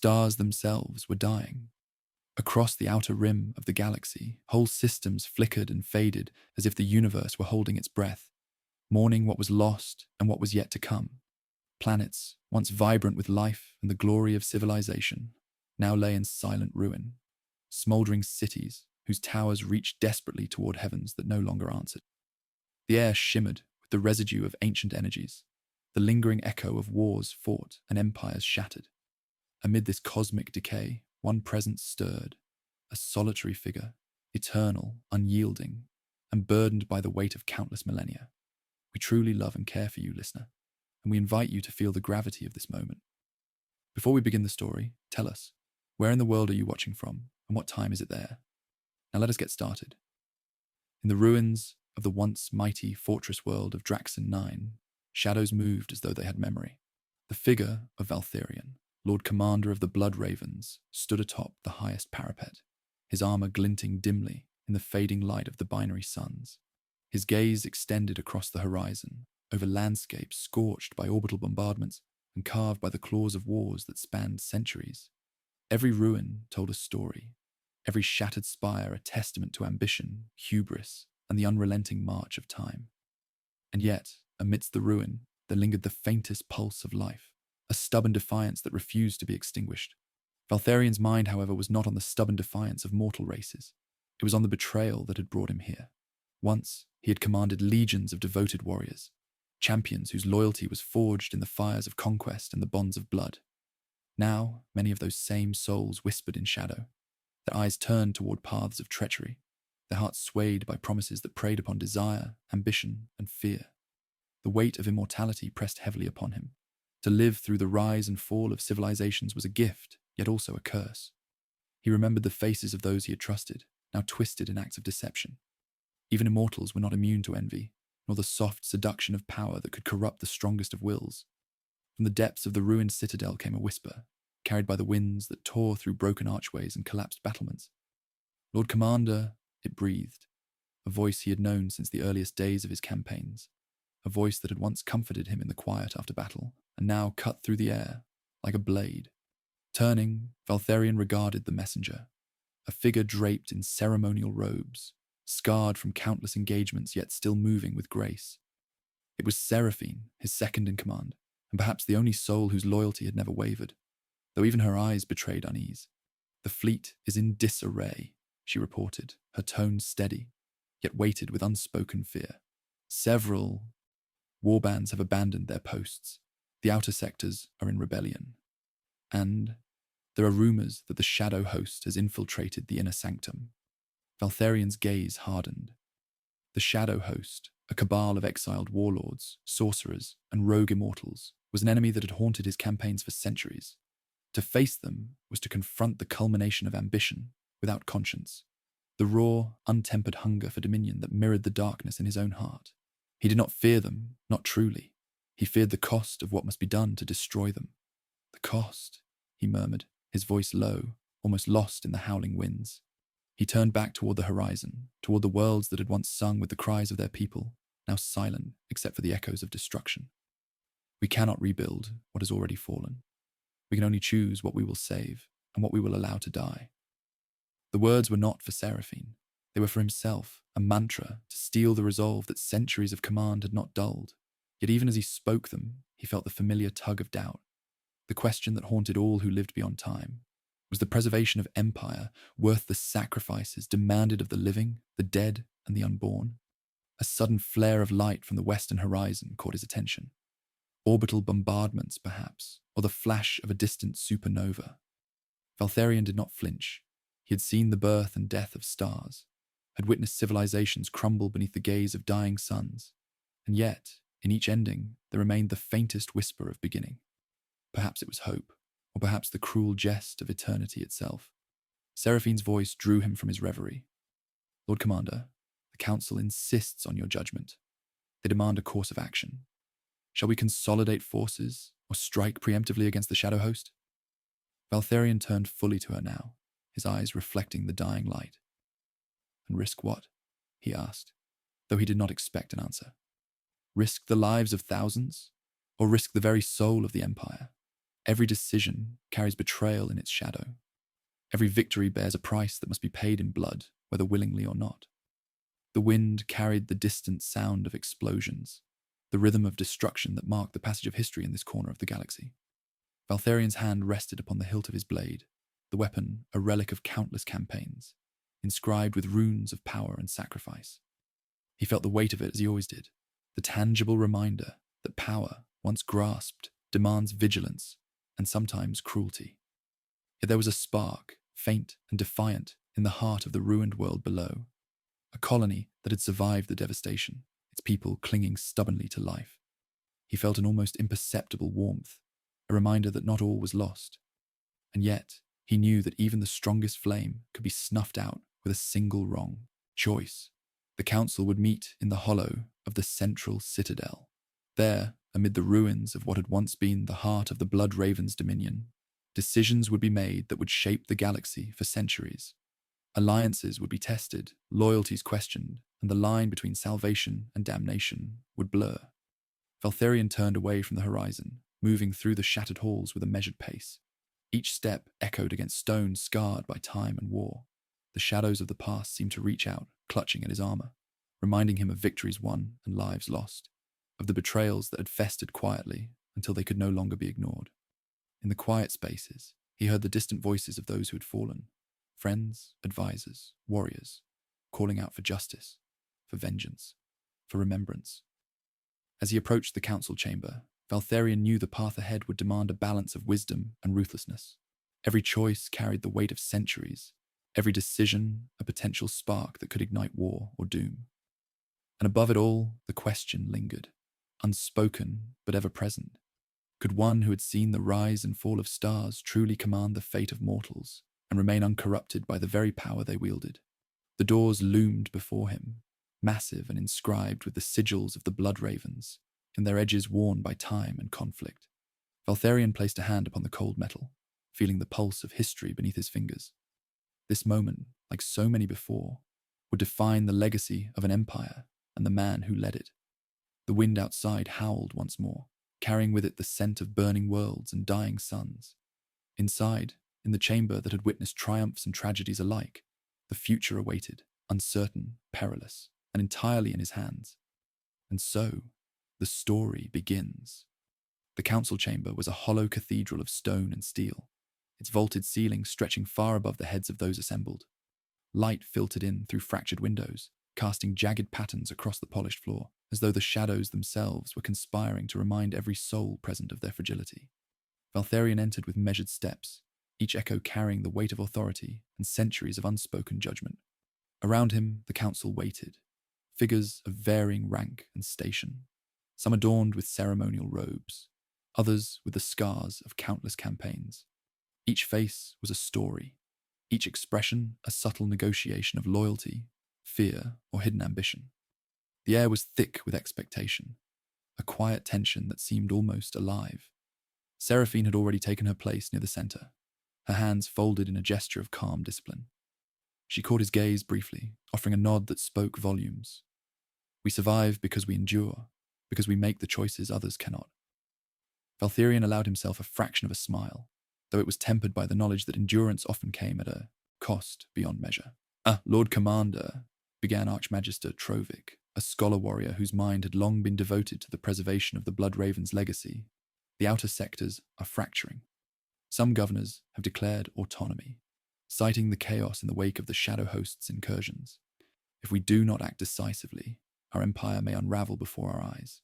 stars themselves were dying. Across the outer rim of the galaxy, whole systems flickered and faded as if the universe were holding its breath, mourning what was lost and what was yet to come. Planets, once vibrant with life and the glory of civilization, now lay in silent ruin. Smouldering cities whose towers reached desperately toward heavens that no longer answered. The air shimmered with the residue of ancient energies, the lingering echo of wars fought and empires shattered. Amid this cosmic decay, one presence stirred, a solitary figure, eternal, unyielding, and burdened by the weight of countless millennia. We truly love and care for you, listener, and we invite you to feel the gravity of this moment. Before we begin the story, tell us, where in the world are you watching from, and what time is it there? Now let us get started. In the ruins of the once mighty fortress world of Draxon 9, shadows moved as though they had memory. The figure of Valtherion, Lord Commander of the Blood Ravens, stood atop the highest parapet, his armor glinting dimly in the fading light of the binary suns. His gaze extended across the horizon, over landscapes scorched by orbital bombardments and carved by the claws of wars that spanned centuries. Every ruin told a story, every shattered spire a testament to ambition, hubris, and the unrelenting march of time. And yet, amidst the ruin, there lingered the faintest pulse of life, a stubborn defiance that refused to be extinguished. Valtherion's mind, however, was not on the stubborn defiance of mortal races. It was on the betrayal that had brought him here. Once, he had commanded legions of devoted warriors, champions whose loyalty was forged in the fires of conquest and the bonds of blood. Now, many of those same souls whispered in shadow, their eyes turned toward paths of treachery, their hearts swayed by promises that preyed upon desire, ambition, and fear. The weight of immortality pressed heavily upon him. To live through the rise and fall of civilizations was a gift, yet also a curse. He remembered the faces of those he had trusted, now twisted in acts of deception. Even immortals were not immune to envy, nor the soft seduction of power that could corrupt the strongest of wills. From the depths of the ruined citadel came a whisper, carried by the winds that tore through broken archways and collapsed battlements. Lord Commander, it breathed, a voice he had known since the earliest days of his campaigns, a voice that had once comforted him in the quiet after battle, and now cut through the air like a blade. Turning, Valtherion regarded the messenger, a figure draped in ceremonial robes, scarred from countless engagements yet still moving with grace. It was Seraphine, his second in command, and perhaps the only soul whose loyalty had never wavered, though even her eyes betrayed unease. "The fleet is in disarray," she reported, her tone steady, yet weighted with unspoken fear. "Several warbands have abandoned their posts. The outer sectors are in rebellion. And there are rumors that the shadow host has infiltrated the inner sanctum." Valtherion's gaze hardened. The shadow host, a cabal of exiled warlords, sorcerers, and rogue immortals, was an enemy that had haunted his campaigns for centuries. To face them was to confront the culmination of ambition without conscience, the raw, untempered hunger for dominion that mirrored the darkness in his own heart. He did not fear them, not truly. He feared the cost of what must be done to destroy them. "The cost," he murmured, his voice low, almost lost in the howling winds. He turned back toward the horizon, toward the worlds that had once sung with the cries of their people, now silent except for the echoes of destruction. "We cannot rebuild what has already fallen. We can only choose what we will save and what we will allow to die." The words were not for Seraphine. They were for himself, a mantra to steel the resolve that centuries of command had not dulled. Yet even as he spoke them, he felt the familiar tug of doubt, the question that haunted all who lived beyond time. Was the preservation of empire worth the sacrifices demanded of the living, the dead, and the unborn? A sudden flare of light from the western horizon caught his attention. Orbital bombardments, perhaps, or the flash of a distant supernova. Valtherion did not flinch. He had seen the birth and death of stars, had witnessed civilizations crumble beneath the gaze of dying suns, and yet, in each ending, there remained the faintest whisper of beginning. Perhaps it was hope, or perhaps the cruel jest of eternity itself. Seraphine's voice drew him from his reverie. "Lord Commander, the Council insists on your judgment. They demand a course of action. Shall we consolidate forces, or strike preemptively against the Shadow Host?" Valtherion turned fully to her now, his eyes reflecting the dying light. "And risk what?" he asked, though he did not expect an answer. "Risk the lives of thousands, or risk the very soul of the Empire? Every decision carries betrayal in its shadow. Every victory bears a price that must be paid in blood, whether willingly or not. The wind carried the distant sound of explosions, the rhythm of destruction that marked the passage of history in this corner of the galaxy. Valtharian's hand rested upon the hilt of his blade, the weapon a relic of countless campaigns, inscribed with runes of power and sacrifice. He felt the weight of it as he always did, the tangible reminder that power, once grasped, demands vigilance and sometimes cruelty. Yet there was a spark, faint and defiant, in the heart of the ruined world below, a colony that had survived the devastation, its people clinging stubbornly to life. He felt an almost imperceptible warmth, a reminder that not all was lost. And yet, he knew that even the strongest flame could be snuffed out with a single wrong choice. The council would meet in the hollow of the central citadel. There, amid the ruins of what had once been the heart of the Blood Raven's dominion, decisions would be made that would shape the galaxy for centuries. Alliances would be tested, loyalties questioned, and the line between salvation and damnation would blur. Valtharian turned away from the horizon, moving through the shattered halls with a measured pace. Each step echoed against stones scarred by time and war. The shadows of the past seemed to reach out, clutching at his armor, reminding him of victories won and lives lost, of the betrayals that had festered quietly until they could no longer be ignored. In the quiet spaces, he heard the distant voices of those who had fallen, friends, advisors, warriors, calling out for justice, for vengeance, for remembrance. As he approached the council chamber, Valtharian knew the path ahead would demand a balance of wisdom and ruthlessness. Every choice carried the weight of centuries, every decision a potential spark that could ignite war or doom. And above it all, the question lingered, unspoken but ever present. Could one who had seen the rise and fall of stars truly command the fate of mortals and remain uncorrupted by the very power they wielded? The doors loomed before him, massive and inscribed with the sigils of the Blood Ravens, and their edges worn by time and conflict. Valtharian placed a hand upon the cold metal, feeling the pulse of history beneath his fingers. This moment, like so many before, would define the legacy of an empire and the man who led it. The wind outside howled once more, carrying with it the scent of burning worlds and dying suns. Inside, in the chamber that had witnessed triumphs and tragedies alike, the future awaited, uncertain, perilous, and entirely in his hands. And so, the story begins. The council chamber was a hollow cathedral of stone and steel, its vaulted ceiling stretching far above the heads of those assembled. Light filtered in through fractured windows, casting jagged patterns across the polished floor, as though the shadows themselves were conspiring to remind every soul present of their fragility. Valtharian entered with measured steps, each echo carrying the weight of authority and centuries of unspoken judgment. Around him, the council waited, figures of varying rank and station, some adorned with ceremonial robes, others with the scars of countless campaigns. Each face was a story, each expression a subtle negotiation of loyalty, fear, or hidden ambition. The air was thick with expectation, a quiet tension that seemed almost alive. Seraphine had already taken her place near the center, her hands folded in a gesture of calm discipline. She caught his gaze briefly, offering a nod that spoke volumes. We survive because we endure, because we make the choices others cannot. Valtharian allowed himself a fraction of a smile, though it was tempered by the knowledge that endurance often came at a cost beyond measure. Lord Commander, began Archmagister Trovic, a scholar warrior whose mind had long been devoted to the preservation of the Blood Raven's legacy. The outer sectors are fracturing. Some governors have declared autonomy, citing the chaos in the wake of the Shadow Host's incursions. If we do not act decisively, our empire may unravel before our eyes.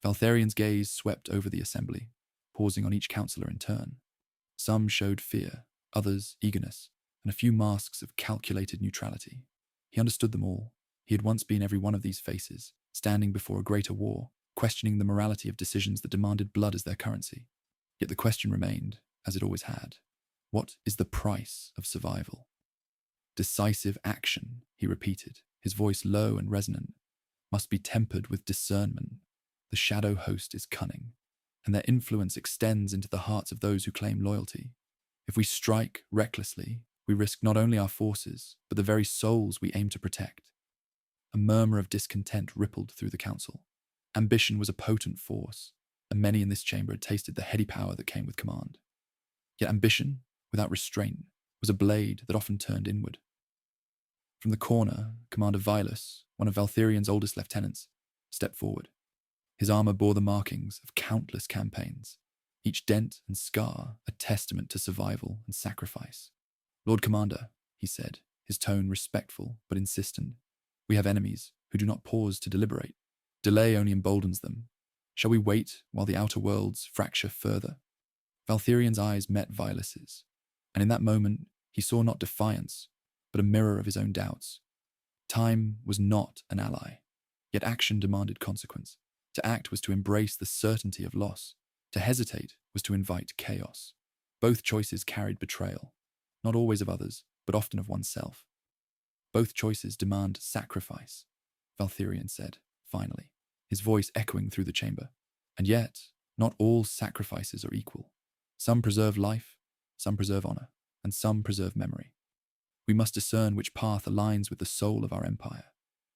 Valtharian's gaze swept over the assembly, pausing on each councillor in turn. Some showed fear, others eagerness, and a few masks of calculated neutrality. He understood them all. He had once been every one of these faces, standing before a greater war, questioning the morality of decisions that demanded blood as their currency. Yet the question remained, as it always had. What is the price of survival? Decisive action, he repeated, his voice low and resonant, must be tempered with discernment. The Shadow Host is cunning, and their influence extends into the hearts of those who claim loyalty. If we strike recklessly, we risk not only our forces, but the very souls we aim to protect. A murmur of discontent rippled through the council. Ambition was a potent force, and many in this chamber had tasted the heady power that came with command. Yet ambition, without restraint, was a blade that often turned inward. From the corner, Commander Vilus, one of Valtherian's oldest lieutenants, stepped forward. His armor bore the markings of countless campaigns, each dent and scar a testament to survival and sacrifice. "Lord Commander," he said, his tone respectful but insistent, "we have enemies who do not pause to deliberate. Delay only emboldens them. Shall we wait while the outer worlds fracture further?" Valtherian's eyes met Vilus's, and in that moment he saw not defiance, but a mirror of his own doubts. Time was not an ally, yet action demanded consequence. To act was to embrace the certainty of loss. To hesitate was to invite chaos. Both choices carried betrayal, not always of others, but often of oneself. "Both choices demand sacrifice," Valtherian said, finally, his voice echoing through the chamber. "And yet, not all sacrifices are equal. Some preserve life, some preserve honor, and some preserve memory. We must discern which path aligns with the soul of our empire,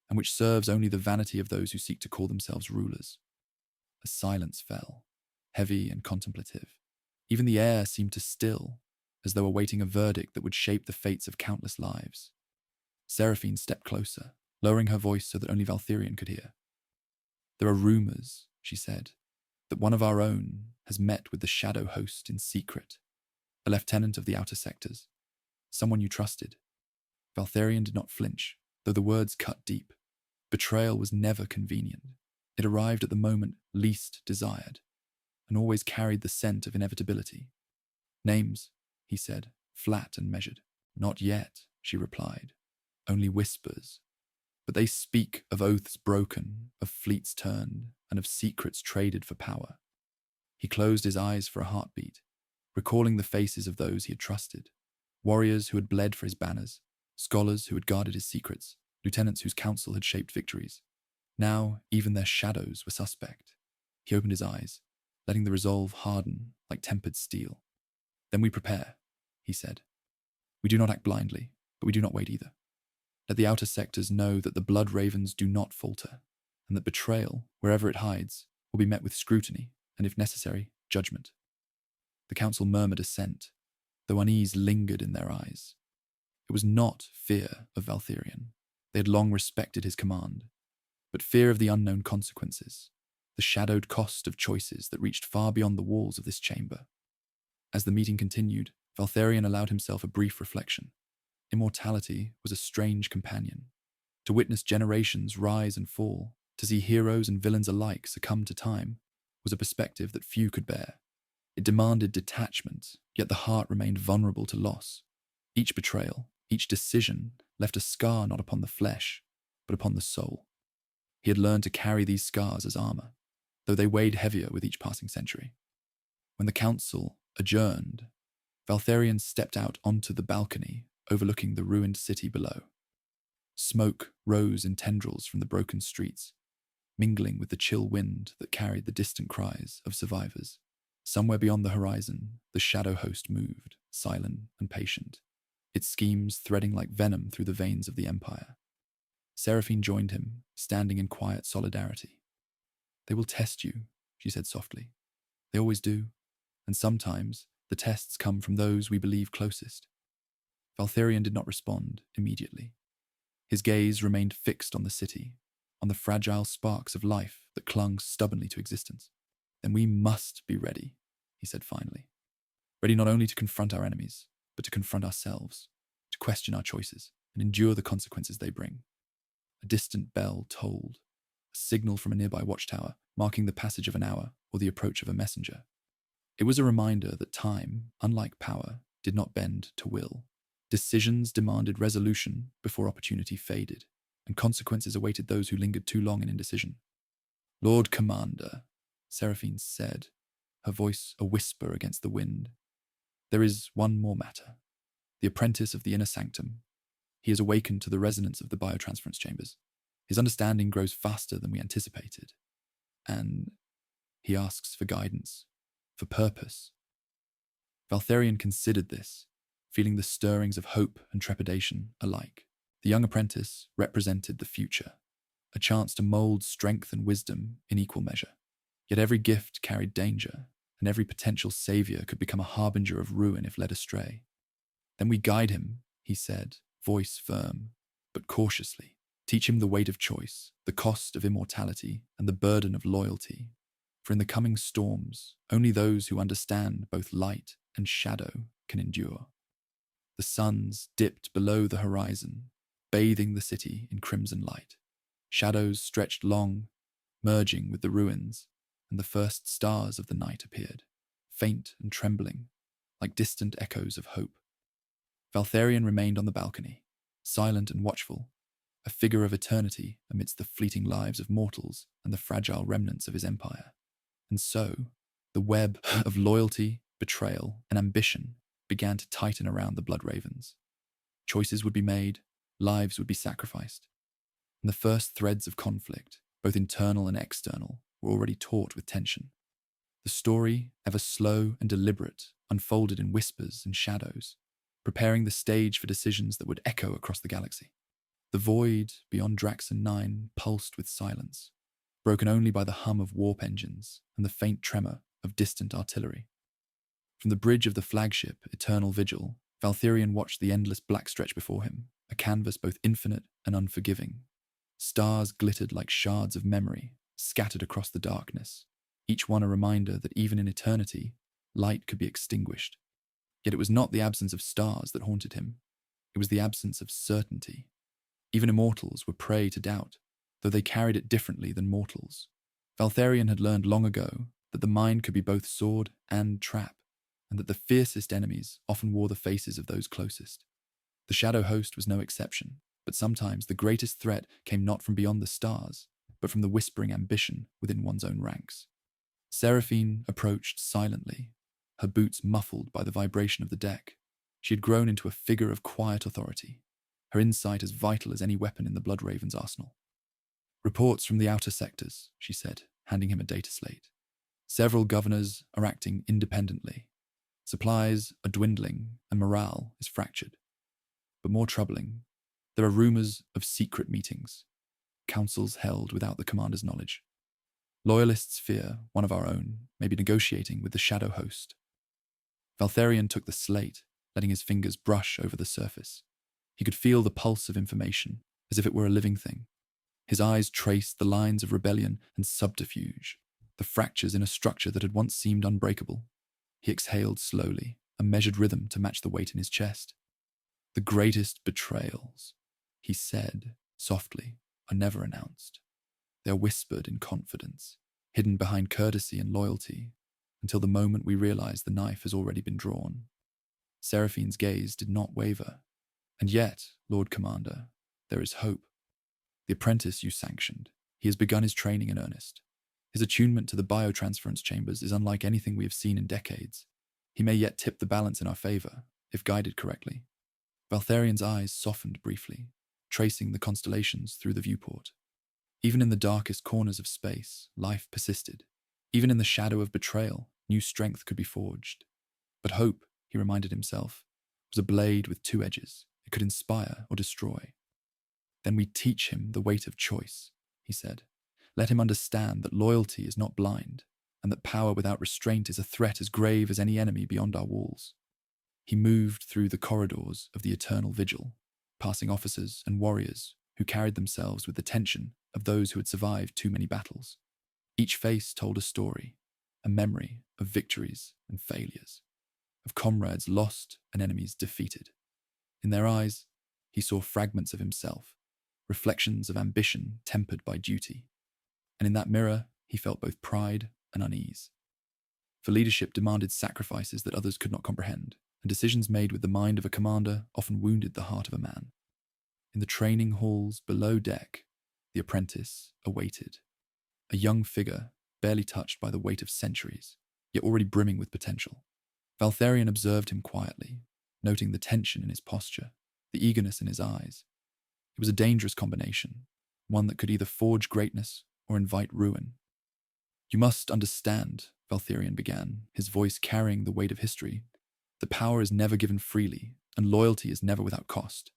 and which serves only the vanity of those who seek to call themselves rulers." A silence fell, heavy and contemplative. Even the air seemed to still, as though awaiting a verdict that would shape the fates of countless lives. Seraphine stepped closer, lowering her voice so that only Valtherian could hear. "There are rumors," she said, "that one of our own has met with the shadow host in secret, a lieutenant of the outer sectors, someone you trusted." Valtherian did not flinch, though the words cut deep. Betrayal was never convenient. It arrived at the moment least desired, and always carried the scent of inevitability. "Names," he said, flat and measured. "Not yet," she replied. "Only whispers. But they speak of oaths broken, of fleets turned, and of secrets traded for power." He closed his eyes for a heartbeat, recalling the faces of those he had trusted. Warriors who had bled for his banners, scholars who had guarded his secrets, lieutenants whose counsel had shaped victories. Now, even their shadows were suspect. He opened his eyes, letting the resolve harden like tempered steel. "Then we prepare," he said. "We do not act blindly, but we do not wait either. Let the outer sectors know that the blood ravens do not falter, and that betrayal, wherever it hides, will be met with scrutiny, and if necessary, judgment." The council murmured assent, though unease lingered in their eyes. It was not fear of Valtherian. They had long respected his command, but fear of the unknown consequences, the shadowed cost of choices that reached far beyond the walls of this chamber. As the meeting continued, Valtherian allowed himself a brief reflection. Immortality was a strange companion. To witness generations rise and fall, to see heroes and villains alike succumb to time, was a perspective that few could bear. It demanded detachment, yet the heart remained vulnerable to loss. Each betrayal, each decision left a scar not upon the flesh, but upon the soul. He had learned to carry these scars as armor, though they weighed heavier with each passing century. When the council adjourned, Valtherian stepped out onto the balcony overlooking the ruined city below. Smoke rose in tendrils from the broken streets, mingling with the chill wind that carried the distant cries of survivors. Somewhere beyond the horizon, the shadow host moved, silent and patient, its schemes threading like venom through the veins of the empire. Seraphine joined him, standing in quiet solidarity. "They will test you," she said softly. "They always do, and sometimes the tests come from those we believe closest." Valtherian did not respond immediately. His gaze remained fixed on the city, on the fragile sparks of life that clung stubbornly to existence. "Then we must be ready," he said finally. "Ready not only to confront our enemies, but to confront ourselves, to question our choices, and endure the consequences they bring." A distant bell tolled, a signal from a nearby watchtower, marking the passage of an hour or the approach of a messenger. It was a reminder that time, unlike power, did not bend to will. Decisions demanded resolution before opportunity faded, and consequences awaited those who lingered too long in indecision. "Lord Commander," Seraphine said, her voice a whisper against the wind, "there is one more matter. The apprentice of the inner sanctum. He is awakened to the resonance of the biotransference chambers. His understanding grows faster than we anticipated. And he asks for guidance, for purpose." Valtherian considered this, feeling the stirrings of hope and trepidation alike. The young apprentice represented the future, a chance to mold strength and wisdom in equal measure. Yet every gift carried danger, and every potential savior could become a harbinger of ruin if led astray. Then we guide him, he said, voice firm, but cautiously. Teach him the weight of choice, the cost of immortality, and the burden of loyalty. For in the coming storms, only those who understand both light and shadow can endure. The suns dipped below the horizon, bathing the city in crimson light. Shadows stretched long, merging with the ruins, and the first stars of the night appeared, faint and trembling, like distant echoes of hope. Valtharion remained on the balcony, silent and watchful, a figure of eternity amidst the fleeting lives of mortals and the fragile remnants of his empire. And so, the web of loyalty, betrayal, and ambition began to tighten around the blood ravens. Choices would be made, lives would be sacrificed, and the first threads of conflict, both internal and external, were already taut with tension. The story, ever slow and deliberate, unfolded in whispers and shadows, preparing the stage for decisions that would echo across the galaxy. The void beyond Draxon 9 pulsed with silence, broken only by the hum of warp engines and the faint tremor of distant artillery. From the bridge of the flagship, Eternal Vigil, Valtharion watched the endless black stretch before him, a canvas both infinite and unforgiving. Stars glittered like shards of memory, scattered across the darkness, each one a reminder that even in eternity, light could be extinguished. Yet it was not the absence of stars that haunted him. It was the absence of certainty. Even immortals were prey to doubt, though they carried it differently than mortals. Valtharion had learned long ago that the mind could be both sword and trap, and that the fiercest enemies often wore the faces of those closest. The Shadow Host was no exception, but sometimes the greatest threat came not from beyond the stars, but from the whispering ambition within one's own ranks. Seraphine approached silently, her boots muffled by the vibration of the deck. She had grown into a figure of quiet authority, her insight as vital as any weapon in the Bloodraven's arsenal. "Reports from the outer sectors," she said, handing him a data slate. "Several governors are acting independently. Supplies are dwindling and morale is fractured. But more troubling, there are rumors of secret meetings, councils held without the commander's knowledge. Loyalists fear one of our own may be negotiating with the Shadow Host." Valtharion took the slate, letting his fingers brush over the surface. He could feel the pulse of information, as if it were a living thing. His eyes traced the lines of rebellion and subterfuge, the fractures in a structure that had once seemed unbreakable. He exhaled slowly, a measured rhythm to match the weight in his chest. "The greatest betrayals," he said softly, "are never announced. They are whispered in confidence, hidden behind courtesy and loyalty, until the moment we realize the knife has already been drawn." Seraphine's gaze did not waver. "And yet, Lord Commander, there is hope. The apprentice you sanctioned, he has begun his training in earnest. His attunement to the biotransference chambers is unlike anything we have seen in decades. He may yet tip the balance in our favor, if guided correctly." Valtharion's eyes softened briefly, tracing the constellations through the viewport. Even in the darkest corners of space, life persisted. Even in the shadow of betrayal, new strength could be forged. But hope, he reminded himself, was a blade with two edges. It could inspire or destroy. "Then we teach him the weight of choice," he said. "Let him understand that loyalty is not blind, and that power without restraint is a threat as grave as any enemy beyond our walls." He moved through the corridors of the Eternal Vigil, passing officers and warriors who carried themselves with the tension of those who had survived too many battles. Each face told a story, a memory of victories and failures, of comrades lost and enemies defeated. In their eyes, he saw fragments of himself, reflections of ambition tempered by duty. And in that mirror, he felt both pride and unease. For leadership demanded sacrifices that others could not comprehend, and decisions made with the mind of a commander often wounded the heart of a man. In the training halls below deck, the apprentice awaited. A young figure, barely touched by the weight of centuries, yet already brimming with potential. Valtharion observed him quietly, noting the tension in his posture, the eagerness in his eyes. It was a dangerous combination, one that could either forge greatness or invite ruin. "You must understand," Valtharion began, his voice carrying the weight of history, "that power is never given freely, and loyalty is never without cost.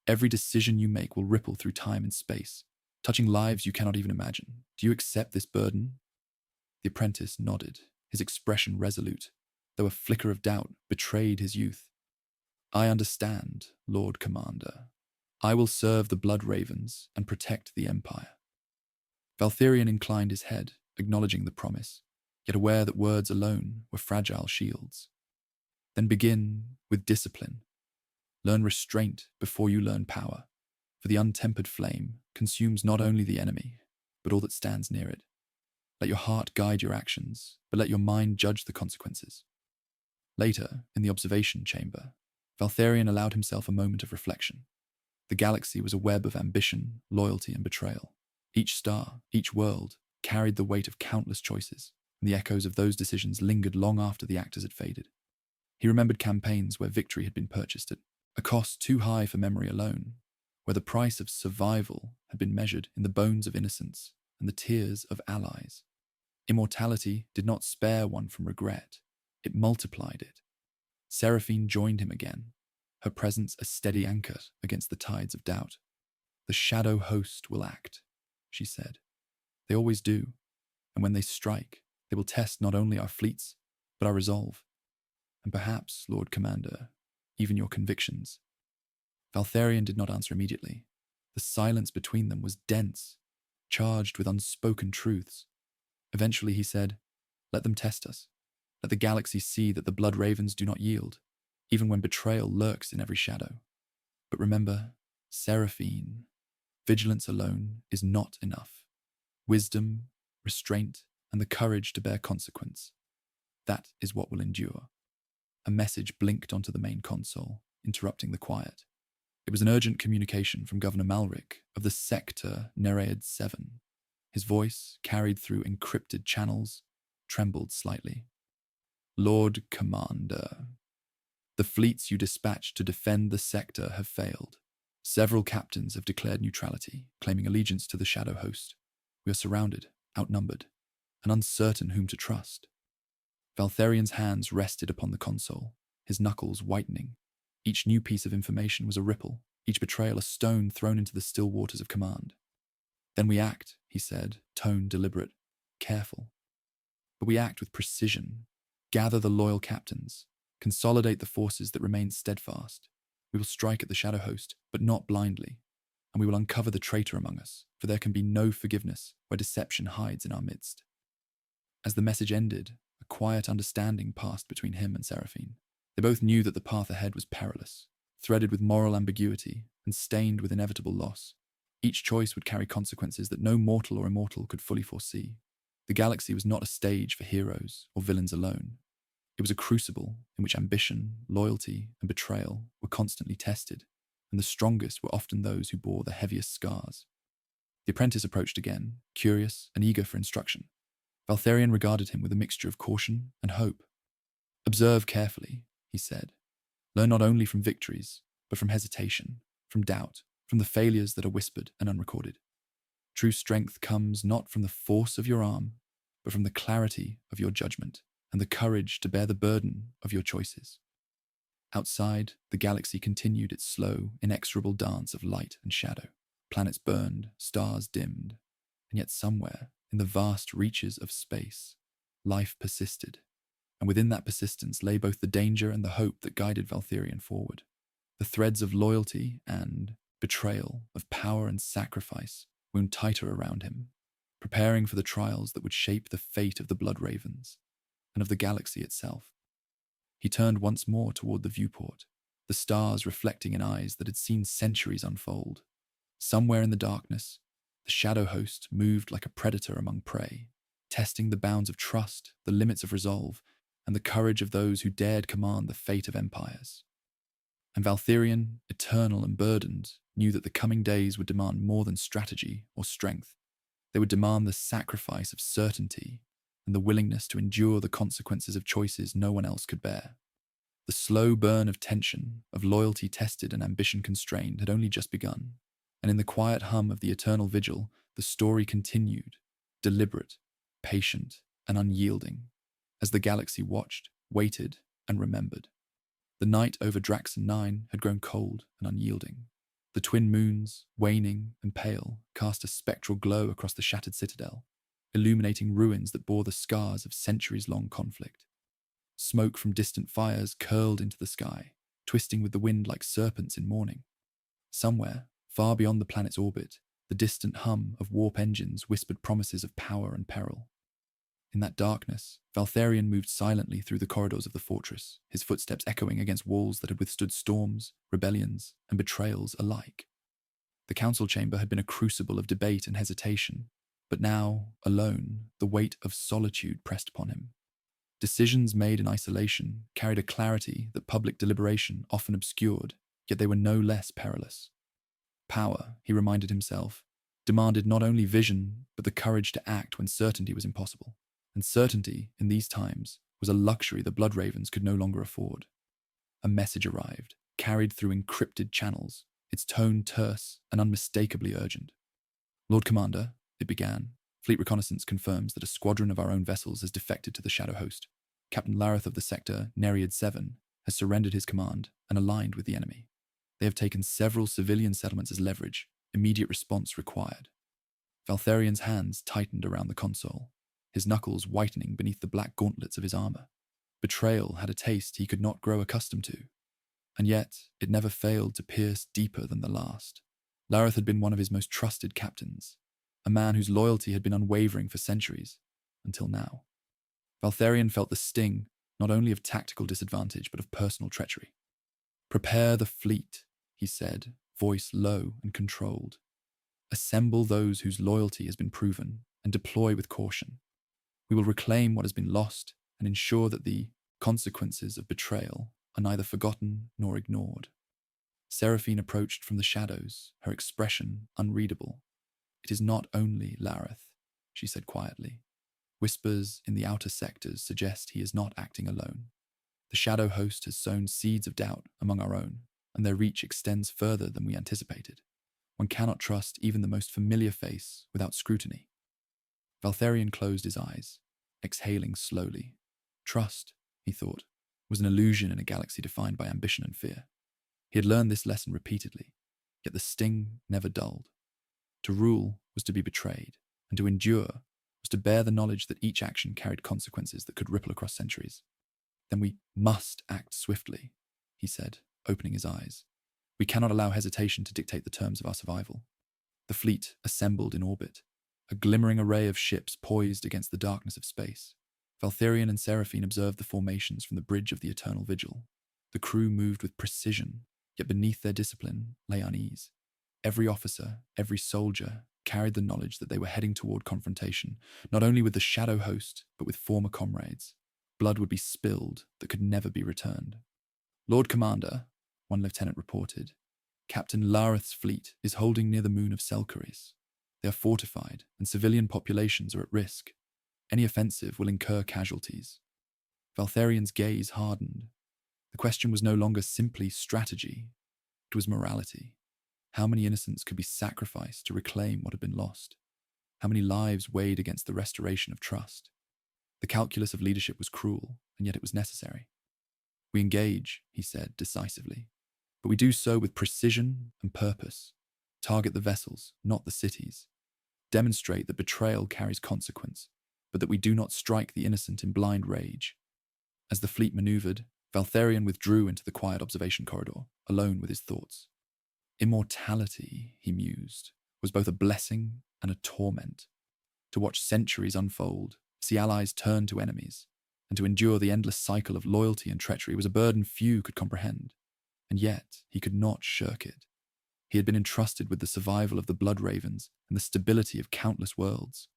Every decision you make will ripple through time and space, touching lives you cannot even imagine. Do you accept this burden?" The apprentice nodded, his expression resolute, though a flicker of doubt betrayed his youth. I understand, Lord Commander. I will serve the blood ravens and protect the Empire. Valtherian inclined his head, acknowledging the promise, yet aware that words alone were fragile shields. Then begin with discipline. Learn restraint before you learn power, for the untempered flame consumes not only the enemy, but all that stands near it. Let your heart guide your actions, but let your mind judge the consequences. Later, in the observation chamber, Valtherian allowed himself a moment of reflection. The galaxy was a web of ambition, loyalty, and betrayal. Each star, each world, carried the weight of countless choices, and the echoes of those decisions lingered long after the actors had faded. He remembered campaigns where victory had been purchased at a cost too high for memory alone, where the price of survival had been measured in the bones of innocence and the tears of allies. Immortality did not spare one from regret, it multiplied it. Seraphine joined him again, her presence a steady anchor against the tides of doubt. The shadow host will act, she said. They always do, and when they strike, they will test not only our fleets, but our resolve. And perhaps, Lord Commander, even your convictions. Valtherian did not answer immediately. The silence between them was dense, charged with unspoken truths. Eventually he said, "Let them test us. Let the galaxy see that the blood ravens do not yield, even when betrayal lurks in every shadow. But remember, Seraphine, vigilance alone is not enough. Wisdom, restraint, and the courage to bear consequence. That is what will endure." A message blinked onto the main console, interrupting the quiet. It was an urgent communication from Governor Malric of the sector Nereid 7. His voice, carried through encrypted channels, trembled slightly. "Lord Commander, the fleets you dispatched to defend the sector have failed. Several captains have declared neutrality, claiming allegiance to the Shadow Host. We are surrounded, outnumbered, and uncertain whom to trust." Valtherian's hands rested upon the console, his knuckles whitening. Each new piece of information was a ripple, each betrayal a stone thrown into the still waters of command. "Then we act," he said, tone deliberate, careful. "But we act with precision. Gather the loyal captains. Consolidate the forces that remain steadfast. We will strike at the Shadow Host, but not blindly. And we will uncover the traitor among us, for there can be no forgiveness where deception hides in our midst." As the message ended, a quiet understanding passed between him and Seraphine. They both knew that the path ahead was perilous, threaded with moral ambiguity and stained with inevitable loss. Each choice would carry consequences that no mortal or immortal could fully foresee. The galaxy was not a stage for heroes or villains alone. It was a crucible in which ambition, loyalty, and betrayal were constantly tested, and the strongest were often those who bore the heaviest scars. The apprentice approached again, curious and eager for instruction. Valtherian regarded him with a mixture of caution and hope. "Observe carefully," he said. "Learn not only from victories, but from hesitation, from doubt, from the failures that are whispered and unrecorded. True strength comes not from the force of your arm, but from the clarity of your judgment and the courage to bear the burden of your choices." Outside, the galaxy continued its slow, inexorable dance of light and shadow. Planets burned, stars dimmed, and yet somewhere, in the vast reaches of space, life persisted, and within that persistence lay both the danger and the hope that guided Valtherian forward. The threads of loyalty and betrayal, of power and sacrifice, wound tighter around him, preparing for the trials that would shape the fate of the blood ravens and of the galaxy itself. He turned once more toward the viewport, the stars reflecting in eyes that had seen centuries unfold. Somewhere in the darkness, the Shadow Host moved like a predator among prey, testing the bounds of trust, the limits of resolve, and the courage of those who dared command the fate of empires. And Valtherian, eternal and burdened, knew that the coming days would demand more than strategy or strength. They would demand the sacrifice of certainty and the willingness to endure the consequences of choices no one else could bear. The slow burn of tension, of loyalty tested and ambition constrained, had only just begun. And in the quiet hum of the eternal vigil, the story continued, deliberate, patient, and unyielding, as the galaxy watched, waited, and remembered. The night over Draxon 9 had grown cold and unyielding. The twin moons, waning and pale, cast a spectral glow across the shattered citadel. illuminating ruins that bore the scars of centuries-long conflict. Smoke from distant fires curled into the sky, twisting with the wind like serpents in mourning. Somewhere, far beyond the planet's orbit, the distant hum of warp engines whispered promises of power and peril. In that darkness, Valtharion moved silently through the corridors of the fortress, his footsteps echoing against walls that had withstood storms, rebellions, and betrayals alike. The council chamber had been a crucible of debate and hesitation, but now, alone, the weight of solitude pressed upon him. Decisions made in isolation carried a clarity that public deliberation often obscured, yet they were no less perilous. Power, he reminded himself, demanded not only vision, but the courage to act when certainty was impossible. And certainty, in these times, was a luxury the Blood Ravens could no longer afford. A message arrived, carried through encrypted channels, its tone terse and unmistakably urgent. "Lord Commander," it began, "Fleet reconnaissance confirms that a squadron of our own vessels has defected to the Shadow Host. Captain Lareth of the sector, Nereid 7, has surrendered his command and aligned with the enemy. They have taken several civilian settlements as leverage. Immediate response required." Valtharion's hands tightened around the console, his knuckles whitening beneath the black gauntlets of his armor. Betrayal had a taste he could not grow accustomed to, and yet it never failed to pierce deeper than the last. Lareth had been one of his most trusted captains, a man whose loyalty had been unwavering for centuries, until now. Valtharion felt the sting not only of tactical disadvantage but of personal treachery. "Prepare the fleet," he said, voice low and controlled. "Assemble those whose loyalty has been proven and deploy with caution. We will reclaim what has been lost and ensure that the consequences of betrayal are neither forgotten nor ignored." Seraphine approached from the shadows, her expression unreadable. "It is not only Lareth," she said quietly. "Whispers in the outer sectors suggest he is not acting alone. The Shadow Host has sown seeds of doubt among our own, and their reach extends further than we anticipated. One cannot trust even the most familiar face without scrutiny." Valtharion closed his eyes, exhaling slowly. Trust, he thought, was an illusion in a galaxy defined by ambition and fear. He had learned this lesson repeatedly, yet the sting never dulled. To rule was to be betrayed, and to endure was to bear the knowledge that each action carried consequences that could ripple across centuries. "Then we must act swiftly," he said, opening his eyes. "We cannot allow hesitation to dictate the terms of our survival." The fleet assembled in orbit, a glimmering array of ships poised against the darkness of space. Valtharion and Seraphine observed the formations from the bridge of the Eternal Vigil. The crew moved with precision, yet beneath their discipline lay unease. Every officer, every soldier, carried the knowledge that they were heading toward confrontation, not only with the Shadow Host, but with former comrades. Blood would be spilled that could never be returned. "Lord Commander," one lieutenant reported, "Captain Lareth's fleet is holding near the moon of Selkaris. They are fortified, and civilian populations are at risk. Any offensive will incur casualties." Valtharion's gaze hardened. The question was no longer simply strategy, it was morality. How many innocents could be sacrificed to reclaim what had been lost? How many lives weighed against the restoration of trust? The calculus of leadership was cruel, and yet it was necessary. "We engage," he said decisively, "but we do so with precision and purpose. Target the vessels, not the cities. Demonstrate that betrayal carries consequence, but that we do not strike the innocent in blind rage." As the fleet maneuvered, Valtharion withdrew into the quiet observation corridor, alone with his thoughts. Immortality, he mused, was both a blessing and a torment. To watch centuries unfold, see allies turn to enemies, and to endure the endless cycle of loyalty and treachery was a burden few could comprehend. And yet, he could not shirk it. He had been entrusted with the survival of the Blood Ravens and the stability of countless worlds,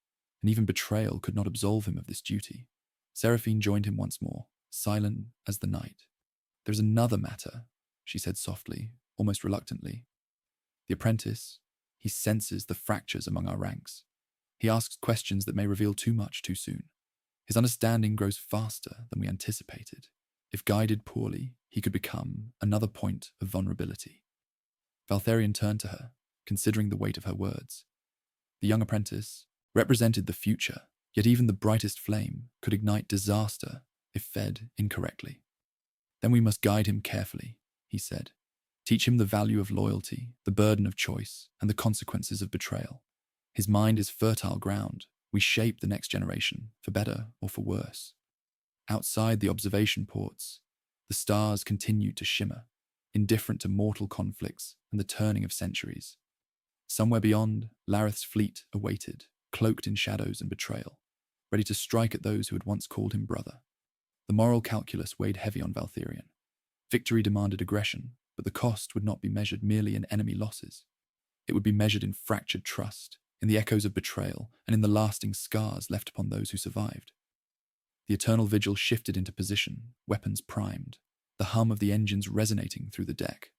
and even betrayal could not absolve him of this duty. Seraphine joined him once more, silent as the night. "There is another matter," she said softly, almost reluctantly. "The apprentice, he senses the fractures among our ranks. He asks questions that may reveal too much too soon. His understanding grows faster than we anticipated. If guided poorly, he could become another point of vulnerability." Valtharion turned to her, considering the weight of her words. The young apprentice represented the future, yet even the brightest flame could ignite disaster if fed incorrectly. "Then we must guide him carefully," he said. "Teach him the value of loyalty, the burden of choice, and the consequences of betrayal. His mind is fertile ground, We shape the next generation, for better or for worse. Outside the observation ports, the stars continued to shimmer, indifferent to mortal conflicts and the turning of centuries. Somewhere beyond, Lareth's fleet awaited, cloaked in shadows and betrayal, ready to strike at those who had once called him brother. The moral calculus weighed heavy on Valtherion. Victory demanded aggression, but the cost would not be measured merely in enemy losses. It would be measured in fractured trust, in the echoes of betrayal, and in the lasting scars left upon those who survived. The eternal vigil shifted into position, weapons primed, the hum of the engines resonating through the deck.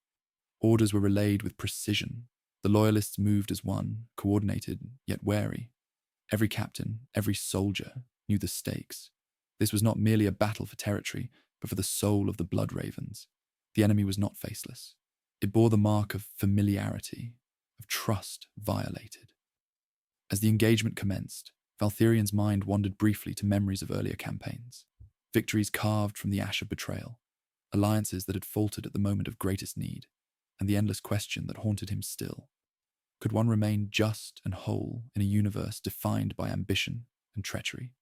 Orders were relayed with precision. The loyalists moved as one, coordinated yet wary. Every captain, every soldier knew the stakes. This was not merely a battle for territory, but for the soul of the blood ravens. The enemy was not faceless. It bore the mark of familiarity, of trust violated. As the engagement commenced, Valtherion's mind wandered briefly to memories of earlier campaigns, victories carved from the ash of betrayal, alliances that had faltered at the moment of greatest need, and the endless question that haunted him still. Could one remain just and whole in a universe defined by ambition and treachery?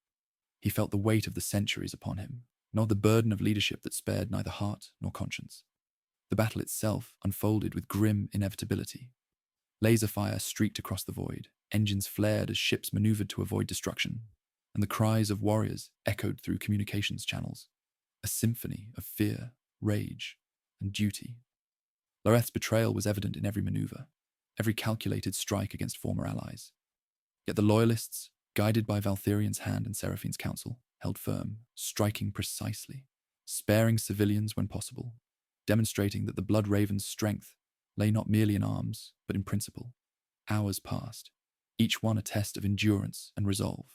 He felt the weight of the centuries upon him, nor the burden of leadership that spared neither heart nor conscience. The battle itself unfolded with grim inevitability. Laser fire streaked across the void, engines flared as ships maneuvered to avoid destruction, and the cries of warriors echoed through communications channels, a symphony of fear, rage, and duty. Lareth's betrayal was evident in every maneuver, every calculated strike against former allies. Yet the loyalists, guided by Valtherion's hand and Seraphine's counsel, held firm, striking precisely, sparing civilians when possible, demonstrating that the Blood Raven's strength lay not merely in arms, but in principle. Hours passed, each one a test of endurance and resolve.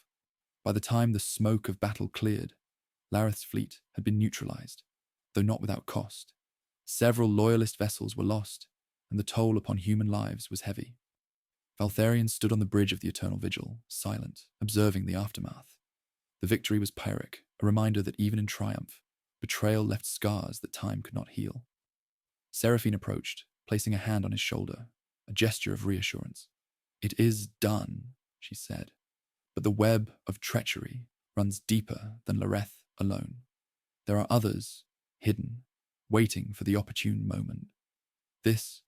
By the time the smoke of battle cleared, Lareth's fleet had been neutralized, though not without cost. Several loyalist vessels were lost, and the toll upon human lives was heavy. Valtherion stood on the bridge of the Eternal Vigil, silent, observing the aftermath. The victory was Pyrrhic, a reminder that even in triumph, betrayal left scars that time could not heal. Seraphine approached, placing a hand on his shoulder, a gesture of reassurance. "It is done," she said, "but the web of treachery runs deeper than Lareth alone. There are others, hidden, waiting for the opportune moment. This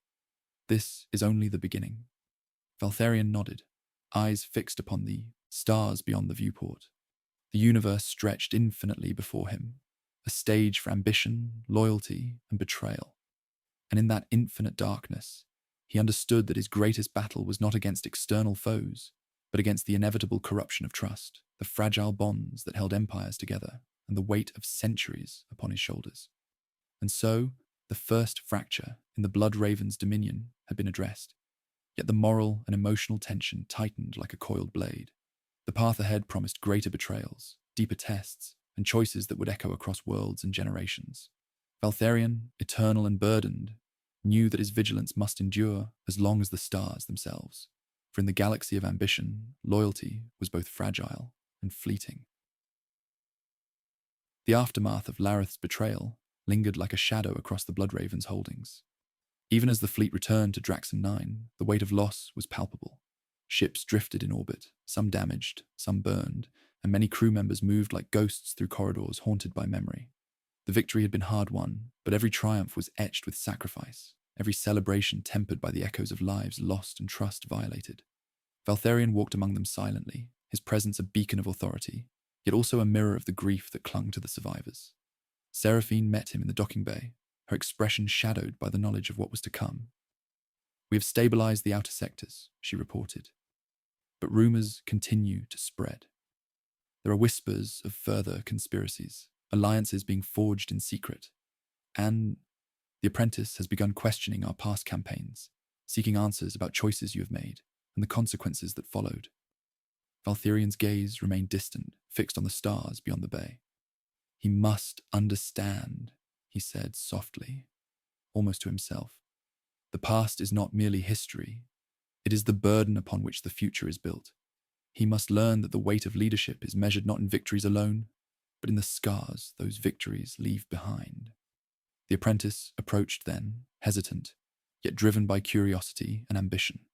is only the beginning." Valtherion nodded, eyes fixed upon the stars beyond the viewport. The universe stretched infinitely before him, a stage for ambition, loyalty, and betrayal. And in that infinite darkness, he understood that his greatest battle was not against external foes, but against the inevitable corruption of trust, the fragile bonds that held empires together, and the weight of centuries upon his shoulders. And so, the first fracture in the Blood Raven's dominion had been addressed. Yet the moral and emotional tension tightened like a coiled blade. The path ahead promised greater betrayals, deeper tests, and choices that would echo across worlds and generations. Valtherion, eternal and burdened, knew that his vigilance must endure as long as the stars themselves. For in the galaxy of ambition, loyalty was both fragile and fleeting. The aftermath of Lareth's betrayal lingered like a shadow across the Blood Raven's holdings. Even as the fleet returned to Draxon 9, the weight of loss was palpable. Ships drifted in orbit, some damaged, some burned, and many crew members moved like ghosts through corridors haunted by memory. The victory had been hard won, but every triumph was etched with sacrifice, every celebration tempered by the echoes of lives lost and trust violated. Valtherion walked among them silently, his presence a beacon of authority, yet also a mirror of the grief that clung to the survivors. Seraphine met him in the docking bay, her expression shadowed by the knowledge of what was to come. "We have stabilized the outer sectors," she reported, "but rumors continue to spread. There are whispers of further conspiracies, alliances being forged in secret, and the apprentice has begun questioning our past campaigns, seeking answers about choices you have made and the consequences that followed." Valtherion's gaze remained distant, fixed on the stars beyond the bay. "He must understand," he said softly, almost to himself. "The past is not merely history. It is the burden upon which the future is built. He must learn that the weight of leadership is measured not in victories alone, but in the scars those victories leave behind." The apprentice approached then, hesitant, yet driven by curiosity and ambition.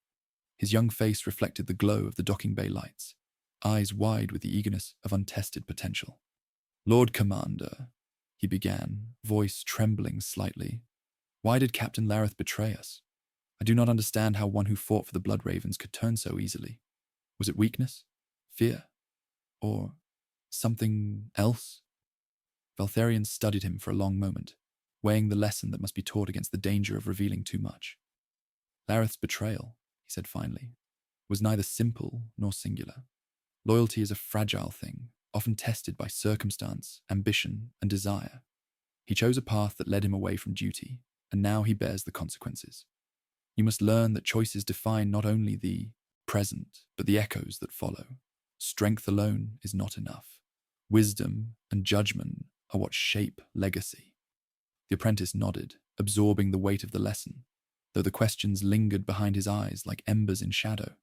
His young face reflected the glow of the docking bay lights, eyes wide with the eagerness of untested potential. "Lord Commander," he began, voice trembling slightly, "why did Captain Lareth betray us? I do not understand how one who fought for the Blood Ravens could turn so easily. Was it weakness? Fear? Or something else?" Valtharion studied him for a long moment, weighing the lesson that must be taught against the danger of revealing too much. "Lareth's betrayal," he said finally, "was neither simple nor singular. Loyalty is a fragile thing, often tested by circumstance, ambition, and desire. He chose a path that led him away from duty, and now he bears the consequences. You must learn that choices define not only the present, but the echoes that follow. Strength alone is not enough. Wisdom and judgment are what shape legacy." The apprentice nodded, absorbing the weight of the lesson, though the questions lingered behind his eyes like embers in shadow.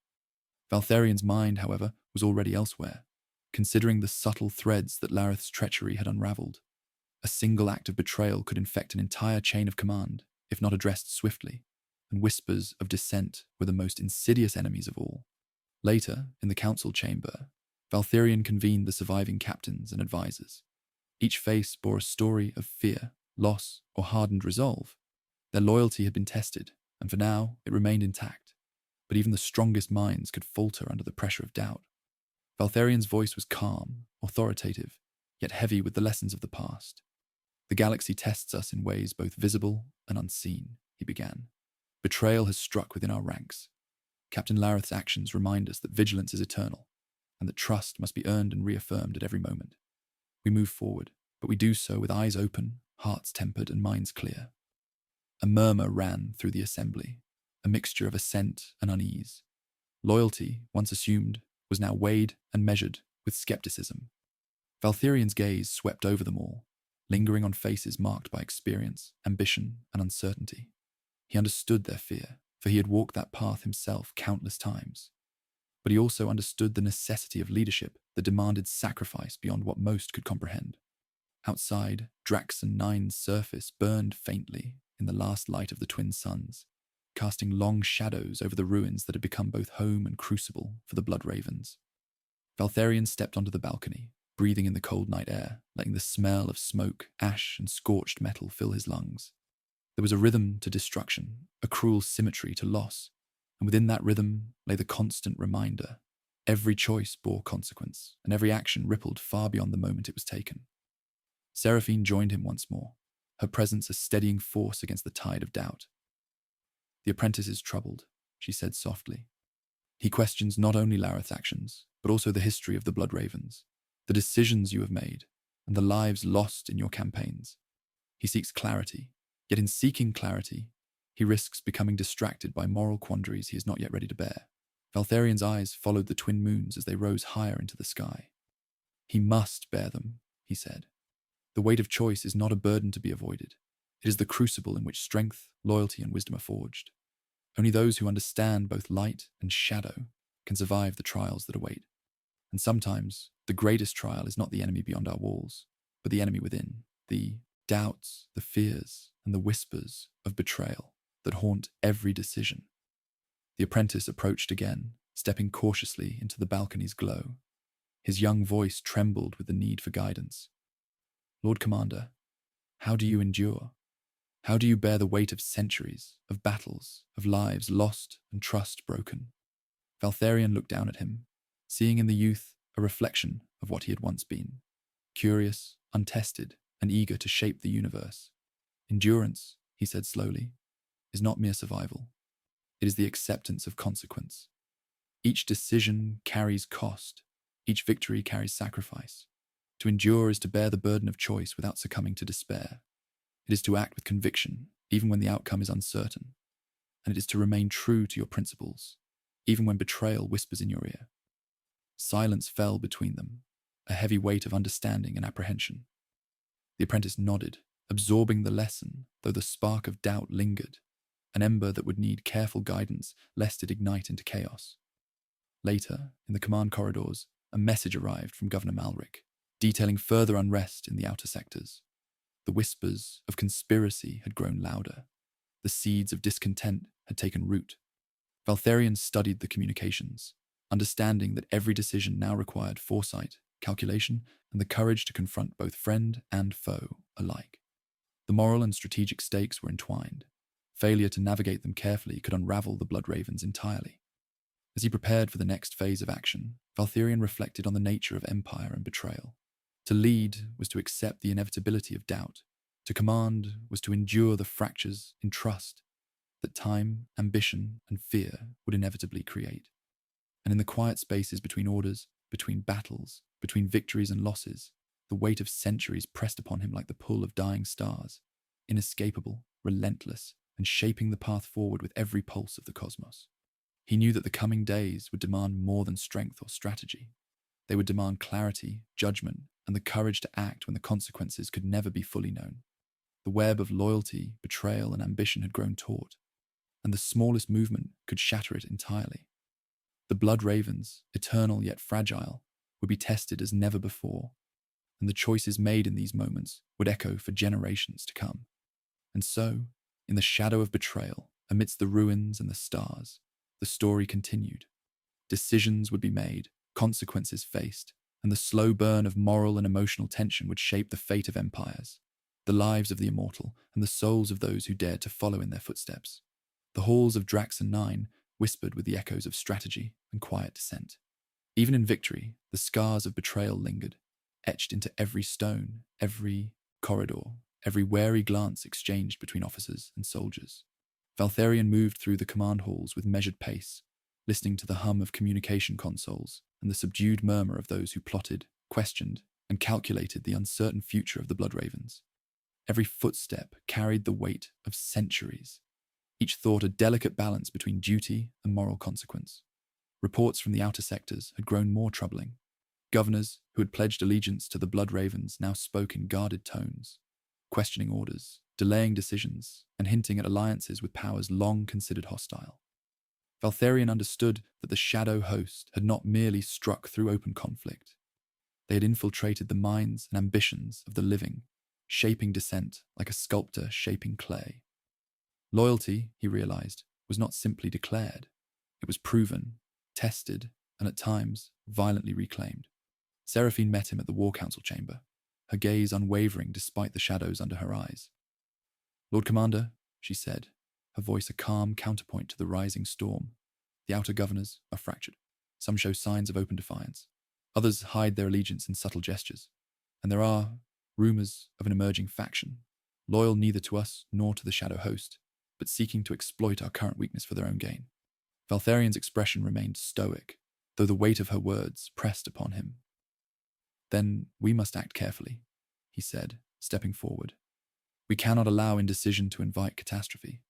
Valtharion's mind, however, was already elsewhere, considering the subtle threads that Lareth's treachery had unraveled. A single act of betrayal could infect an entire chain of command, if not addressed swiftly, and whispers of dissent were the most insidious enemies of all. Later, in the council chamber, Valtharion convened the surviving captains and advisors. Each face bore a story of fear, loss, or hardened resolve. Their loyalty had been tested, and for now it remained intact. But even the strongest minds could falter under the pressure of doubt. Valtharion's voice was calm, authoritative, yet heavy with the lessons of the past. "The galaxy tests us in ways both visible and unseen," he began. "Betrayal has struck within our ranks. Captain Lareth's actions remind us that vigilance is eternal, and that trust must be earned and reaffirmed at every moment. We move forward, but we do so with eyes open, hearts tempered, and minds clear." A murmur ran through the assembly, a mixture of assent and unease. Loyalty, once assumed, was now weighed and measured with skepticism. Valtharion's gaze swept over them all, lingering on faces marked by experience, ambition, and uncertainty. He understood their fear, for he had walked that path himself countless times. But he also understood the necessity of leadership that demanded sacrifice beyond what most could comprehend. Outside, Draxon 9's surface burned faintly in the last light of the twin suns, casting long shadows over the ruins that had become both home and crucible for the Blood Ravens. Valtharion stepped onto the balcony, breathing in the cold night air, letting the smell of smoke, ash, and scorched metal fill his lungs. There was a rhythm to destruction, a cruel symmetry to loss, and within that rhythm lay the constant reminder. Every choice bore consequence, and every action rippled far beyond the moment it was taken. Seraphine joined him once more, her presence a steadying force against the tide of doubt. "The apprentice is troubled," she said softly. "He questions not only Lareth's actions, but also the history of the Blood Ravens, the decisions you have made, and the lives lost in your campaigns. He seeks clarity, yet in seeking clarity, he risks becoming distracted by moral quandaries he is not yet ready to bear." Valtharion's eyes followed the twin moons as they rose higher into the sky. "He must bear them," he said. "The weight of choice is not a burden to be avoided. It is the crucible in which strength, loyalty, and wisdom are forged. Only those who understand both light and shadow can survive the trials that await. And sometimes, the greatest trial is not the enemy beyond our walls, but the enemy within, the doubts, the fears, and the whispers of betrayal that haunt every decision." The apprentice approached again, stepping cautiously into the balcony's glow. His young voice trembled with the need for guidance. "Lord Commander, how do you endure? How do you bear the weight of centuries, of battles, of lives lost and trust broken?" Valtharion looked down at him, seeing in the youth a reflection of what he had once been, curious, untested, and eager to shape the universe. "Endurance," he said slowly, "is not mere survival. It is the acceptance of consequence. Each decision carries cost. Each victory carries sacrifice. To endure is to bear the burden of choice without succumbing to despair. It is to act with conviction, even when the outcome is uncertain. And it is to remain true to your principles, even when betrayal whispers in your ear." Silence fell between them, a heavy weight of understanding and apprehension. The apprentice nodded, absorbing the lesson, though the spark of doubt lingered, an ember that would need careful guidance lest it ignite into chaos. Later, in the command corridors, a message arrived from Governor Malric, detailing further unrest in the outer sectors. The whispers of conspiracy had grown louder. The seeds of discontent had taken root. Valtharion studied the communications, understanding that every decision now required foresight, calculation, and the courage to confront both friend and foe alike. The moral and strategic stakes were entwined. Failure to navigate them carefully could unravel the Blood Ravens entirely. As he prepared for the next phase of action, Valtherion reflected on the nature of empire and betrayal. To lead was to accept the inevitability of doubt. To command was to endure the fractures in trust that time, ambition, and fear would inevitably create. And in the quiet spaces between orders, between battles, between victories and losses, the weight of centuries pressed upon him like the pull of dying stars, inescapable, relentless, and shaping the path forward with every pulse of the cosmos. He knew that the coming days would demand more than strength or strategy. They would demand clarity, judgment, and the courage to act when the consequences could never be fully known. The web of loyalty, betrayal, and ambition had grown taut, and the smallest movement could shatter it entirely. The Blood Ravens, eternal yet fragile, would be tested as never before, and the choices made in these moments would echo for generations to come. And so, in the shadow of betrayal, amidst the ruins and the stars, the story continued. Decisions would be made, consequences faced, and the slow burn of moral and emotional tension would shape the fate of empires, the lives of the immortal, and the souls of those who dared to follow in their footsteps. The halls of Draxon 9 whispered with the echoes of strategy and quiet dissent. Even in victory, the scars of betrayal lingered, etched into every stone, every corridor, every wary glance exchanged between officers and soldiers. Valtherion moved through the command halls with measured pace, listening to the hum of communication consoles and the subdued murmur of those who plotted, questioned, and calculated the uncertain future of the Blood Ravens. Every footstep carried the weight of centuries, each thought a delicate balance between duty and moral consequence. Reports from the outer sectors had grown more troubling. Governors who had pledged allegiance to the Blood Ravens now spoke in guarded tones, questioning orders, delaying decisions, and hinting at alliances with powers long considered hostile. Valtherion understood that the Shadow Host had not merely struck through open conflict. They had infiltrated the minds and ambitions of the living, shaping dissent like a sculptor shaping clay. Loyalty, he realized, was not simply declared. It was proven, tested, and at times violently reclaimed. Seraphine met him at the War Council chamber, her gaze unwavering despite the shadows under her eyes. "Lord Commander," she said, her voice a calm counterpoint to the rising storm, "the outer governors are fractured. Some show signs of open defiance. Others hide their allegiance in subtle gestures. And there are rumors of an emerging faction, loyal neither to us nor to the Shadow Host, but seeking to exploit our current weakness for their own gain." Valtherion's expression remained stoic, though the weight of her words pressed upon him. "Then we must act carefully," he said, stepping forward. "We cannot allow indecision to invite catastrophe,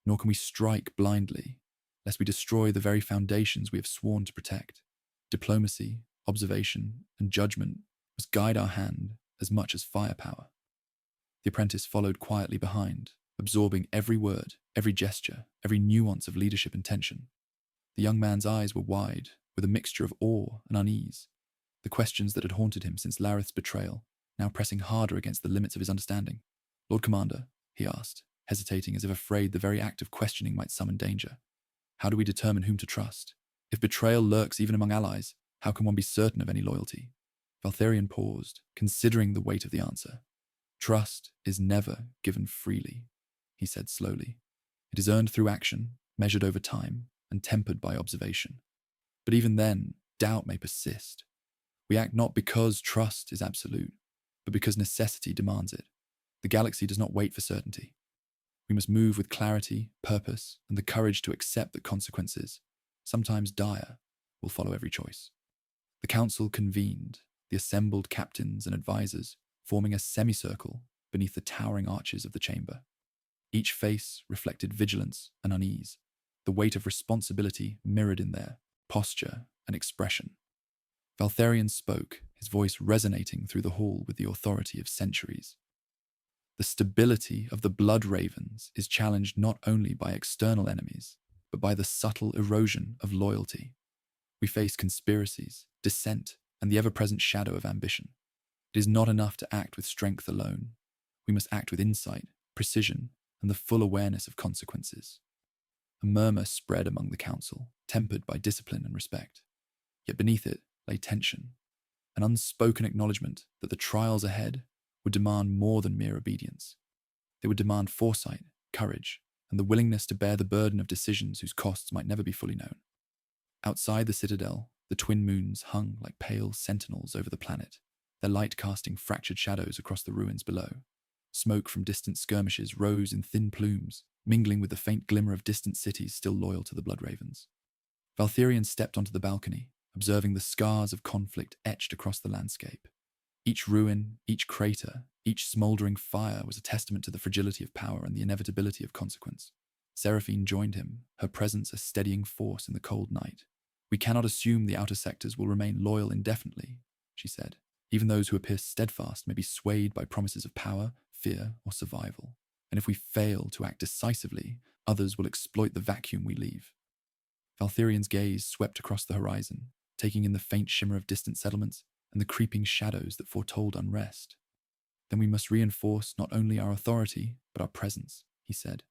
nor can we strike blindly, lest we destroy the very foundations we have sworn to protect. Diplomacy, observation, and judgment must guide our hand as much as firepower." The apprentice followed quietly behind, absorbing every word, every gesture, every nuance of leadership and tension. The young man's eyes were wide, with a mixture of awe and unease, the questions that had haunted him since Lareth's betrayal now pressing harder against the limits of his understanding. "Lord Commander," he asked, hesitating as if afraid the very act of questioning might summon danger, "how do we determine whom to trust? If betrayal lurks even among allies, how can one be certain of any loyalty?" Valtherion paused, considering the weight of the answer. "Trust is never given freely," he said slowly. "It is earned through action, measured over time, and tempered by observation. But even then, doubt may persist. We act not because trust is absolute, but because necessity demands it. The galaxy does not wait for certainty. We must move with clarity, purpose, and the courage to accept that consequences, sometimes dire, will follow every choice." The council convened, the assembled captains and advisors forming a semicircle beneath the towering arches of the chamber. Each face reflected vigilance and unease, the weight of responsibility mirrored in their posture and expression. Valtherion spoke, his voice resonating through the hall with the authority of centuries. "The stability of the Blood Ravens is challenged not only by external enemies, but by the subtle erosion of loyalty. We face conspiracies, dissent, and the ever-present shadow of ambition. It is not enough to act with strength alone. We must act with insight, precision, and the full awareness of consequences." A murmur spread among the council, tempered by discipline and respect. Yet beneath it lay tension, an unspoken acknowledgement that the trials ahead would demand more than mere obedience. They would demand foresight, courage, and the willingness to bear the burden of decisions whose costs might never be fully known. Outside the citadel, the twin moons hung like pale sentinels over the planet, their light casting fractured shadows across the ruins below. Smoke from distant skirmishes rose in thin plumes, mingling with the faint glimmer of distant cities still loyal to the Blood Ravens. Valtherian stepped onto the balcony, observing the scars of conflict etched across the landscape. Each ruin, each crater, each smouldering fire was a testament to the fragility of power and the inevitability of consequence. Seraphine joined him, her presence a steadying force in the cold night. "We cannot assume the outer sectors will remain loyal indefinitely," she said. "Even those who appear steadfast may be swayed by promises of power, fear, or survival. And if we fail to act decisively, others will exploit the vacuum we leave." Valtherian's gaze swept across the horizon, taking in the faint shimmer of distant settlements and the creeping shadows that foretold unrest. "Then we must reinforce not only our authority, but our presence," he said.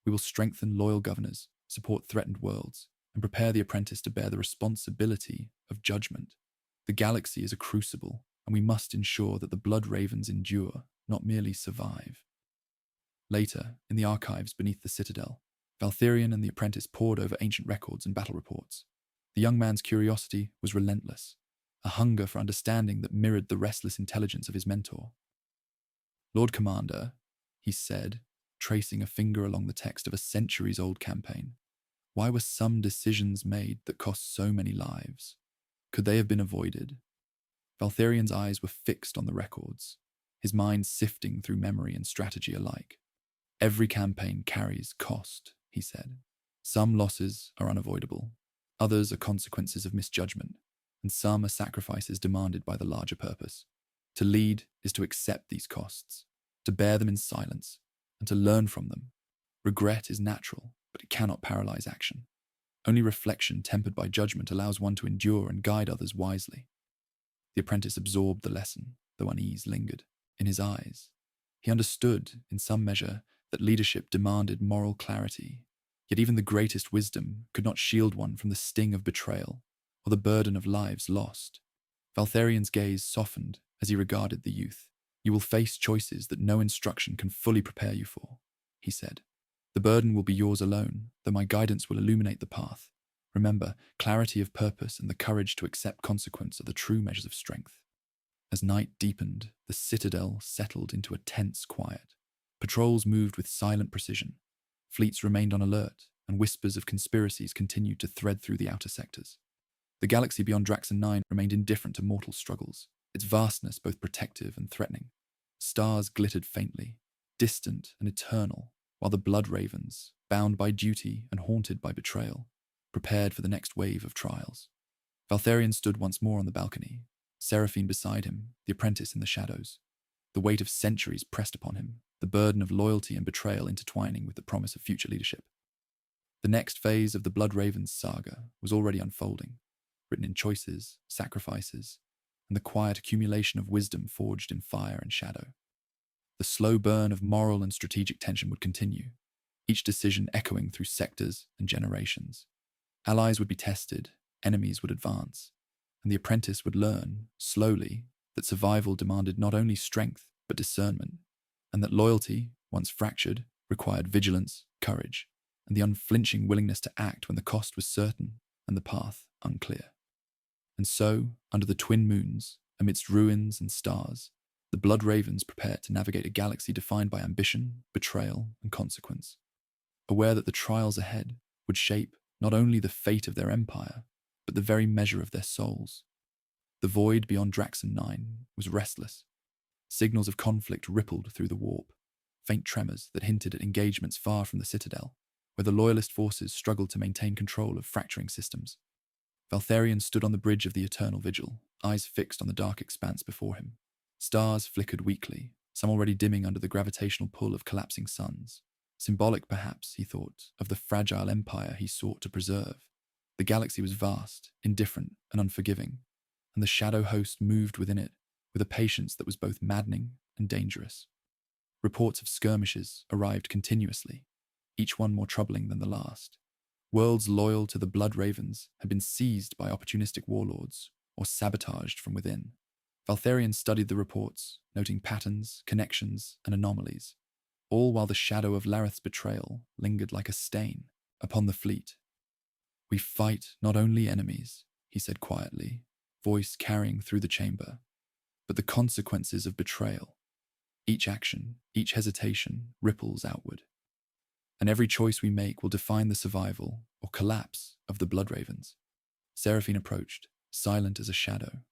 "We will strengthen loyal governors, support threatened worlds, and prepare the apprentice to bear the responsibility of judgment. The galaxy is a crucible, and we must ensure that the Blood Ravens endure, not merely survive." Later, in the archives beneath the citadel, Valtherian and the apprentice pored over ancient records and battle reports. The young man's curiosity was relentless, a hunger for understanding that mirrored the restless intelligence of his mentor. "Lord Commander," he said, tracing a finger along the text of a centuries-old campaign, "why were some decisions made that cost so many lives? Could they have been avoided?" Valtherian's eyes were fixed on the records, his mind sifting through memory and strategy alike. "Every campaign carries cost," he said. "Some losses are unavoidable, others are consequences of misjudgment, and some are sacrifices demanded by the larger purpose. To lead is to accept these costs, to bear them in silence, and to learn from them. Regret is natural, but it cannot paralyze action. Only reflection tempered by judgment allows one to endure and guide others wisely." The apprentice absorbed the lesson, though unease lingered in his eyes. He understood, in some measure, that leadership demanded moral clarity, yet even the greatest wisdom could not shield one from the sting of betrayal or the burden of lives lost. Valtherian's gaze softened as he regarded the youth. "You will face choices that no instruction can fully prepare you for," he said. "The burden will be yours alone, though my guidance will illuminate the path. Remember, clarity of purpose and the courage to accept consequence are the true measures of strength." As night deepened, the citadel settled into a tense quiet. Patrols moved with silent precision. Fleets remained on alert, and whispers of conspiracies continued to thread through the outer sectors. The galaxy beyond Draxon 9 remained indifferent to mortal struggles, its vastness both protective and threatening. Stars glittered faintly, distant and eternal, while the Blood Ravens, bound by duty and haunted by betrayal, prepared for the next wave of trials. Valtherian stood once more on the balcony, Seraphine beside him, the apprentice in the shadows. The weight of centuries pressed upon him, the burden of loyalty and betrayal intertwining with the promise of future leadership. The next phase of the Blood Ravens saga was already unfolding, written in choices, sacrifices, and the quiet accumulation of wisdom forged in fire and shadow. The slow burn of moral and strategic tension would continue, each decision echoing through sectors and generations. Allies would be tested, enemies would advance, and the apprentice would learn, slowly, that survival demanded not only strength, but discernment, and that loyalty, once fractured, required vigilance, courage, and the unflinching willingness to act when the cost was certain and the path unclear. And so, under the twin moons, amidst ruins and stars, the Blood Ravens prepared to navigate a galaxy defined by ambition, betrayal, and consequence. Aware that the trials ahead would shape not only the fate of their empire, but the very measure of their souls. The void beyond Draxon 9 was restless. Signals of conflict rippled through the warp, faint tremors that hinted at engagements far from the citadel, where the loyalist forces struggled to maintain control of fracturing systems. Valtherian stood on the bridge of the eternal vigil, eyes fixed on the dark expanse before him. Stars flickered weakly, some already dimming under the gravitational pull of collapsing suns. Symbolic, perhaps, he thought, of the fragile empire he sought to preserve. The galaxy was vast, indifferent, and unforgiving, and the shadow host moved within it with a patience that was both maddening and dangerous. Reports of skirmishes arrived continuously, each one more troubling than the last. Worlds loyal to the Blood Ravens had been seized by opportunistic warlords or sabotaged from within. Valtharion studied the reports, noting patterns, connections, and anomalies, all while the shadow of Lareth's betrayal lingered like a stain upon the fleet. "We fight not only enemies," he said quietly, voice carrying through the chamber, "but the consequences of betrayal. Each action, each hesitation ripples outward. And every choice we make will define the survival or collapse of the Blood Ravens." Seraphine approached, silent as a shadow.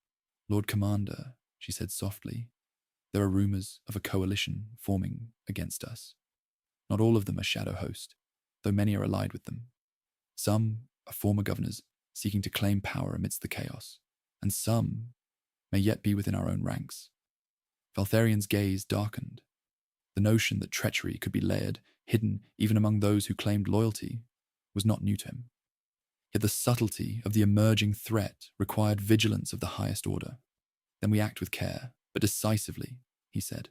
"Lord Commander," she said softly, "there are rumors of a coalition forming against us. Not all of them are Shadow Host, though many are allied with them. Some are former governors seeking to claim power amidst the chaos, and some may yet be within our own ranks." Valtharion's gaze darkened. The notion that treachery could be layered, hidden even among those who claimed loyalty, was not new to him. Yet the subtlety of the emerging threat required vigilance of the highest order. "Then we act with care, but decisively," he said.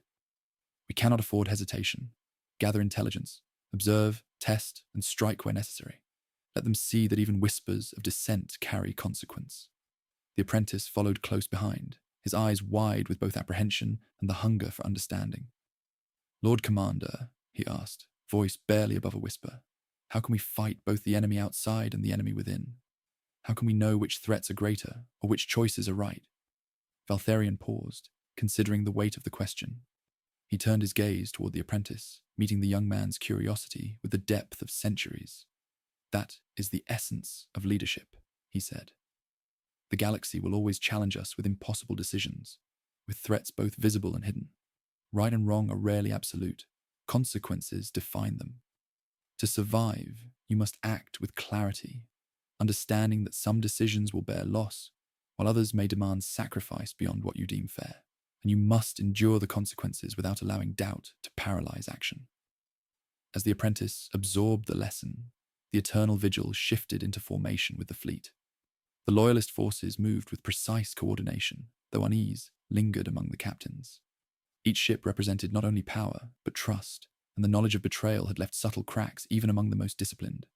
"We cannot afford hesitation. Gather intelligence, observe, test, and strike where necessary. Let them see that even whispers of dissent carry consequence." The apprentice followed close behind, his eyes wide with both apprehension and the hunger for understanding. "Lord Commander," he asked, voice barely above a whisper, "how can we fight both the enemy outside and the enemy within? How can we know which threats are greater, or which choices are right?" Valtharion paused, considering the weight of the question. He turned his gaze toward the apprentice, meeting the young man's curiosity with the depth of centuries. "That is the essence of leadership," he said. "The galaxy will always challenge us with impossible decisions, with threats both visible and hidden. Right and wrong are rarely absolute. Consequences define them. To survive, you must act with clarity, understanding that some decisions will bear loss, while others may demand sacrifice beyond what you deem fair, and you must endure the consequences without allowing doubt to paralyze action." As the apprentice absorbed the lesson, the eternal vigil shifted into formation with the fleet. The loyalist forces moved with precise coordination, though unease lingered among the captains. Each ship represented not only power, but trust, and the knowledge of betrayal had left subtle cracks even among the most disciplined.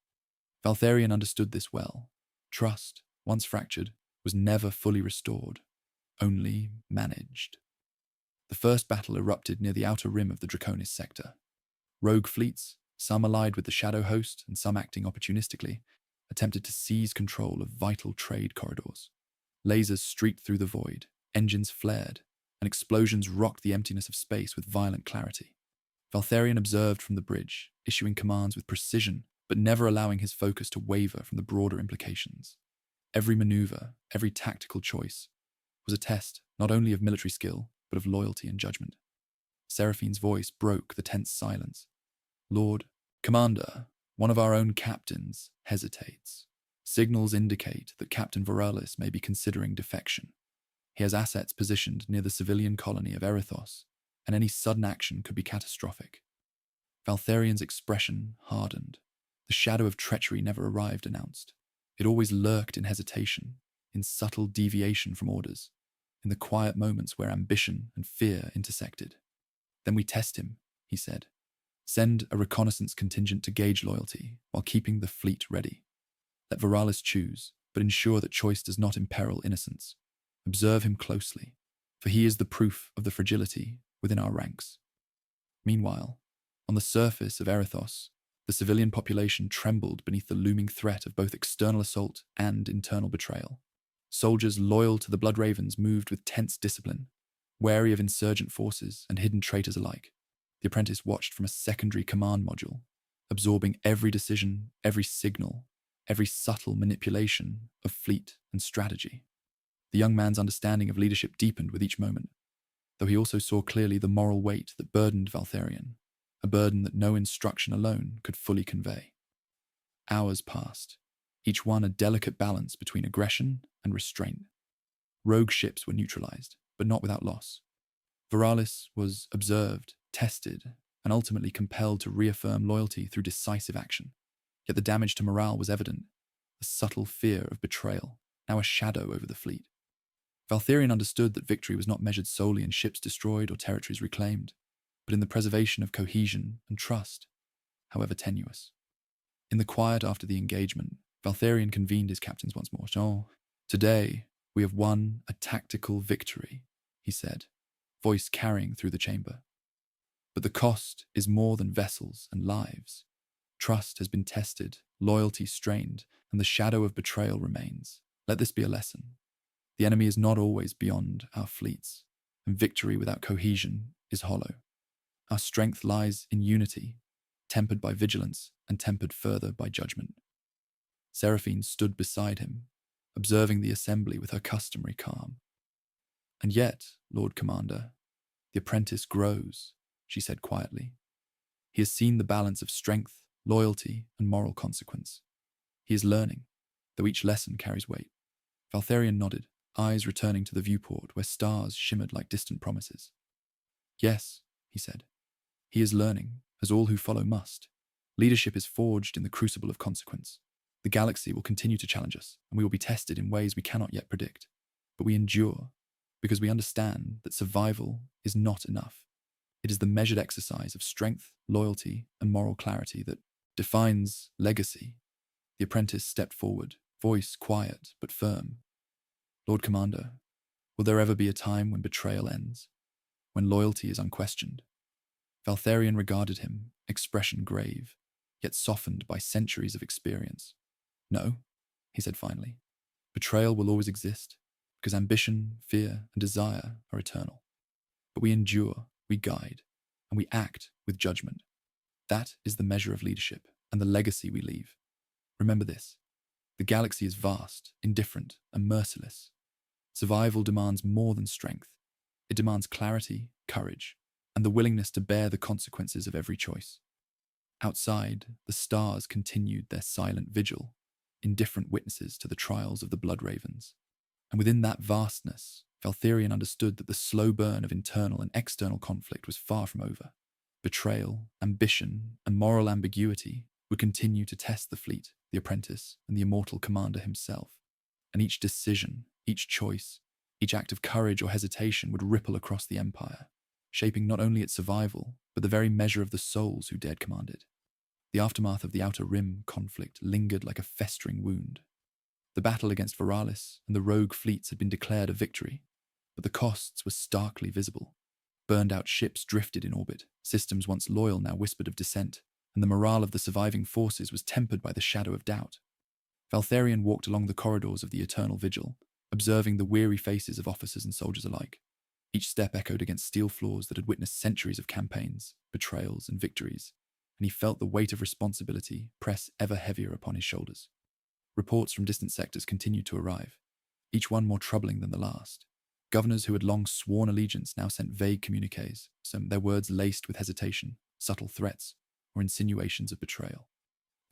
Valtharion understood this well. Trust, once fractured, was never fully restored, only managed. The first battle erupted near the outer rim of the Draconis sector. Rogue fleets, some allied with the Shadow Host and some acting opportunistically, attempted to seize control of vital trade corridors. Lasers streaked through the void, engines flared, and explosions rocked the emptiness of space with violent clarity. Valtharion observed from the bridge, issuing commands with precision, but never allowing his focus to waver from the broader implications. Every maneuver, every tactical choice, was a test not only of military skill, but of loyalty and judgment. Seraphine's voice broke the tense silence. "Lord Commander, one of our own captains hesitates. Signals indicate that Captain Voralis may be considering defection. He has assets positioned near the civilian colony of Erithos, and any sudden action could be catastrophic." Valtharion's expression hardened. The shadow of treachery never arrived announced. It always lurked in hesitation, in subtle deviation from orders, in the quiet moments where ambition and fear intersected. "Then we test him," he said. "Send a reconnaissance contingent to gauge loyalty while keeping the fleet ready. Let Voralis choose, but ensure that choice does not imperil innocence. Observe him closely, for he is the proof of the fragility within our ranks." Meanwhile, on the surface of Erithos, the civilian population trembled beneath the looming threat of both external assault and internal betrayal. Soldiers loyal to the Blood Ravens moved with tense discipline, wary of insurgent forces and hidden traitors alike. The apprentice watched from a secondary command module, absorbing every decision, every signal, every subtle manipulation of fleet and strategy. The young man's understanding of leadership deepened with each moment, though he also saw clearly the moral weight that burdened Valtharion, a burden that no instruction alone could fully convey. Hours passed, each one a delicate balance between aggression and restraint. Rogue ships were neutralized, but not without loss. Voralis was observed, tested, and ultimately compelled to reaffirm loyalty through decisive action. Yet the damage to morale was evident, a subtle fear of betrayal, now a shadow over the fleet. Valtharion understood that victory was not measured solely in ships destroyed or territories reclaimed, but in the preservation of cohesion and trust, however tenuous. In the quiet after the engagement, Valtharion convened his captains once more. "Oh, today we have won a tactical victory," he said, voice carrying through the chamber. "But the cost is more than vessels and lives. Trust has been tested, loyalty strained, and the shadow of betrayal remains. Let this be a lesson. The enemy is not always beyond our fleets, and victory without cohesion is hollow. Our strength lies in unity, tempered by vigilance and tempered further by judgment." Seraphine stood beside him, observing the assembly with her customary calm. "And yet, Lord Commander, the apprentice grows," she said quietly. "He has seen the balance of strength, loyalty, and moral consequence. He is learning, though each lesson carries weight." Valtharion nodded, eyes returning to the viewport where stars shimmered like distant promises. "Yes," he said, "he is learning, as all who follow must. Leadership is forged in the crucible of consequence. The galaxy will continue to challenge us, and we will be tested in ways we cannot yet predict. But we endure, because we understand that survival is not enough. It is the measured exercise of strength, loyalty, and moral clarity that defines legacy." The apprentice stepped forward, voice quiet but firm. "Lord Commander, will there ever be a time when betrayal ends? When loyalty is unquestioned?" Valtharion regarded him, expression grave, yet softened by centuries of experience. "No," he said finally. "Betrayal will always exist, because ambition, fear, and desire are eternal. But we endure, we guide, and we act with judgment. That is the measure of leadership and the legacy we leave. Remember this: the galaxy is vast, indifferent, and merciless. Survival demands more than strength. It demands clarity, courage, and the willingness to bear the consequences of every choice." Outside, the stars continued their silent vigil, indifferent witnesses to the trials of the blood ravens. And within that vastness, Valtharion understood that the slow burn of internal and external conflict was far from over. Betrayal, ambition, and moral ambiguity would continue to test the fleet, the apprentice, and the immortal commander himself. And each decision, each choice, each act of courage or hesitation would ripple across the empire, shaping not only its survival, but the very measure of the souls who dared command it. The aftermath of the Outer Rim conflict lingered like a festering wound. The battle against Veralis and the rogue fleets had been declared a victory, but the costs were starkly visible. Burned-out ships drifted in orbit, systems once loyal now whispered of dissent, and the morale of the surviving forces was tempered by the shadow of doubt. Valtharion walked along the corridors of the Eternal Vigil, observing the weary faces of officers and soldiers alike. Each step echoed against steel floors that had witnessed centuries of campaigns, betrayals, and victories, and he felt the weight of responsibility press ever heavier upon his shoulders. Reports from distant sectors continued to arrive, each one more troubling than the last. Governors who had long sworn allegiance now sent vague communiques, some their words laced with hesitation, subtle threats, or insinuations of betrayal.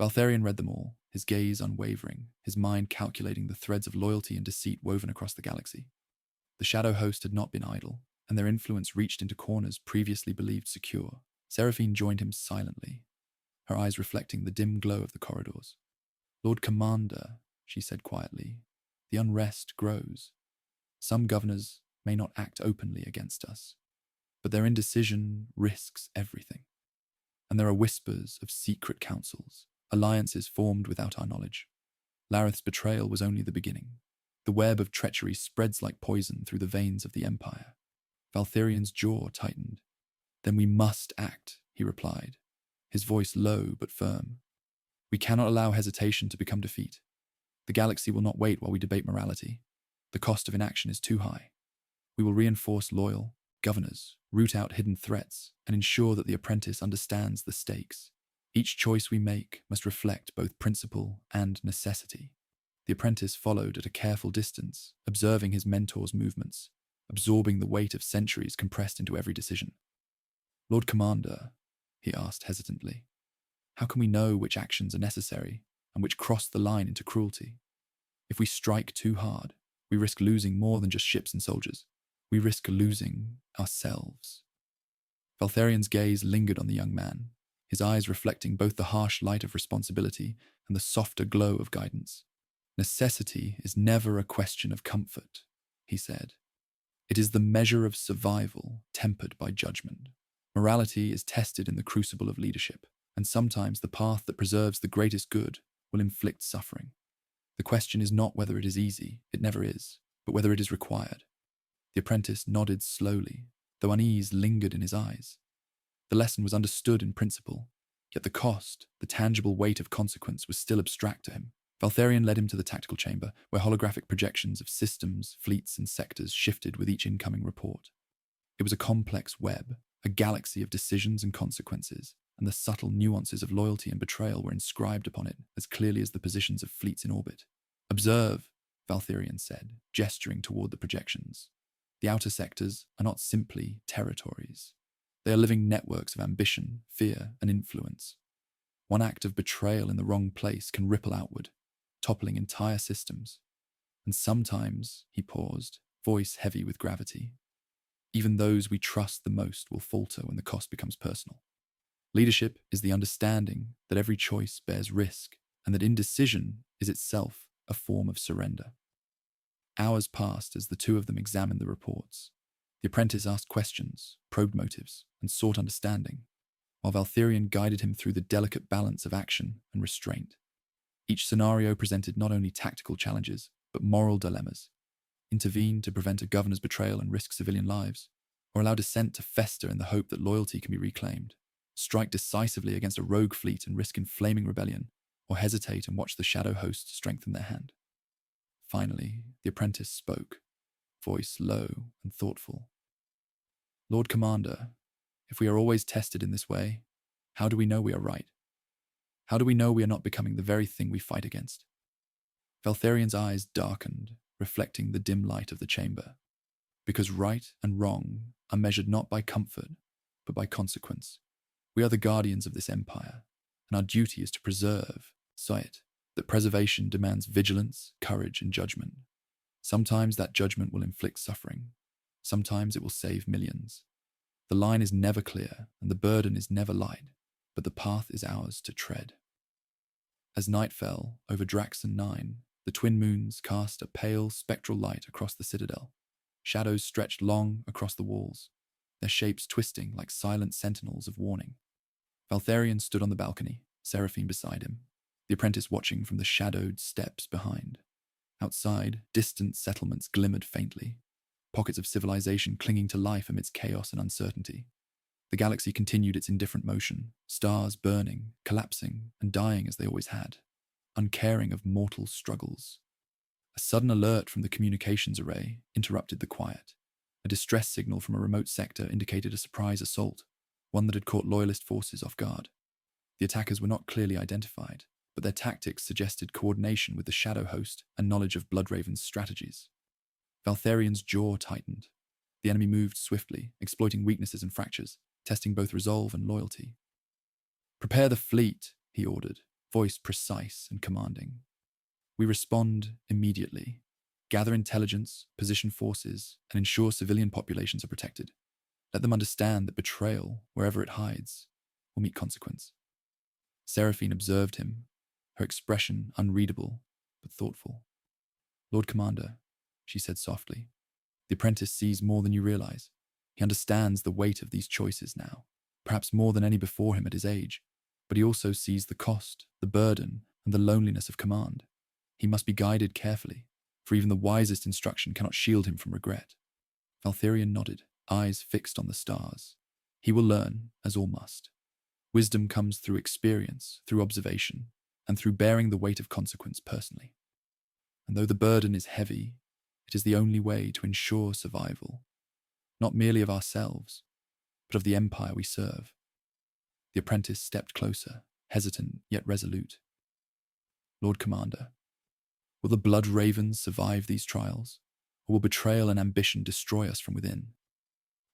Valtharion read them all, his gaze unwavering, his mind calculating the threads of loyalty and deceit woven across the galaxy. The Shadow Host had not been idle, and their influence reached into corners previously believed secure. Seraphine joined him silently, her eyes reflecting the dim glow of the corridors. "Lord Commander," she said quietly, "the unrest grows. Some governors may not act openly against us, but their indecision risks everything. And there are whispers of secret councils, alliances formed without our knowledge. Lareth's betrayal was only the beginning. The web of treachery spreads like poison through the veins of the Empire." Valtharion's jaw tightened. "Then we must act," he replied, his voice low but firm. "We cannot allow hesitation to become defeat. The galaxy will not wait while we debate morality. The cost of inaction is too high. We will reinforce loyal governors, root out hidden threats, and ensure that the apprentice understands the stakes. Each choice we make must reflect both principle and necessity." The apprentice followed at a careful distance, observing his mentor's movements, absorbing the weight of centuries compressed into every decision. "Lord Commander," he asked hesitantly, "how can we know which actions are necessary and which cross the line into cruelty? If we strike too hard, we risk losing more than just ships and soldiers. We risk losing ourselves." Valtharion's gaze lingered on the young man, his eyes reflecting both the harsh light of responsibility and the softer glow of guidance. "Necessity is never a question of comfort," he said. "It is the measure of survival tempered by judgment. Morality is tested in the crucible of leadership, and sometimes the path that preserves the greatest good will inflict suffering. The question is not whether it is easy, it never is, but whether it is required. The apprentice nodded slowly, though unease lingered in his eyes. The lesson was understood in principle, yet the cost, the tangible weight of consequence was still abstract to him. Valtharion led him to the tactical chamber, where holographic projections of systems, fleets, and sectors shifted with each incoming report. It was a complex web, a galaxy of decisions and consequences, and the subtle nuances of loyalty and betrayal were inscribed upon it as clearly as the positions of fleets in orbit. "Observe," Valtharion said, gesturing toward the projections. "The outer sectors are not simply territories. They are living networks of ambition, fear, and influence. One act of betrayal in the wrong place can ripple outward, toppling entire systems. And sometimes," he paused, voice heavy with gravity, "even those we trust the most will falter when the cost becomes personal. Leadership is the understanding that every choice bears risk, and that indecision is itself a form of surrender." Hours passed as the two of them examined the reports. The apprentice asked questions, probed motives, and sought understanding, while Valtharion guided him through the delicate balance of action and restraint. Each scenario presented not only tactical challenges, but moral dilemmas. Intervene to prevent a governor's betrayal and risk civilian lives, or allow dissent to fester in the hope that loyalty can be reclaimed. Strike decisively against a rogue fleet and risk inflaming rebellion, or hesitate and watch the shadow host strengthen their hand. Finally, the apprentice spoke, voice low and thoughtful. "Lord Commander, if we are always tested in this way, how do we know we are right? How do we know we are not becoming the very thing we fight against?" Valtharion's eyes darkened, reflecting the dim light of the chamber. "Because right and wrong are measured not by comfort, but by consequence. We are the guardians of this empire, and our duty is to preserve, it, that preservation demands vigilance, courage, and judgment. Sometimes that judgment will inflict suffering. Sometimes it will save millions. The line is never clear, and the burden is never light, but the path is ours to tread." As night fell over Draxon 9, the twin moons cast a pale, spectral light across the citadel. Shadows stretched long across the walls, their shapes twisting like silent sentinels of warning. Valtharion stood on the balcony, Seraphine beside him, the apprentice watching from the shadowed steps behind. Outside, distant settlements glimmered faintly, pockets of civilization clinging to life amidst chaos and uncertainty. The galaxy continued its indifferent motion, stars burning, collapsing, and dying as they always had, uncaring of mortal struggles. A sudden alert from the communications array interrupted the quiet. A distress signal from a remote sector indicated a surprise assault, one that had caught loyalist forces off guard. The attackers were not clearly identified, but their tactics suggested coordination with the Shadow Host and knowledge of Bloodraven's strategies. Valtharion's jaw tightened. The enemy moved swiftly, exploiting weaknesses and fractures, testing both resolve and loyalty. "Prepare the fleet," he ordered, voice precise and commanding. "We respond immediately. Gather intelligence, position forces, and ensure civilian populations are protected. Let them understand that betrayal, wherever it hides, will meet consequence." Seraphine observed him, her expression unreadable but thoughtful. "Lord Commander," she said softly, "the apprentice sees more than you realize. He understands the weight of these choices now, perhaps more than any before him at his age, but he also sees the cost, the burden, and the loneliness of command. He must be guided carefully, for even the wisest instruction cannot shield him from regret." Valtharion nodded, eyes fixed on the stars. "He will learn, as all must. Wisdom comes through experience, through observation, and through bearing the weight of consequence personally. And though the burden is heavy, it is the only way to ensure survival, not merely of ourselves, but of the empire we serve." The apprentice stepped closer, hesitant yet resolute. "Lord Commander, will the blood ravens survive these trials, or will betrayal and ambition destroy us from within?"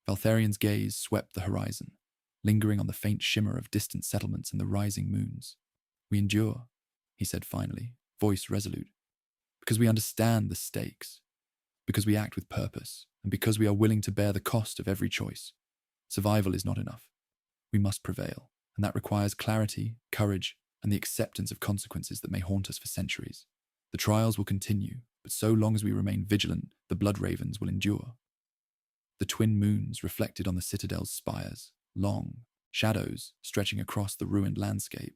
Valtharion's gaze swept the horizon, lingering on the faint shimmer of distant settlements and the rising moons. "We endure," he said finally, voice resolute, "because we understand the stakes, because we act with purpose, and because we are willing to bear the cost of every choice. Survival is not enough. We must prevail, and that requires clarity, courage, and the acceptance of consequences that may haunt us for centuries. The trials will continue, but so long as we remain vigilant, the blood ravens will endure." The twin moons reflected on the citadel's spires, long, shadows stretching across the ruined landscape.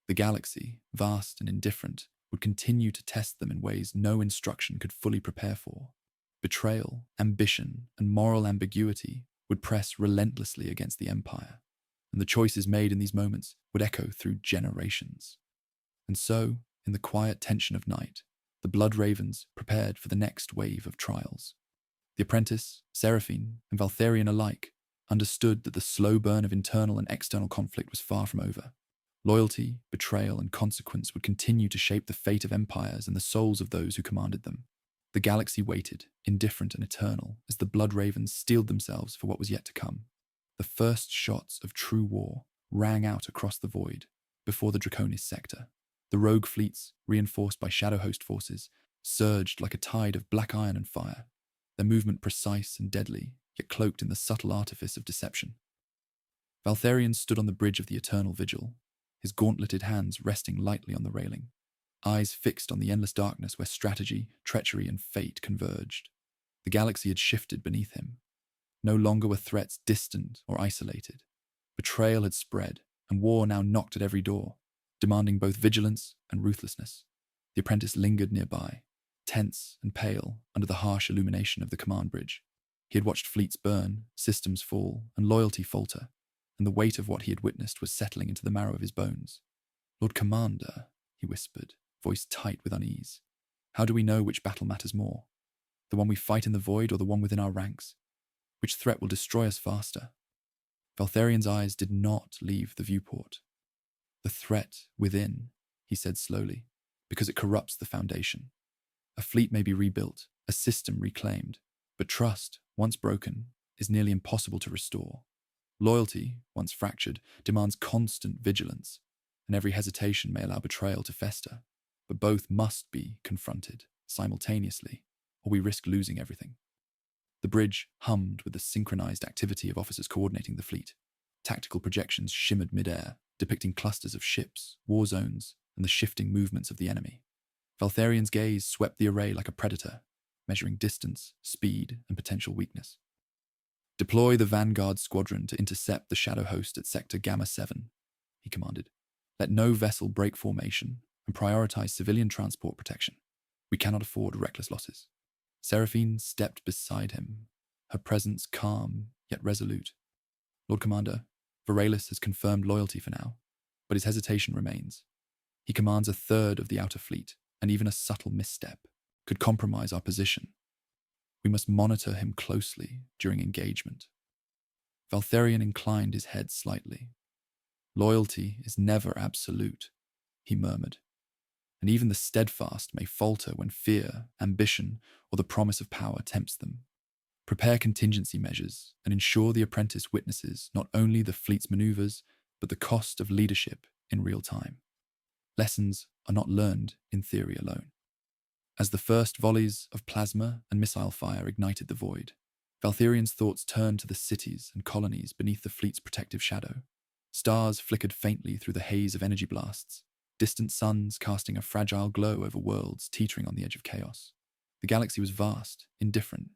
The galaxy, vast and indifferent, would continue to test them in ways no instruction could fully prepare for. Betrayal, ambition, and moral ambiguity would press relentlessly against the Empire, and the choices made in these moments would echo through generations. And so, in the quiet tension of night, the Blood Ravens prepared for the next wave of trials. The apprentice, Seraphine, and Valtharion alike understood that the slow burn of internal and external conflict was far from over. Loyalty, betrayal, and consequence would continue to shape the fate of empires and the souls of those who commanded them. The galaxy waited, indifferent and eternal, as the Blood Ravens steeled themselves for what was yet to come. The first shots of true war rang out across the void before the Draconis sector. The rogue fleets, reinforced by Shadow Host forces, surged like a tide of black iron and fire, their movement precise and deadly, yet cloaked in the subtle artifice of deception. Valtharion stood on the bridge of the eternal vigil, his gauntleted hands resting lightly on the railing, eyes fixed on the endless darkness where strategy, treachery, and fate converged. The galaxy had shifted beneath him. No longer were threats distant or isolated. Betrayal had spread, and war now knocked at every door, demanding both vigilance and ruthlessness. The apprentice lingered nearby, tense and pale under the harsh illumination of the command bridge. He had watched fleets burn, systems fall, and loyalty falter, and the weight of what he had witnessed was settling into the marrow of his bones. "Lord Commander," he whispered, voice tight with unease, "how do we know which battle matters more? The one we fight in the void or the one within our ranks? Which threat will destroy us faster?" Valtharion's eyes did not leave the viewport. "The threat within," he said slowly, "because it corrupts the foundation. A fleet may be rebuilt, a system reclaimed, but trust, once broken, is nearly impossible to restore. Loyalty, once fractured, demands constant vigilance, and every hesitation may allow betrayal to fester, but both must be confronted simultaneously, or we risk losing everything." The bridge hummed with the synchronized activity of officers coordinating the fleet. Tactical projections shimmered mid-air, depicting clusters of ships, war zones, and the shifting movements of the enemy. Valtharion's gaze swept the array like a predator, measuring distance, speed, and potential weakness. "Deploy the Vanguard Squadron to intercept the Shadow Host at Sector Gamma 7, he commanded. "Let no vessel break formation and prioritize civilian transport protection. We cannot afford reckless losses." Seraphine stepped beside him, her presence calm yet resolute. "Lord Commander, Veralis has confirmed loyalty for now, but his hesitation remains. He commands a third of the outer fleet, and even a subtle misstep could compromise our position. We must monitor him closely during engagement." Valtharion inclined his head slightly. "Loyalty is never absolute," he murmured, "and even the steadfast may falter when fear, ambition, or the promise of power tempts them. Prepare contingency measures and ensure the apprentice witnesses not only the fleet's maneuvers, but the cost of leadership in real time. Lessons are not learned in theory alone." As the first volleys of plasma and missile fire ignited the void, Valtharion's thoughts turned to the cities and colonies beneath the fleet's protective shadow. Stars flickered faintly through the haze of energy blasts, distant suns casting a fragile glow over worlds teetering on the edge of chaos. The galaxy was vast, indifferent,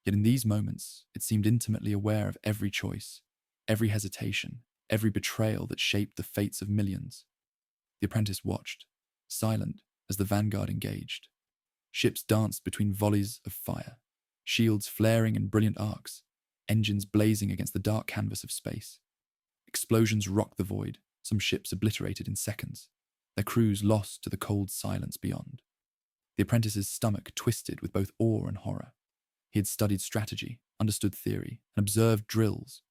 yet in these moments it seemed intimately aware of every choice, every hesitation, every betrayal that shaped the fates of millions. The apprentice watched, silent as the vanguard engaged. Ships danced between volleys of fire, shields flaring in brilliant arcs, engines blazing against the dark canvas of space. Explosions rocked the void, some ships obliterated in seconds, their crews lost to the cold silence beyond. The apprentice's stomach twisted with both awe and horror. He had studied strategy, understood theory, and observed drills,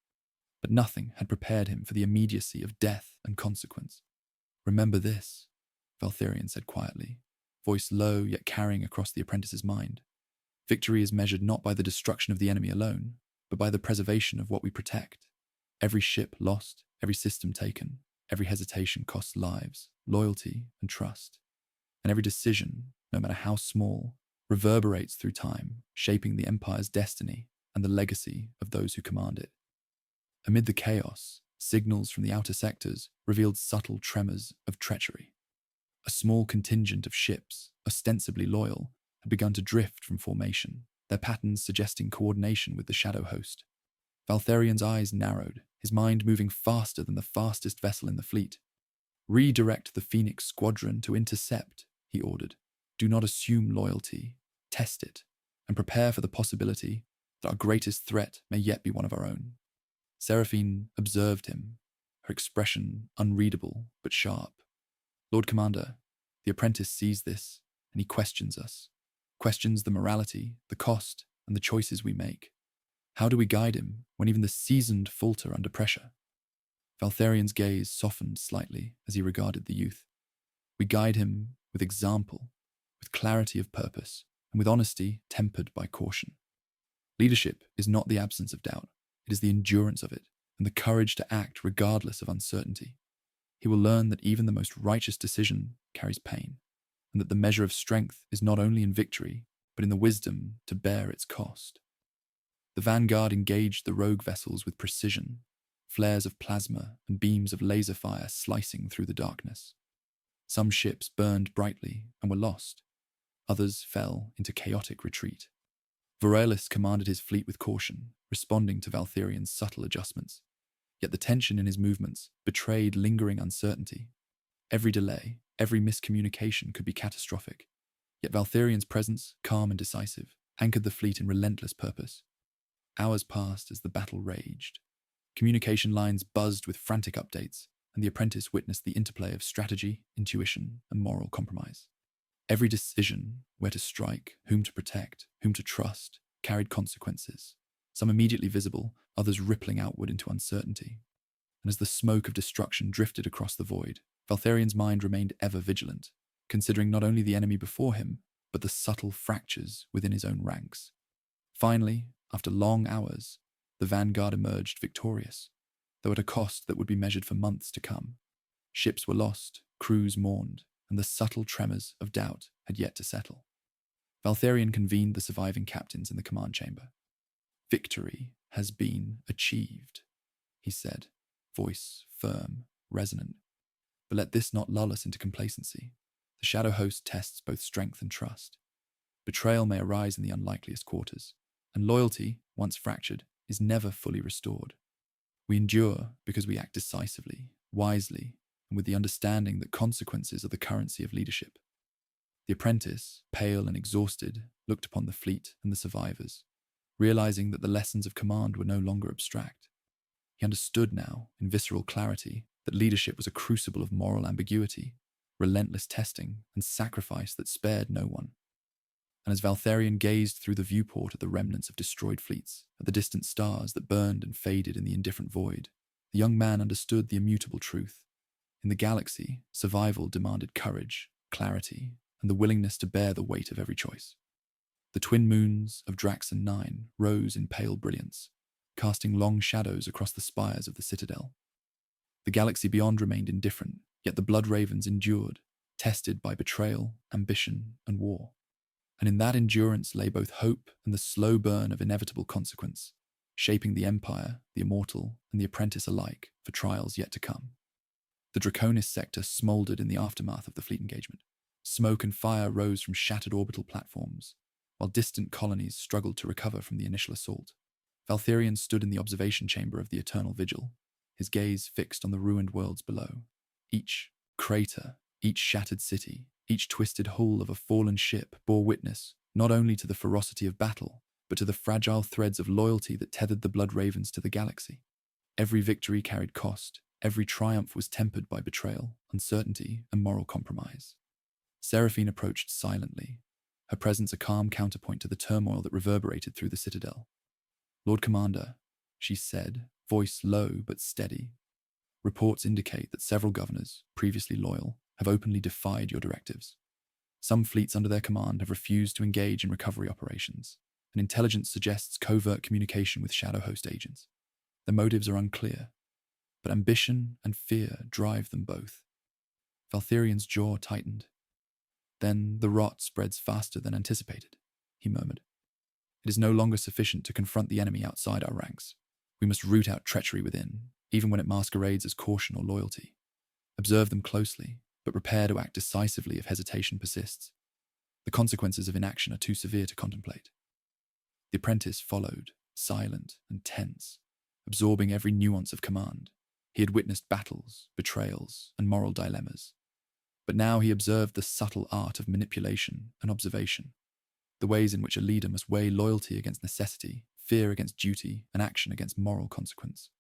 but nothing had prepared him for the immediacy of death and consequence. "Remember this," Valtharion said quietly, voice low yet carrying across the apprentice's mind. "Victory is measured not by the destruction of the enemy alone, but by the preservation of what we protect. Every ship lost, every system taken, every hesitation costs lives, loyalty, and trust. And every decision, no matter how small, reverberates through time, shaping the Empire's destiny and the legacy of those who command it." Amid the chaos, signals from the outer sectors revealed subtle tremors of treachery. A small contingent of ships, ostensibly loyal, had begun to drift from formation, their patterns suggesting coordination with the Shadow Host. Valtharion's eyes narrowed, his mind moving faster than the fastest vessel in the fleet. "Redirect the Phoenix squadron to intercept," he ordered. "Do not assume loyalty. Test it, and prepare for the possibility that our greatest threat may yet be one of our own." Seraphine observed him, her expression unreadable but sharp. "Lord Commander, the apprentice sees this, and he questions us. Questions the morality, the cost, and the choices we make. How do we guide him when even the seasoned falter under pressure?" Valtharian's gaze softened slightly as he regarded the youth. "We guide him with example, with clarity of purpose, and with honesty tempered by caution. Leadership is not the absence of doubt, it is the endurance of it, and the courage to act regardless of uncertainty. He will learn that even the most righteous decision carries pain, and that the measure of strength is not only in victory, but in the wisdom to bear its cost." The vanguard engaged the rogue vessels with precision, flares of plasma and beams of laser fire slicing through the darkness. Some ships burned brightly and were lost. Others fell into chaotic retreat. Voralis commanded his fleet with caution, responding to Valtharian's subtle adjustments. Yet the tension in his movements betrayed lingering uncertainty. Every delay, every miscommunication could be catastrophic. Yet Valtharian's presence, calm and decisive, anchored the fleet in relentless purpose. Hours passed as the battle raged. Communication lines buzzed with frantic updates, and the apprentice witnessed the interplay of strategy, intuition, and moral compromise. Every decision, where to strike, whom to protect, whom to trust, carried consequences, some immediately visible, others rippling outward into uncertainty. And as the smoke of destruction drifted across the void, Valtharian's mind remained ever vigilant, considering not only the enemy before him, but the subtle fractures within his own ranks. Finally, after long hours, the vanguard emerged victorious, though at a cost that would be measured for months to come. Ships were lost, crews mourned, and the subtle tremors of doubt had yet to settle. Valtharian convened the surviving captains in the command chamber. "Victory has been achieved," he said, voice firm, resonant. "But let this not lull us into complacency. The Shadow Host tests both strength and trust. Betrayal may arise in the unlikeliest quarters, and loyalty, once fractured, is never fully restored. We endure because we act decisively, wisely, and with the understanding that consequences are the currency of leadership." The apprentice, pale and exhausted, looked upon the fleet and the survivors, realizing that the lessons of command were no longer abstract. He understood now, in visceral clarity, that leadership was a crucible of moral ambiguity, relentless testing, and sacrifice that spared no one. And as Valtharian gazed through the viewport at the remnants of destroyed fleets, at the distant stars that burned and faded in the indifferent void, the young man understood the immutable truth. In the galaxy, survival demanded courage, clarity, and the willingness to bear the weight of every choice. The twin moons of Draxon 9 rose in pale brilliance, casting long shadows across the spires of the citadel. The galaxy beyond remained indifferent, yet the blood ravens endured, tested by betrayal, ambition, and war. And in that endurance lay both hope and the slow burn of inevitable consequence, shaping the Empire, the Immortal, and the Apprentice alike for trials yet to come. The Draconis sector smouldered in the aftermath of the fleet engagement. Smoke and fire rose from shattered orbital platforms, while distant colonies struggled to recover from the initial assault. Valtharian stood in the observation chamber of the Eternal Vigil, his gaze fixed on the ruined worlds below. Each crater, each shattered city, each twisted hull of a fallen ship bore witness not only to the ferocity of battle, but to the fragile threads of loyalty that tethered the blood ravens to the galaxy. Every victory carried cost, every triumph was tempered by betrayal, uncertainty, and moral compromise. Seraphine approached silently, her presence a calm counterpoint to the turmoil that reverberated through the citadel. "Lord Commander," she said, voice low but steady, "reports indicate that several governors, previously loyal, have openly defied your directives. Some fleets under their command have refused to engage in recovery operations, and intelligence suggests covert communication with Shadow Host agents. Their motives are unclear, but ambition and fear drive them both." Valtharian's jaw tightened. "Then the rot spreads faster than anticipated," he murmured. "It is no longer sufficient to confront the enemy outside our ranks. We must root out treachery within, even when it masquerades as caution or loyalty. Observe them closely, but prepare to act decisively if hesitation persists. The consequences of inaction are too severe to contemplate." The apprentice followed, silent and tense, absorbing every nuance of command. He had witnessed battles, betrayals, and moral dilemmas. But now he observed the subtle art of manipulation and observation, the ways in which a leader must weigh loyalty against necessity, fear against duty, and action against moral consequence.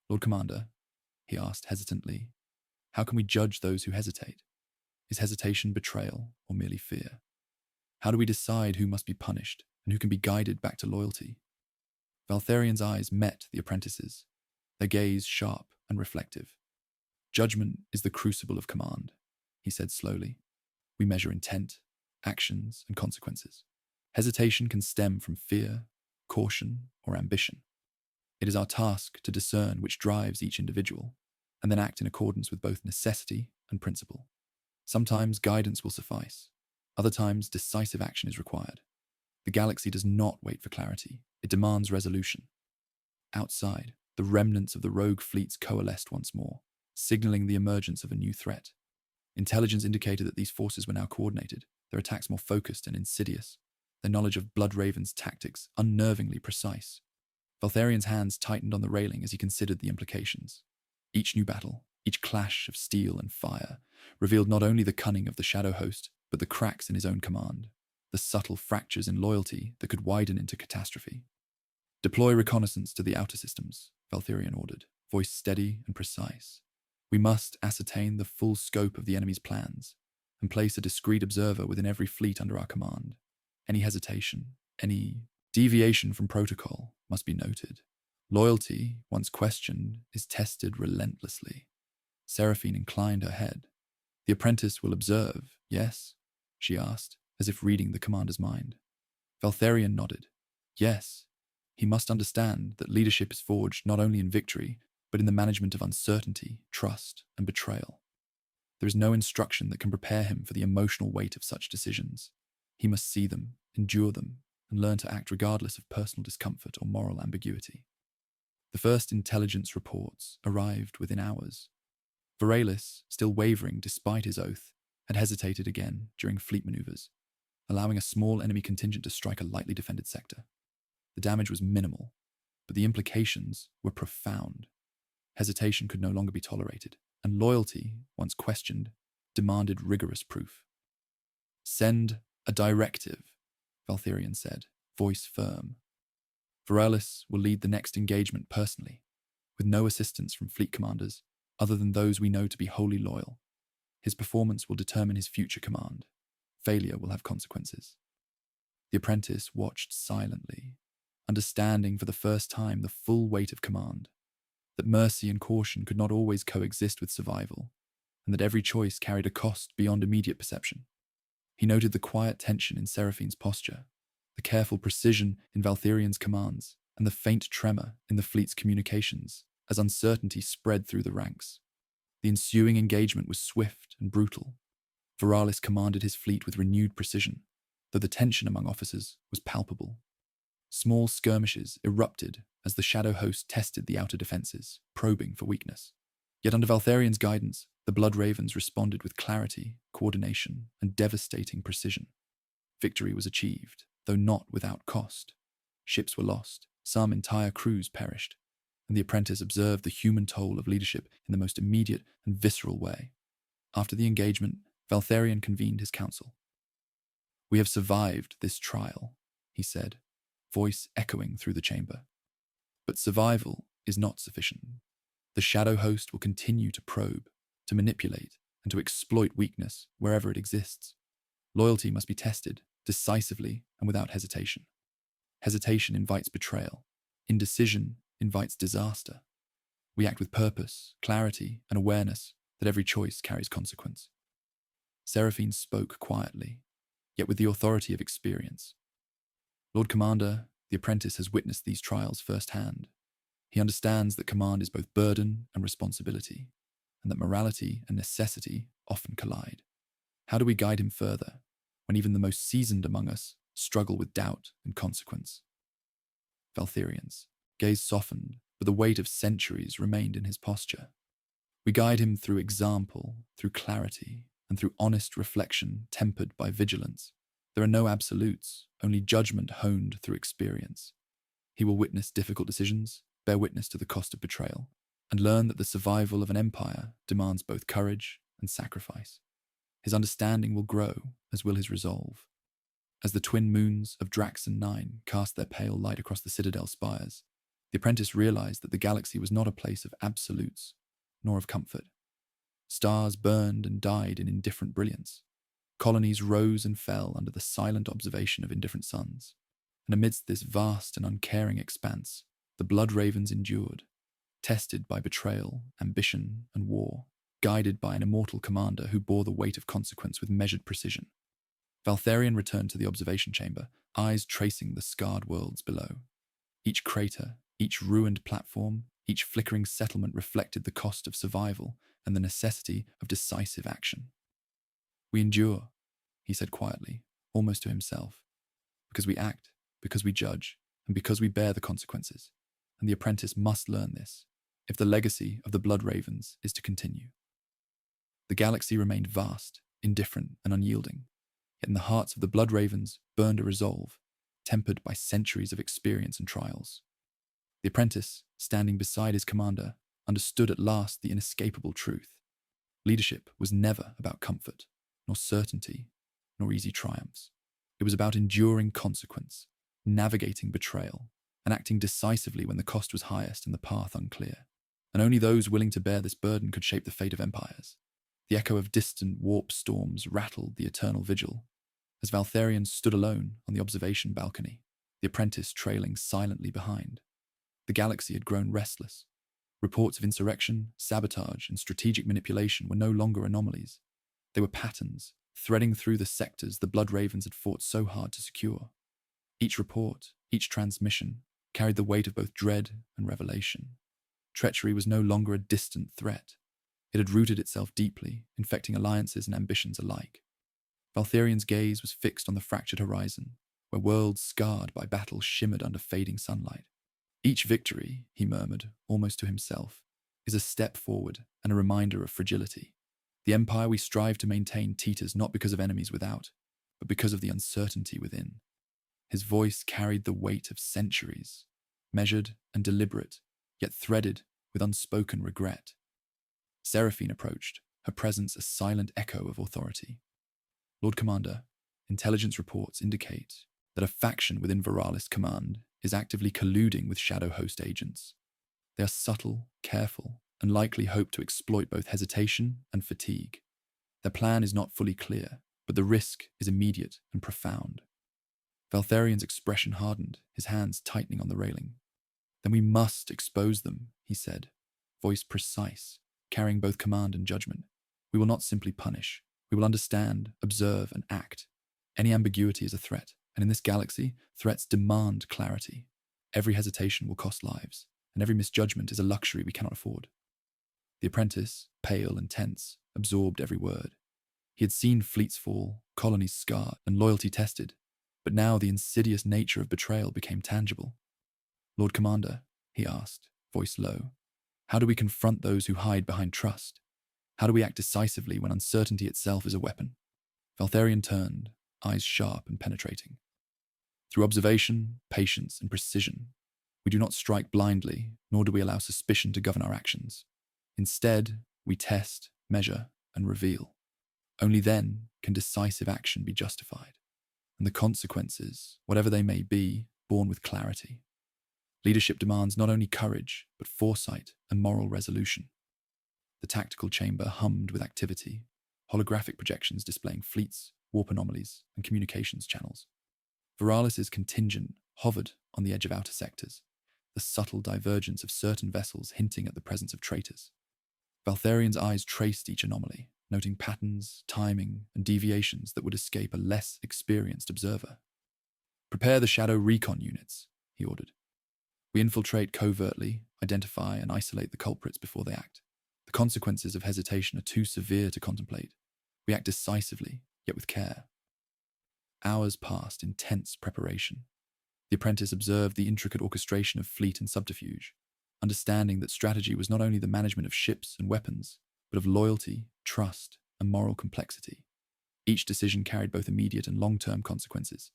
"Lord Commander," he asked hesitantly, "how can we judge those who hesitate? Is hesitation betrayal or merely fear? How do we decide who must be punished and who can be guided back to loyalty?" Valtharian's eyes met the apprentice's, their gaze sharp and reflective. "Judgment is the crucible of command," he said slowly. "We measure intent, actions, and consequences. Hesitation can stem from fear, caution, or ambition. It is our task to discern which drives each individual, and then act in accordance with both necessity and principle. Sometimes guidance will suffice. Other times, decisive action is required. The galaxy does not wait for clarity. It demands resolution. Outside, the remnants of the rogue fleets coalesced once more, signaling the emergence of a new threat. Intelligence indicated that these forces were now coordinated, their attacks more focused and insidious, their knowledge of Blood Raven's tactics unnervingly precise. Valtharian's hands tightened on the railing as he considered the implications. Each new battle, each clash of steel and fire, revealed not only the cunning of the Shadow Host, but the cracks in his own command, the subtle fractures in loyalty that could widen into catastrophe. "Deploy reconnaissance to the outer systems," Valtharian ordered, voice steady and precise. "We must ascertain the full scope of the enemy's plans and place a discreet observer within every fleet under our command. Any hesitation, any deviation from protocol must be noted. Loyalty, once questioned, is tested relentlessly." Seraphine inclined her head. "The apprentice will observe, yes?" she asked, as if reading the commander's mind. Valtharian nodded. "Yes. He must understand that leadership is forged not only in victory, but in the management of uncertainty, trust, and betrayal. There is no instruction that can prepare him for the emotional weight of such decisions. He must see them, endure them, and learn to act regardless of personal discomfort or moral ambiguity." The first intelligence reports arrived within hours. Veralis, still wavering despite his oath, had hesitated again during fleet maneuvers, allowing a small enemy contingent to strike a lightly defended sector. The damage was minimal, but the implications were profound. Hesitation could no longer be tolerated, and loyalty, once questioned, demanded rigorous proof. "Send a directive," Valtharian said, voice firm. "Veralis will lead the next engagement personally, with no assistance from fleet commanders other than those we know to be wholly loyal. His performance will determine his future command. Failure will have consequences." The apprentice watched silently, understanding for the first time the full weight of command, that mercy and caution could not always coexist with survival, and that every choice carried a cost beyond immediate perception. He noted the quiet tension in Seraphine's posture, the careful precision in Valtharian's commands, and the faint tremor in the fleet's communications as uncertainty spread through the ranks. The ensuing engagement was swift and brutal. Veralis commanded his fleet with renewed precision, though the tension among officers was palpable. Small skirmishes erupted as the Shadow Host tested the outer defenses, probing for weakness. Yet under Valtharian's guidance, the Blood Ravens responded with clarity, coordination, and devastating precision. Victory was achieved, though not without cost. Ships were lost, some entire crews perished, and the apprentice observed the human toll of leadership in the most immediate and visceral way. After the engagement, Valtharian convened his council. "We have survived this trial," he said, voice echoing through the chamber. "But survival is not sufficient. The Shadow Host will continue to probe, to manipulate, and to exploit weakness wherever it exists. Loyalty must be tested, decisively and without hesitation. Hesitation invites betrayal. Indecision invites disaster. We act with purpose, clarity, and awareness that every choice carries consequence." Seraphine spoke quietly, yet with the authority of experience. "Lord Commander, the apprentice has witnessed these trials firsthand. He understands that command is both burden and responsibility, and that morality and necessity often collide. How do we guide him further, when even the most seasoned among us struggle with doubt and consequence?" Valtharian's gaze softened, but the weight of centuries remained in his posture. "We guide him through example, through clarity, and through honest reflection tempered by vigilance. There are no absolutes, only judgment honed through experience. He will witness difficult decisions, bear witness to the cost of betrayal, and learn that the survival of an empire demands both courage and sacrifice. His understanding will grow, as will his resolve. As the twin moons of Draxon 9 cast their pale light across the citadel spires, the apprentice realized that the galaxy was not a place of absolutes, nor of comfort. Stars burned and died in indifferent brilliance. Colonies rose and fell under the silent observation of indifferent suns. And amidst this vast and uncaring expanse, the blood ravens endured, tested by betrayal, ambition, and war, guided by an immortal commander who bore the weight of consequence with measured precision. Valtharion returned to the observation chamber, eyes tracing the scarred worlds below. Each crater, each ruined platform, each flickering settlement reflected the cost of survival and the necessity of decisive action. "We endure," he said quietly, almost to himself, "because we act, because we judge, and because we bear the consequences. And the apprentice must learn this, if the legacy of the blood ravens is to continue." The galaxy remained vast, indifferent, and unyielding, yet in the hearts of the blood ravens burned a resolve, tempered by centuries of experience and trials. The apprentice, standing beside his commander, understood at last the inescapable truth. Leadership was never about comfort, nor certainty, nor easy triumphs. It was about enduring consequence, navigating betrayal, and acting decisively when the cost was highest and the path unclear. And only those willing to bear this burden could shape the fate of empires. The echo of distant warp storms rattled the eternal vigil, as Valtharion stood alone on the observation balcony, the apprentice trailing silently behind. The galaxy had grown restless. Reports of insurrection, sabotage, and strategic manipulation were no longer anomalies. They were patterns, threading through the sectors the blood ravens had fought so hard to secure. Each report, each transmission, carried the weight of both dread and revelation. Treachery was no longer a distant threat. It had rooted itself deeply, infecting alliances and ambitions alike. Valtharion's gaze was fixed on the fractured horizon, where worlds scarred by battle shimmered under fading sunlight. "Each victory," he murmured, almost to himself, "is a step forward and a reminder of fragility. The empire we strive to maintain teeters not because of enemies without, but because of the uncertainty within." His voice carried the weight of centuries, measured and deliberate, yet threaded with unspoken regret. Seraphine approached, her presence a silent echo of authority. "Lord Commander, intelligence reports indicate that a faction within Veralis Command is actively colluding with Shadow Host agents. They are subtle, careful, and likely hope to exploit both hesitation and fatigue. Their plan is not fully clear, but the risk is immediate and profound." Valtharion's expression hardened, his hands tightening on the railing. "Then we must expose them," he said, voice precise, carrying both command and judgment. "We will not simply punish. We will understand, observe, and act. Any ambiguity is a threat, and in this galaxy, threats demand clarity. Every hesitation will cost lives, and every misjudgment is a luxury we cannot afford." The apprentice, pale and tense, absorbed every word. He had seen fleets fall, colonies scarred, and loyalty tested, but now the insidious nature of betrayal became tangible. "Lord Commander," he asked, voice low, "how do we confront those who hide behind trust? How do we act decisively when uncertainty itself is a weapon?" Valtharion turned, eyes sharp and penetrating. "Through observation, patience, and precision, we do not strike blindly, nor do we allow suspicion to govern our actions. Instead, we test, measure, and reveal. Only then can decisive action be justified, and the consequences, whatever they may be, borne with clarity. Leadership demands not only courage, but foresight and moral resolution." The tactical chamber hummed with activity, holographic projections displaying fleets, warp anomalies, and communications channels. Veralis' contingent hovered on the edge of outer sectors, the subtle divergence of certain vessels hinting at the presence of traitors. Valtharion's eyes traced each anomaly, noting patterns, timing, and deviations that would escape a less experienced observer. "Prepare the shadow recon units," he ordered. "We infiltrate covertly, identify and isolate the culprits before they act. The consequences of hesitation are too severe to contemplate. We act decisively, yet with care." Hours passed in tense preparation. The apprentice observed the intricate orchestration of fleet and subterfuge, understanding that strategy was not only the management of ships and weapons, but of loyalty, trust, and moral complexity. Each decision carried both immediate and long-term consequences,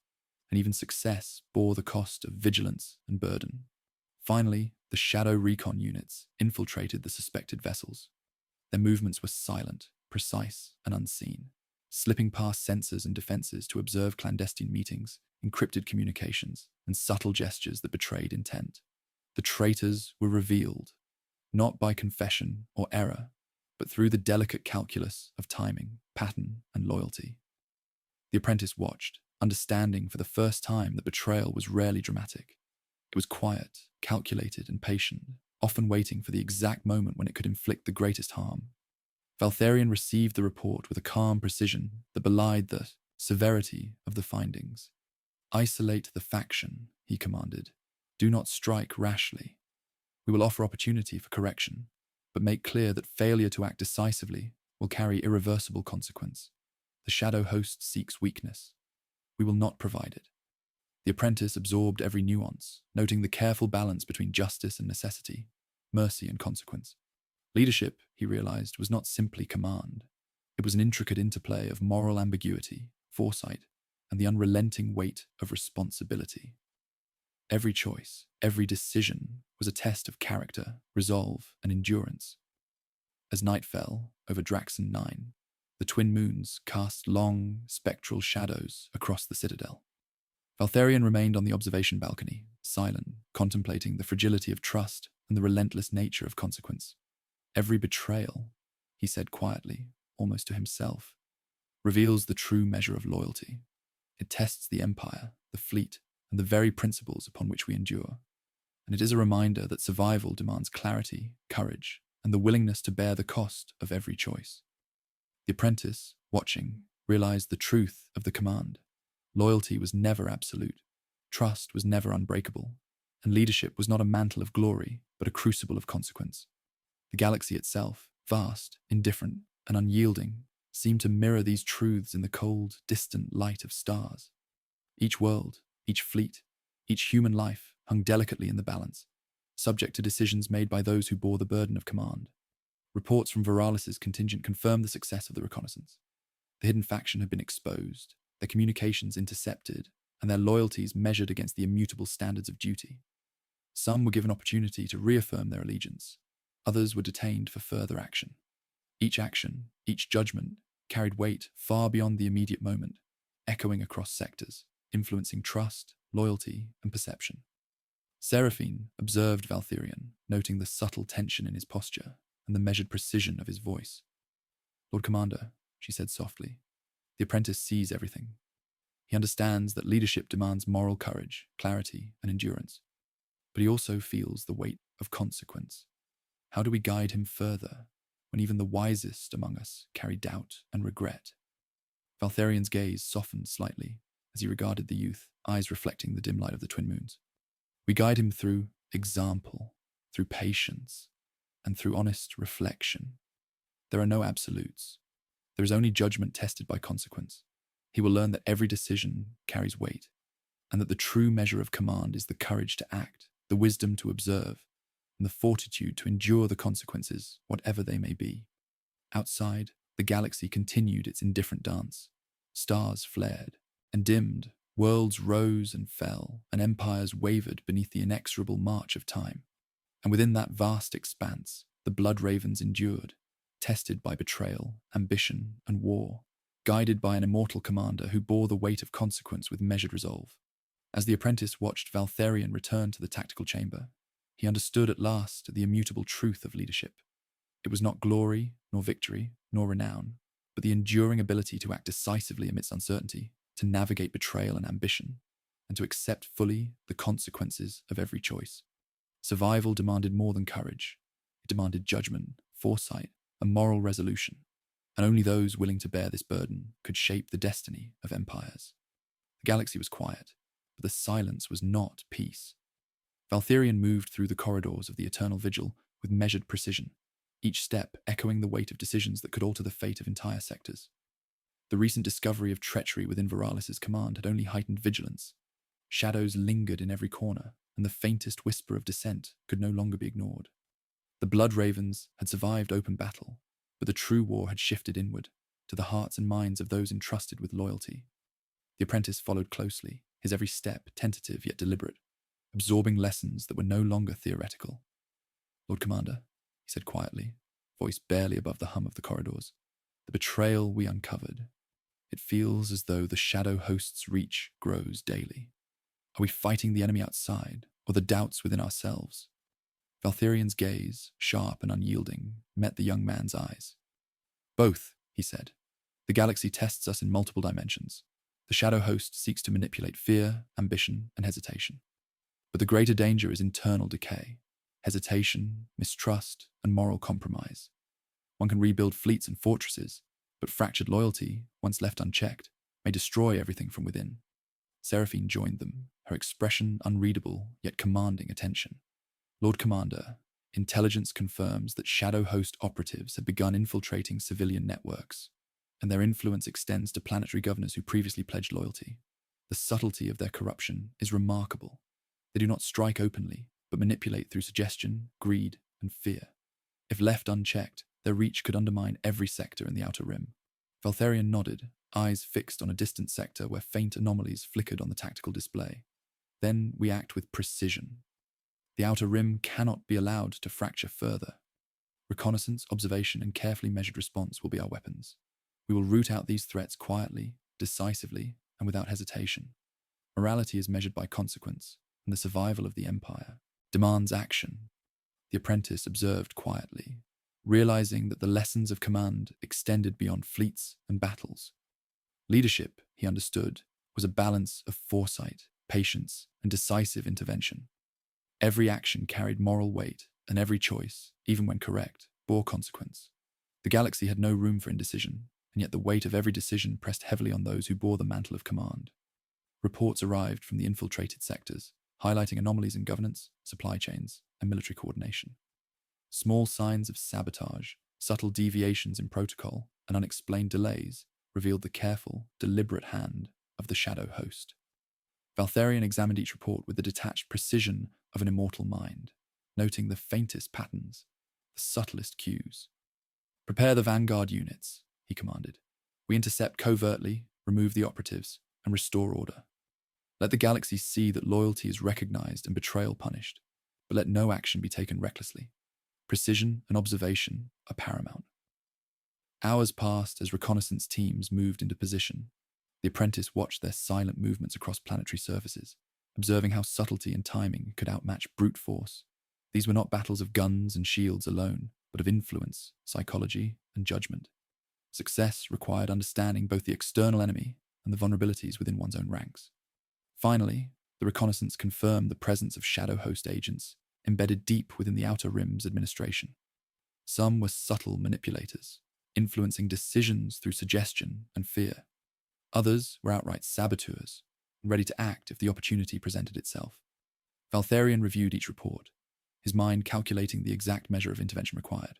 and even success bore the cost of vigilance and burden. Finally, The shadow recon units infiltrated the suspected vessels. Their movements were silent, precise, and unseen, slipping past sensors and defenses to observe clandestine meetings, encrypted communications, and subtle gestures that betrayed intent. The traitors were revealed, not by confession or error, but through the delicate calculus of timing, pattern, and loyalty. The apprentice watched, understanding for the first time that betrayal was rarely dramatic. It was quiet, calculated, and patient, often waiting for the exact moment when it could inflict the greatest harm. Valtharion received the report with a calm precision that belied the severity of the findings. "Isolate the faction," he commanded. "Do not strike rashly. We will offer opportunity for correction, but make clear that failure to act decisively will carry irreversible consequence. The shadow host seeks weakness. We will not provide it." The apprentice absorbed every nuance, noting the careful balance between justice and necessity, mercy and consequence. Leadership, he realized, was not simply command. It was an intricate interplay of moral ambiguity, foresight, and the unrelenting weight of responsibility. Every choice, every decision was a test of character, resolve, and endurance. As night fell over Draxon 9, the twin moons cast long, spectral shadows across the citadel. Valtharion remained on the observation balcony, silent, contemplating the fragility of trust and the relentless nature of consequence. "Every betrayal," he said quietly, almost to himself, "reveals the true measure of loyalty. It tests the empire, the fleet, and the very principles upon which we endure. And it is a reminder that survival demands clarity, courage, and the willingness to bear the cost of every choice." The apprentice, watching, realized the truth of the command. Loyalty was never absolute, trust was never unbreakable, and leadership was not a mantle of glory, but a crucible of consequence. The galaxy itself, vast, indifferent, and unyielding, seemed to mirror these truths in the cold, distant light of stars. Each world, each fleet, each human life hung delicately in the balance, subject to decisions made by those who bore the burden of command. Reports from Veralis' contingent confirmed the success of the reconnaissance. The hidden faction had been exposed, their communications intercepted, and their loyalties measured against the immutable standards of duty. Some were given opportunity to reaffirm their allegiance. Others were detained for further action. Each action, each judgment, carried weight far beyond the immediate moment, echoing across sectors, influencing trust, loyalty, and perception. Seraphine observed Valtharion, noting the subtle tension in his posture and the measured precision of his voice. "Lord Commander," she said softly, "the apprentice sees everything. He understands that leadership demands moral courage, clarity, and endurance. But he also feels the weight of consequence. How do we guide him further when even the wisest among us carry doubt and regret?" Valtharion's gaze softened slightly as he regarded the youth, eyes reflecting the dim light of the twin moons. "We guide him through example, through patience, and through honest reflection. There are no absolutes. There is only judgment tested by consequence. He will learn that every decision carries weight, and that the true measure of command is the courage to act, the wisdom to observe, and the fortitude to endure the consequences, whatever they may be." Outside, the galaxy continued its indifferent dance. Stars flared and dimmed, worlds rose and fell, and empires wavered beneath the inexorable march of time. And within that vast expanse, the blood ravens endured, tested by betrayal, ambition, and war, guided by an immortal commander who bore the weight of consequence with measured resolve. As the apprentice watched Valtharion return to the tactical chamber, he understood at last the immutable truth of leadership. It was not glory, nor victory, nor renown, but the enduring ability to act decisively amidst uncertainty, to navigate betrayal and ambition, and to accept fully the consequences of every choice. Survival demanded more than courage. It demanded judgment, foresight, and moral resolution, and only those willing to bear this burden could shape the destiny of empires. The galaxy was quiet, but the silence was not peace. Valtharion moved through the corridors of the Eternal Vigil with measured precision, each step echoing the weight of decisions that could alter the fate of entire sectors. The recent discovery of treachery within Veralis' command had only heightened vigilance. Shadows lingered in every corner, and the faintest whisper of dissent could no longer be ignored. The blood ravens had survived open battle, but the true war had shifted inward, to the hearts and minds of those entrusted with loyalty. The apprentice followed closely, his every step tentative yet deliberate. absorbing lessons that were no longer theoretical. "Lord Commander," he said quietly, voice barely above the hum of the corridors, "the betrayal we uncovered. It feels as though the shadow host's reach grows daily. Are we fighting the enemy outside, or the doubts within ourselves?" Valtherian's gaze, sharp and unyielding, met the young man's eyes. "Both," he said. "The galaxy tests us in multiple dimensions. The shadow host seeks to manipulate fear, ambition, and hesitation. But the greater danger is internal decay, hesitation, mistrust, and moral compromise. One can rebuild fleets and fortresses, but fractured loyalty, once left unchecked, may destroy everything from within." Seraphine joined them, her expression unreadable yet commanding attention. "Lord Commander, intelligence confirms that Shadow Host operatives have begun infiltrating civilian networks, and their influence extends to planetary governors who previously pledged loyalty. The subtlety of their corruption is remarkable. They do not strike openly, but manipulate through suggestion, greed, and fear. If left unchecked, their reach could undermine every sector in the Outer Rim." Valtherian nodded, eyes fixed on a distant sector where faint anomalies flickered on the tactical display. "Then we act with precision. The Outer Rim cannot be allowed to fracture further. Reconnaissance, observation, and carefully measured response will be our weapons. We will root out these threats quietly, decisively, and without hesitation. Morality is measured by consequence, and the survival of the Empire demands action." The apprentice observed quietly, realizing that the lessons of command extended beyond fleets and battles. Leadership, he understood, was a balance of foresight, patience, and decisive intervention. Every action carried moral weight, and every choice, even when correct, bore consequence. The galaxy had no room for indecision, and yet the weight of every decision pressed heavily on those who bore the mantle of command. Reports arrived from the infiltrated sectors, highlighting anomalies in governance, supply chains, and military coordination. Small signs of sabotage, subtle deviations in protocol, and unexplained delays revealed the careful, deliberate hand of the Shadow Host. Valtherian examined each report with the detached precision of an immortal mind, noting the faintest patterns, the subtlest cues. "Prepare the vanguard units," he commanded. "We intercept covertly, remove the operatives, and restore order. Let the galaxy see that loyalty is recognized and betrayal punished, but let no action be taken recklessly. Precision and observation are paramount." Hours passed as reconnaissance teams moved into position. The apprentice watched their silent movements across planetary surfaces, observing how subtlety and timing could outmatch brute force. These were not battles of guns and shields alone, but of influence, psychology, and judgment. Success required understanding both the external enemy and the vulnerabilities within one's own ranks. Finally, the reconnaissance confirmed the presence of Shadow Host agents embedded deep within the Outer Rim's administration. Some were subtle manipulators, influencing decisions through suggestion and fear. Others were outright saboteurs, ready to act if the opportunity presented itself. Valtherian reviewed each report, his mind calculating the exact measure of intervention required.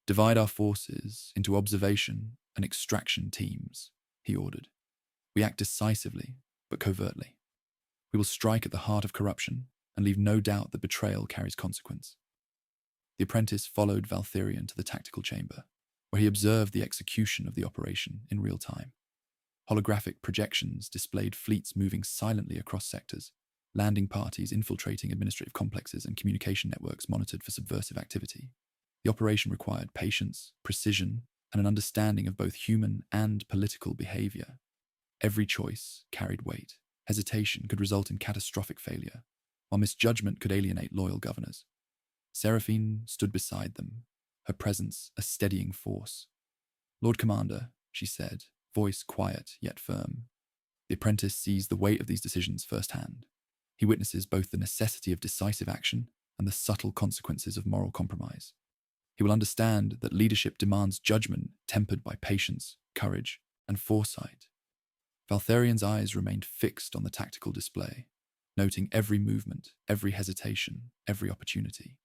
"Divide our forces into observation and extraction teams," he ordered. "We act decisively, but covertly. We will strike at the heart of corruption and leave no doubt that betrayal carries consequence." The apprentice followed Valtherian to the tactical chamber, where he observed the execution of the operation in real time. Holographic projections displayed fleets moving silently across sectors, landing parties infiltrating administrative complexes, and communication networks monitored for subversive activity. The operation required patience, precision, and an understanding of both human and political behavior. Every choice carried weight. Hesitation could result in catastrophic failure, while misjudgment could alienate loyal governors. Seraphine stood beside them, her presence a steadying force. "Lord Commander," she said, voice quiet yet firm. The apprentice sees the weight of these decisions firsthand. He witnesses both the necessity of decisive action and the subtle consequences of moral compromise. He will understand that leadership demands judgment tempered by patience, courage, and foresight. Valtherian's eyes remained fixed on the tactical display, noting every movement, every hesitation, every opportunity.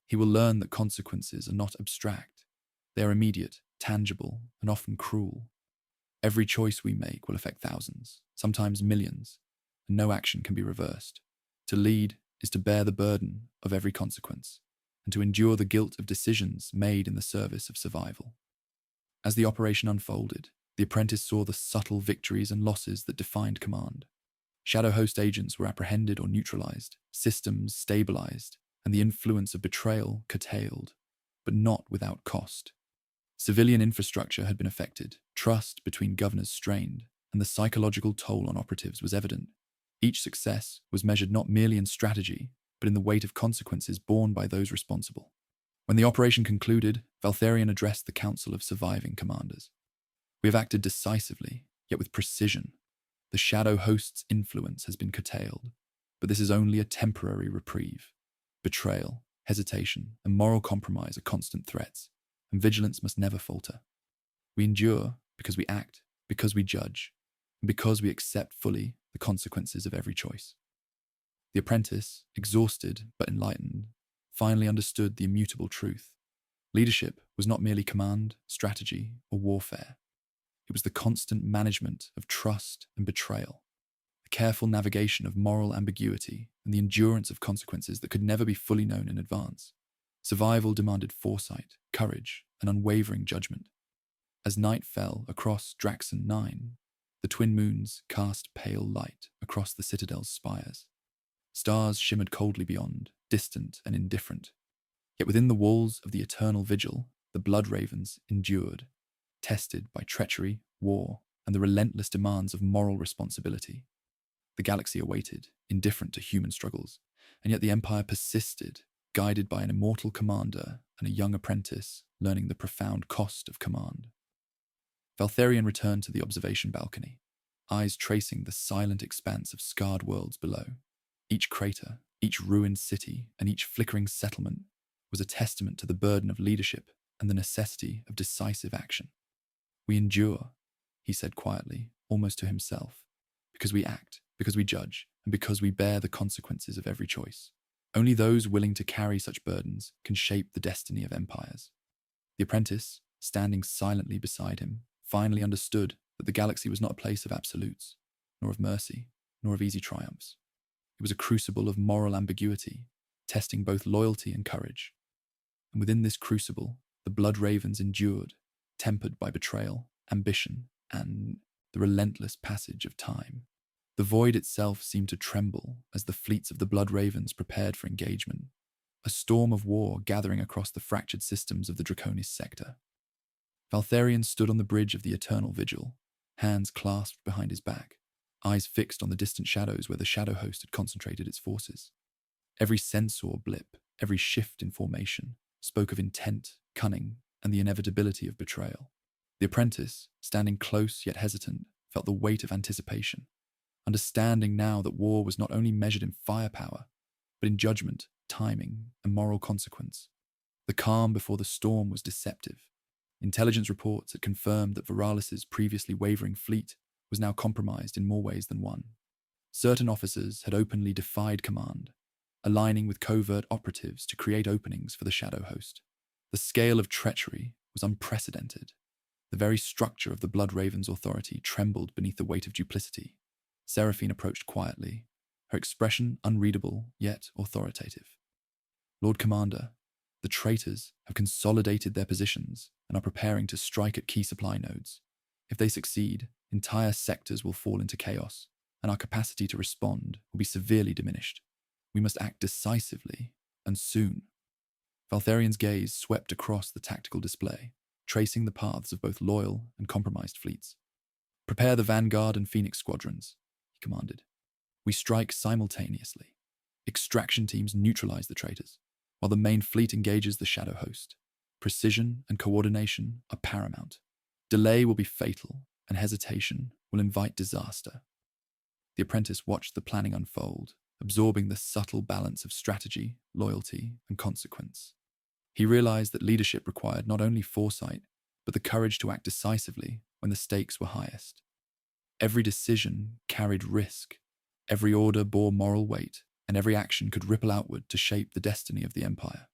He will learn that consequences are not abstract. They are immediate, tangible, and often cruel. Every choice we make will affect thousands, sometimes millions, and no action can be reversed. To lead is to bear the burden of every consequence, and to endure the guilt of decisions made in the service of survival. As the operation unfolded, the apprentice saw the subtle victories and losses that defined command. Shadow Host agents were apprehended or neutralized, systems stabilized, and the influence of betrayal curtailed, but not without cost. Civilian infrastructure had been affected, trust between governors strained, and the psychological toll on operatives was evident. Each success was measured not merely in strategy, but in the weight of consequences borne by those responsible. When the operation concluded, Valtharion addressed the Council of Surviving Commanders. We have acted decisively, yet with precision. The Shadow Host's influence has been curtailed, but this is only a temporary reprieve. Betrayal, hesitation, and moral compromise are constant threats, and vigilance must never falter. We endure because we act, because we judge, and because we accept fully the consequences of every choice. The apprentice, exhausted but enlightened, finally understood the immutable truth. Leadership was not merely command, strategy, or warfare. It was the constant management of trust and betrayal, the careful navigation of moral ambiguity, and the endurance of consequences that could never be fully known in advance. Survival demanded foresight, courage, and unwavering judgment. As night fell across Draxon 9, the twin moons cast pale light across the citadel's spires. Stars shimmered coldly beyond, distant and indifferent. Yet within the walls of the eternal vigil, the blood ravens endured, tested by treachery, war, and the relentless demands of moral responsibility. The galaxy awaited, indifferent to human struggles, and yet the Empire persisted, guided by an immortal commander and a young apprentice learning the profound cost of command. Valtharion returned to the observation balcony, eyes tracing the silent expanse of scarred worlds below. Each crater, each ruined city, and each flickering settlement was a testament to the burden of leadership and the necessity of decisive action. We endure, he said quietly, almost to himself, because we act, because we judge, and because we bear the consequences of every choice. Only those willing to carry such burdens can shape the destiny of empires. The apprentice, standing silently beside him, finally understood that the galaxy was not a place of absolutes, nor of mercy, nor of easy triumphs. It was a crucible of moral ambiguity, testing both loyalty and courage. And within this crucible, the blood ravens endured, tempered by betrayal, ambition, and the relentless passage of time. The void itself seemed to tremble as the fleets of the blood ravens prepared for engagement, a storm of war gathering across the fractured systems of the Draconis sector. Valtharion stood on the bridge of the eternal vigil, hands clasped behind his back, eyes fixed on the distant shadows where the Shadow Host had concentrated its forces. Every sensor blip, every shift in formation, spoke of intent, cunning, and the inevitability of betrayal. The apprentice, standing close yet hesitant, felt the weight of anticipation, understanding now that war was not only measured in firepower, but in judgment, timing, and moral consequence. The calm before the storm was deceptive. Intelligence reports had confirmed that Veralis' previously wavering fleet was now compromised in more ways than one. Certain officers had openly defied command, aligning with covert operatives to create openings for the Shadow Host. The scale of treachery was unprecedented. The very structure of the Blood Raven's authority trembled beneath the weight of duplicity. Seraphine approached quietly, her expression unreadable yet authoritative. Lord Commander, the traitors have consolidated their positions and are preparing to strike at key supply nodes. If they succeed, entire sectors will fall into chaos, and our capacity to respond will be severely diminished. We must act decisively, and soon. Valtharion's gaze swept across the tactical display, tracing the paths of both loyal and compromised fleets. Prepare the Vanguard and Phoenix squadrons, he commanded. We strike simultaneously. Extraction teams neutralize the traitors, while the main fleet engages the Shadow Host. Precision and coordination are paramount. Delay will be fatal, and hesitation will invite disaster. The apprentice watched the planning unfold, absorbing the subtle balance of strategy, loyalty, and consequence. He realized that leadership required not only foresight, but the courage to act decisively when the stakes were highest. Every decision carried risk, every order bore moral weight, and every action could ripple outward to shape the destiny of the Empire.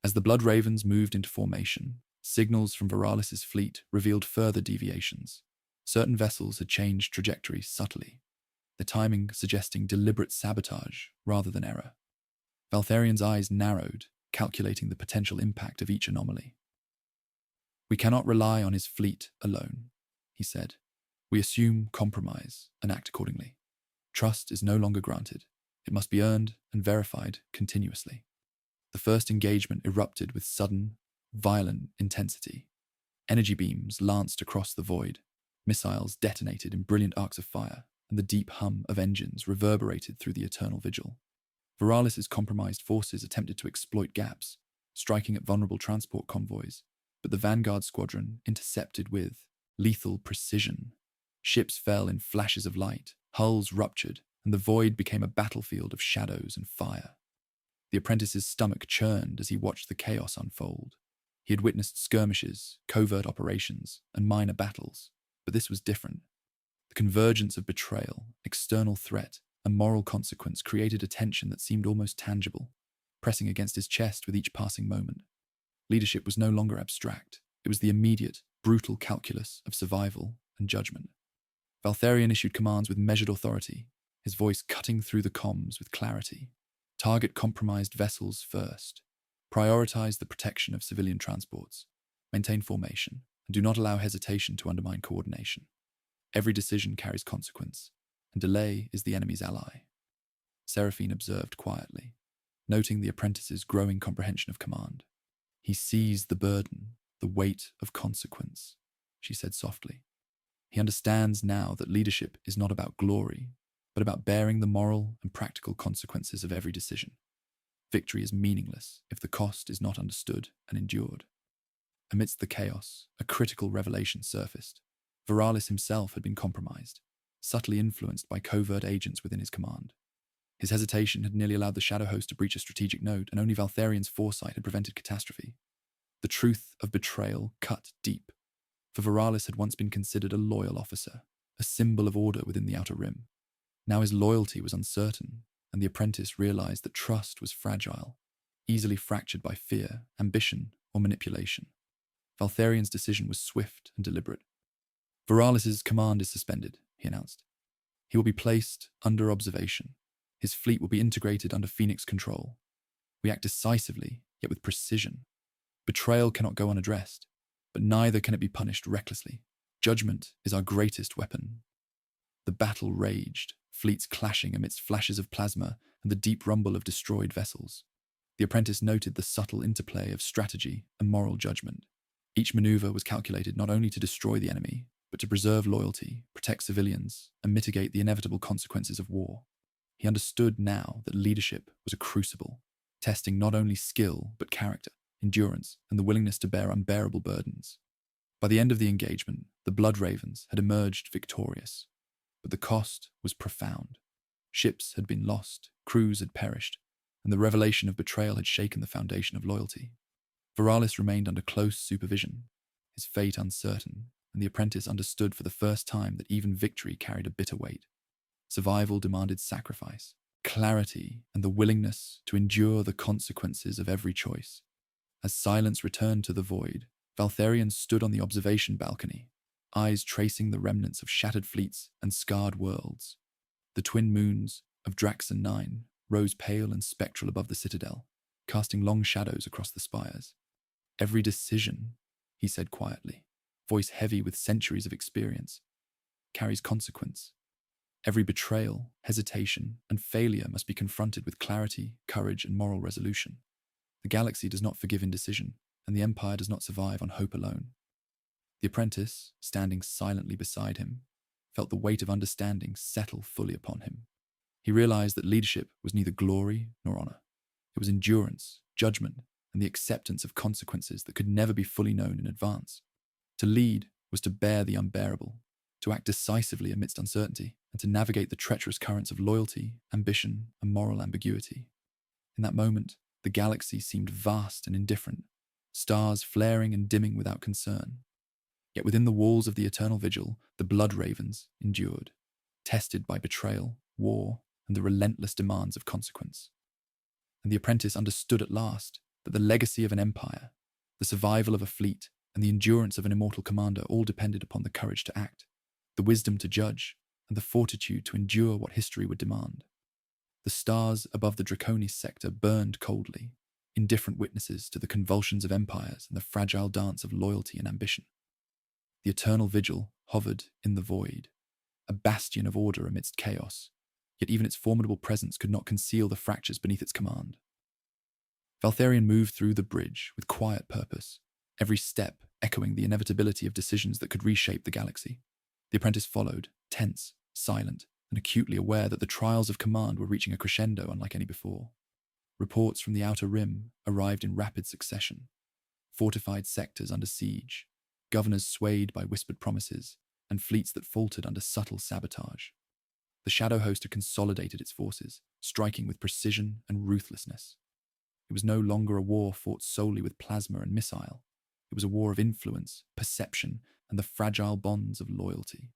As the Blood Ravens moved into formation, signals from Veralis' fleet revealed further deviations. Certain vessels had changed trajectory subtly, the timing suggesting deliberate sabotage rather than error. Valtharion's eyes narrowed, calculating the potential impact of each anomaly. We cannot rely on his fleet alone, he said. We assume compromise and act accordingly. Trust is no longer granted. It must be earned and verified continuously. The first engagement erupted with sudden, violent intensity. Energy beams lanced across the void. Missiles detonated in brilliant arcs of fire, and the deep hum of engines reverberated through the eternal vigil. Veralis' compromised forces attempted to exploit gaps, striking at vulnerable transport convoys, but the Vanguard squadron intercepted with lethal precision. Ships fell in flashes of light, hulls ruptured, and the void became a battlefield of shadows and fire. The apprentice's stomach churned as he watched the chaos unfold. He had witnessed skirmishes, covert operations, and minor battles, but this was different. The convergence of betrayal, external threat, and moral consequence created a tension that seemed almost tangible, pressing against his chest with each passing moment. Leadership was no longer abstract. It was the immediate, brutal calculus of survival and judgment. Valtharion issued commands with measured authority, his voice cutting through the comms with clarity. Target compromised vessels first. Prioritize the protection of civilian transports. Maintain formation, and do not allow hesitation to undermine coordination. Every decision carries consequence, and delay is the enemy's ally. Seraphine observed quietly, noting the apprentice's growing comprehension of command. He sees the burden, the weight of consequence, she said softly. He understands now that leadership is not about glory, but about bearing the moral and practical consequences of every decision. Victory is meaningless if the cost is not understood and endured. Amidst the chaos, a critical revelation surfaced. Veralis himself had been compromised, subtly influenced by covert agents within his command. His hesitation had nearly allowed the Shadow Host to breach a strategic node, and only Valtharion's foresight had prevented catastrophe. The truth of betrayal cut deep, for Veralis had once been considered a loyal officer, a symbol of order within the Outer Rim. Now his loyalty was uncertain, and the apprentice realized that trust was fragile, easily fractured by fear, ambition, or manipulation. Valtharion's decision was swift and deliberate. Veralis' command is suspended, he announced. He will be placed under observation. His fleet will be integrated under Phoenix control. We act decisively, yet with precision. Betrayal cannot go unaddressed, but neither can it be punished recklessly. Judgment is our greatest weapon. The battle raged, fleets clashing amidst flashes of plasma and the deep rumble of destroyed vessels. The apprentice noted the subtle interplay of strategy and moral judgment. Each maneuver was calculated not only to destroy the enemy, but to preserve loyalty, protect civilians, and mitigate the inevitable consequences of war. He understood now that leadership was a crucible, testing not only skill, but character, endurance, and the willingness to bear unbearable burdens. By the end of the engagement, the Blood Ravens had emerged victorious, but the cost was profound. Ships had been lost, crews had perished, and the revelation of betrayal had shaken the foundation of loyalty. Veralis remained under close supervision, his fate uncertain, and the apprentice understood for the first time that even victory carried a bitter weight. Survival demanded sacrifice, clarity, and the willingness to endure the consequences of every choice. As silence returned to the void, Valtharion stood on the observation balcony, eyes tracing the remnants of shattered fleets and scarred worlds. The twin moons of Draxon 9 rose pale and spectral above the citadel, casting long shadows across the spires. Every decision, he said quietly, voice heavy with centuries of experience, carries consequence. Every betrayal, hesitation, and failure must be confronted with clarity, courage, and moral resolution. The galaxy does not forgive indecision, and the Empire does not survive on hope alone. The apprentice, standing silently beside him, felt the weight of understanding settle fully upon him. He realized that leadership was neither glory nor honor. It was endurance, judgment, and the acceptance of consequences that could never be fully known in advance. To lead was to bear the unbearable, to act decisively amidst uncertainty, and to navigate the treacherous currents of loyalty, ambition, and moral ambiguity. In that moment, the galaxy seemed vast and indifferent, stars flaring and dimming without concern. Yet within the walls of the eternal vigil, the blood ravens endured, tested by betrayal, war, and the relentless demands of consequence. And the apprentice understood at last that the legacy of an empire, the survival of a fleet, and the endurance of an immortal commander all depended upon the courage to act, the wisdom to judge, and the fortitude to endure what history would demand. The stars above the Draconis sector burned coldly, indifferent witnesses to the convulsions of empires and the fragile dance of loyalty and ambition. The eternal vigil hovered in the void, a bastion of order amidst chaos, yet even its formidable presence could not conceal the fractures beneath its command. Valtharion moved through the bridge with quiet purpose, every step echoing the inevitability of decisions that could reshape the galaxy. The apprentice followed, tense, silent, and acutely aware that the trials of command were reaching a crescendo unlike any before. Reports from the outer rim arrived in rapid succession. Fortified sectors under siege, governors swayed by whispered promises, and fleets that faltered under subtle sabotage. The Shadow Host had consolidated its forces, striking with precision and ruthlessness. It was no longer a war fought solely with plasma and missile. It was a war of influence, perception, and the fragile bonds of loyalty.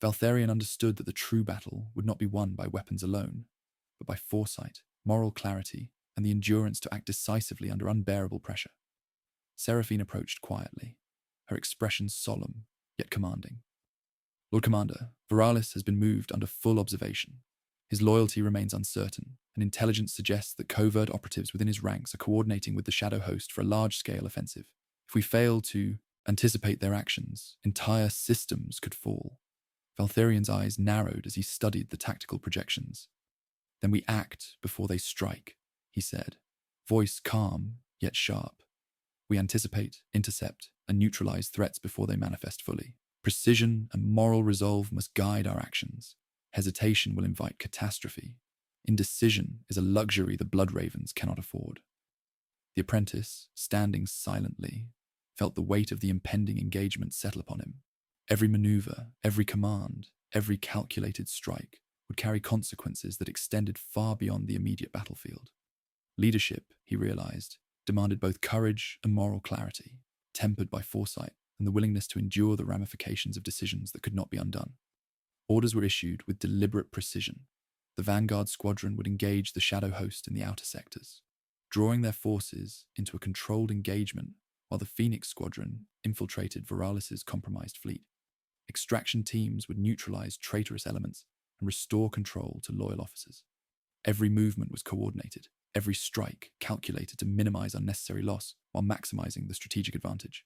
Valtharion understood that the true battle would not be won by weapons alone, but by foresight, moral clarity, and the endurance to act decisively under unbearable pressure. Seraphine approached quietly, her expression solemn, yet commanding. Lord Commander, Veralis has been moved under full observation. His loyalty remains uncertain, and intelligence suggests that covert operatives within his ranks are coordinating with the Shadow Host for a large-scale offensive. If we fail to anticipate their actions, entire systems could fall. Valtharion's eyes narrowed as he studied the tactical projections. Then we act before they strike, he said, voice calm yet sharp. We anticipate, intercept, and neutralize threats before they manifest fully. Precision and moral resolve must guide our actions. Hesitation will invite catastrophe. Indecision is a luxury the blood ravens cannot afford. The apprentice, standing silently, felt the weight of the impending engagement settle upon him. Every maneuver, every command, every calculated strike would carry consequences that extended far beyond the immediate battlefield. Leadership, he realized, demanded both courage and moral clarity, tempered by foresight and the willingness to endure the ramifications of decisions that could not be undone. Orders were issued with deliberate precision. The Vanguard Squadron would engage the Shadow Host in the outer sectors, drawing their forces into a controlled engagement while the Phoenix Squadron infiltrated Veralis' compromised fleet. Extraction teams would neutralize traitorous elements and restore control to loyal officers. Every movement was coordinated, every strike calculated to minimize unnecessary loss while maximizing the strategic advantage.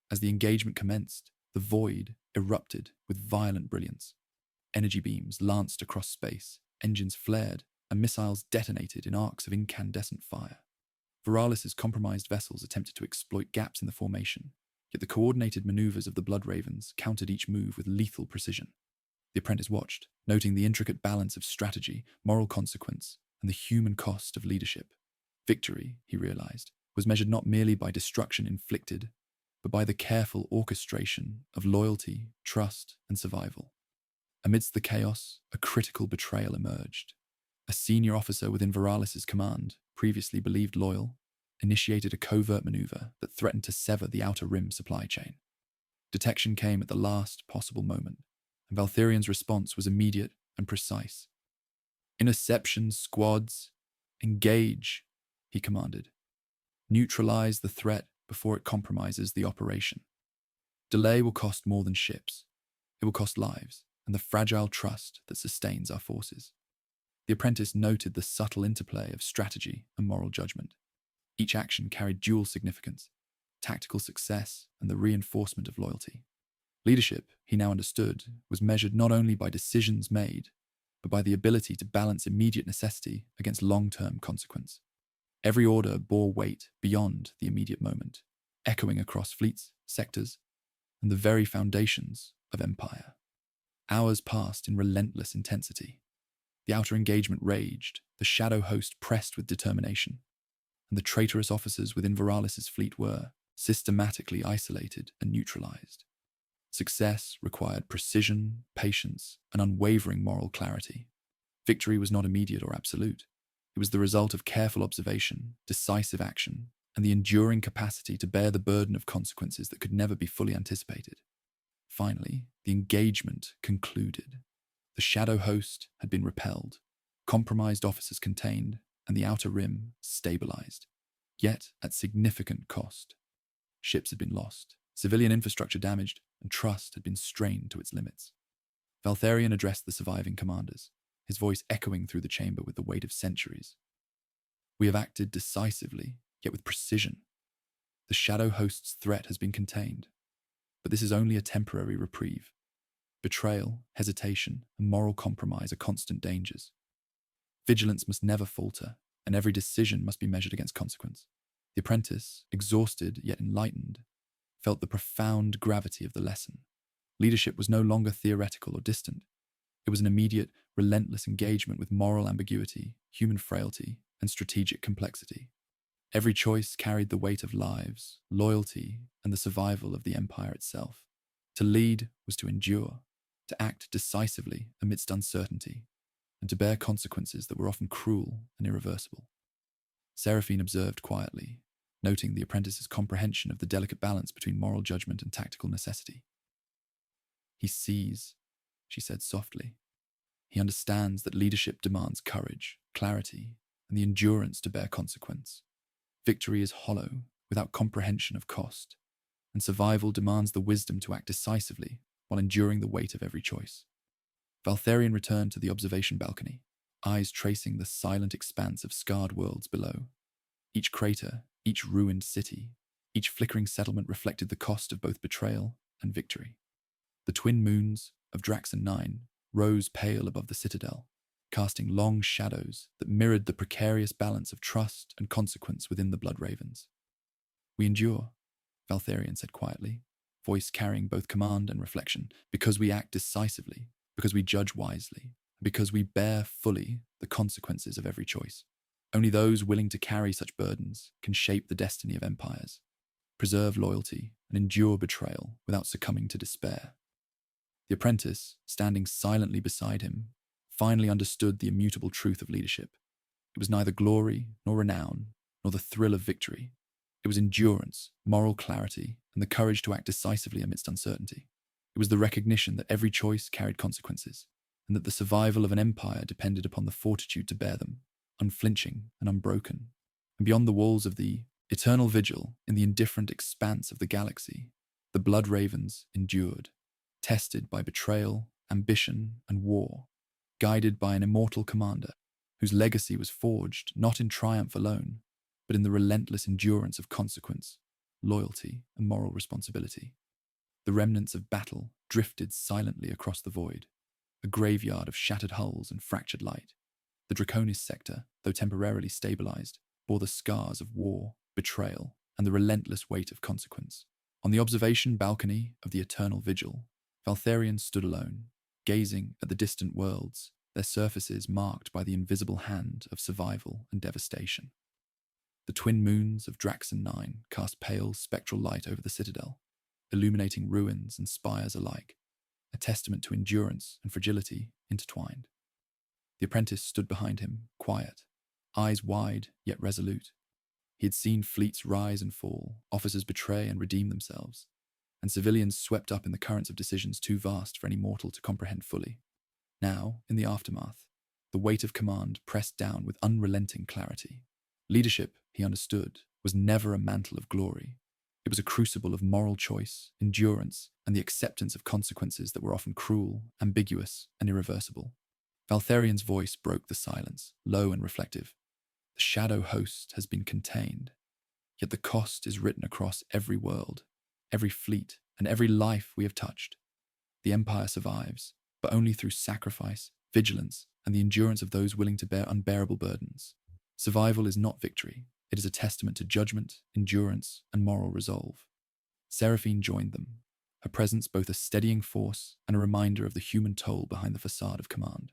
As the engagement commenced, the void erupted with violent brilliance. Energy beams lanced across space, engines flared, and missiles detonated in arcs of incandescent fire. Veralis' compromised vessels attempted to exploit gaps in the formation, yet the coordinated maneuvers of the Blood Ravens countered each move with lethal precision. The apprentice watched, noting the intricate balance of strategy, moral consequence, and the human cost of leadership. Victory, he realized, was measured not merely by destruction inflicted, but by the careful orchestration of loyalty, trust, and survival. Amidst the chaos, a critical betrayal emerged. A senior officer within Veralis' command, previously believed loyal, initiated a covert maneuver that threatened to sever the outer rim supply chain. Detection came at the last possible moment, and Valtharion's response was immediate and precise. "Interception squads, engage," he commanded. "Neutralize the threat before it compromises the operation. Delay will cost more than ships. It will cost lives and the fragile trust that sustains our forces." The apprentice noted the subtle interplay of strategy and moral judgment. Each action carried dual significance: tactical success and the reinforcement of loyalty. Leadership, he now understood, was measured not only by decisions made, but by the ability to balance immediate necessity against long-term consequence. Every order bore weight beyond the immediate moment, echoing across fleets, sectors, and the very foundations of empire. Hours passed in relentless intensity. The outer engagement raged, the Shadow Host pressed with determination, and the traitorous officers within Veralis' fleet were systematically isolated and neutralized. Success required precision, patience, and unwavering moral clarity. Victory was not immediate or absolute. It was the result of careful observation, decisive action, and the enduring capacity to bear the burden of consequences that could never be fully anticipated. Finally, the engagement concluded. The Shadow Host had been repelled, compromised officers contained, and the outer rim stabilized, yet at significant cost. Ships had been lost, civilian infrastructure damaged, and trust had been strained to its limits. Valtharion addressed the surviving commanders, his voice echoing through the chamber with the weight of centuries. "We have acted decisively, yet with precision. The Shadow Host's threat has been contained, but this is only a temporary reprieve. Betrayal, hesitation, and moral compromise are constant dangers. Vigilance must never falter, and every decision must be measured against consequence. The apprentice, exhausted yet enlightened, felt the profound gravity of the lesson. Leadership was no longer theoretical or distant. It was an immediate, relentless engagement with moral ambiguity, human frailty, and strategic complexity. Every choice carried the weight of lives, loyalty, and the survival of the empire itself. To lead was to endure, to act decisively amidst uncertainty, and to bear consequences that were often cruel and irreversible. Seraphine observed quietly, noting the apprentice's comprehension of the delicate balance between moral judgment and tactical necessity. "He sees," she said softly. "He understands that leadership demands courage, clarity, and the endurance to bear consequence. Victory is hollow, without comprehension of cost, and survival demands the wisdom to act decisively while enduring the weight of every choice." Valtharion returned to the observation balcony, eyes tracing the silent expanse of scarred worlds below. Each crater, each ruined city, each flickering settlement reflected the cost of both betrayal and victory. The twin moons of Draxon 9 rose pale above the citadel, casting long shadows that mirrored the precarious balance of trust and consequence within the Blood Ravens. "We endure," Valtharion said quietly, voice carrying both command and reflection, "because we act decisively, because we judge wisely, because we bear fully the consequences of every choice. Only those willing to carry such burdens can shape the destiny of empires, preserve loyalty, and endure betrayal without succumbing to despair." The apprentice, standing silently beside him, finally understood the immutable truth of leadership. It was neither glory nor renown, nor the thrill of victory. It was endurance, moral clarity, and the courage to act decisively amidst uncertainty. It was the recognition that every choice carried consequences, and that the survival of an empire depended upon the fortitude to bear them, unflinching and unbroken. And beyond the walls of the eternal vigil, in the indifferent expanse of the galaxy, the Blood Ravens endured, tested by betrayal, ambition, and war, guided by an immortal commander whose legacy was forged not in triumph alone, but in the relentless endurance of consequence, loyalty, and moral responsibility. The remnants of battle drifted silently across the void, a graveyard of shattered hulls and fractured light. The Draconis sector, though temporarily stabilized, bore the scars of war, betrayal, and the relentless weight of consequence. On the observation balcony of the eternal vigil, Valtharion stood alone, gazing at the distant worlds, their surfaces marked by the invisible hand of survival and devastation. The twin moons of Draxon 9 cast pale, spectral light over the citadel, illuminating ruins and spires alike, a testament to endurance and fragility intertwined. The apprentice stood behind him, quiet, eyes wide yet resolute. He had seen fleets rise and fall, officers betray and redeem themselves, and civilians swept up in the currents of decisions too vast for any mortal to comprehend fully. Now, in the aftermath, the weight of command pressed down with unrelenting clarity. Leadership, he understood, was never a mantle of glory. It was a crucible of moral choice, endurance, and the acceptance of consequences that were often cruel, ambiguous, and irreversible. Valtharion's voice broke the silence, low and reflective. "The shadow host has been contained, yet the cost is written across every world, every fleet, and every life we have touched. The Empire survives, but only through sacrifice, vigilance, and the endurance of those willing to bear unbearable burdens. Survival is not victory. It is a testament to judgment, endurance, and moral resolve." Seraphine joined them, her presence both a steadying force and a reminder of the human toll behind the facade of command.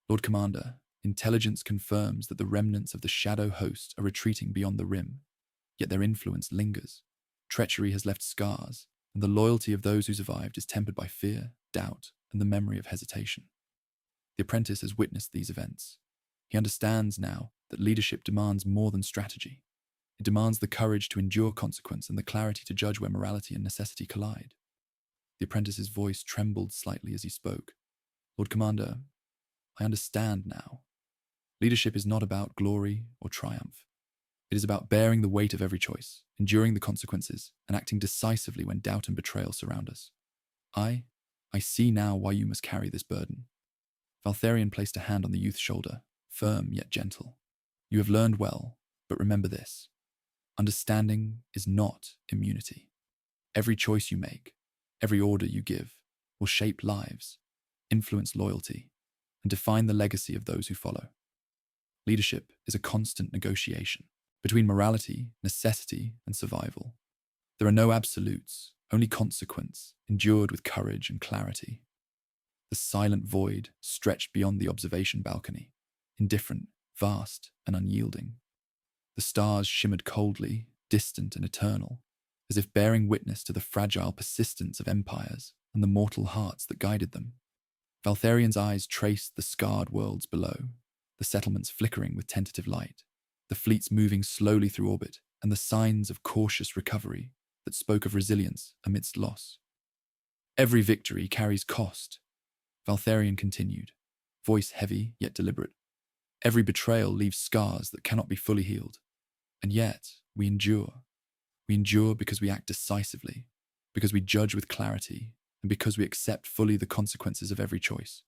"Lord Commander, intelligence confirms that the remnants of the Shadow Host are retreating beyond the Rim, yet their influence lingers. Treachery has left scars, and the loyalty of those who survived is tempered by fear, doubt, and the memory of hesitation." The apprentice has witnessed these events. He understands now that leadership demands more than strategy. It demands the courage to endure consequence and the clarity to judge where morality and necessity collide. The apprentice's voice trembled slightly as he spoke. "Lord Commander, I understand now. Leadership is not about glory or triumph. It is about bearing the weight of every choice, enduring the consequences, and acting decisively when doubt and betrayal surround us. I see now why you must carry this burden." Valtharion placed a hand on the youth's shoulder, firm yet gentle. "You have learned well, but remember this. Understanding is not immunity. Every choice you make, every order you give, will shape lives, influence loyalty, and define the legacy of those who follow. Leadership is a constant negotiation between morality, necessity, and survival. There are no absolutes, only consequence, endured with courage and clarity. The silent void stretched beyond the observation balcony, indifferent, vast, and unyielding. The stars shimmered coldly, distant and eternal, as if bearing witness to the fragile persistence of empires and the mortal hearts that guided them. Valtharian's eyes traced the scarred worlds below, the settlements flickering with tentative light, the fleets moving slowly through orbit, and the signs of cautious recovery that spoke of resilience amidst loss. Every victory carries cost, Valtharian continued, voice heavy yet deliberate. Every betrayal leaves scars that cannot be fully healed. And yet, we endure. We endure because we act decisively, because we judge with clarity, and because we accept fully the consequences of every choice.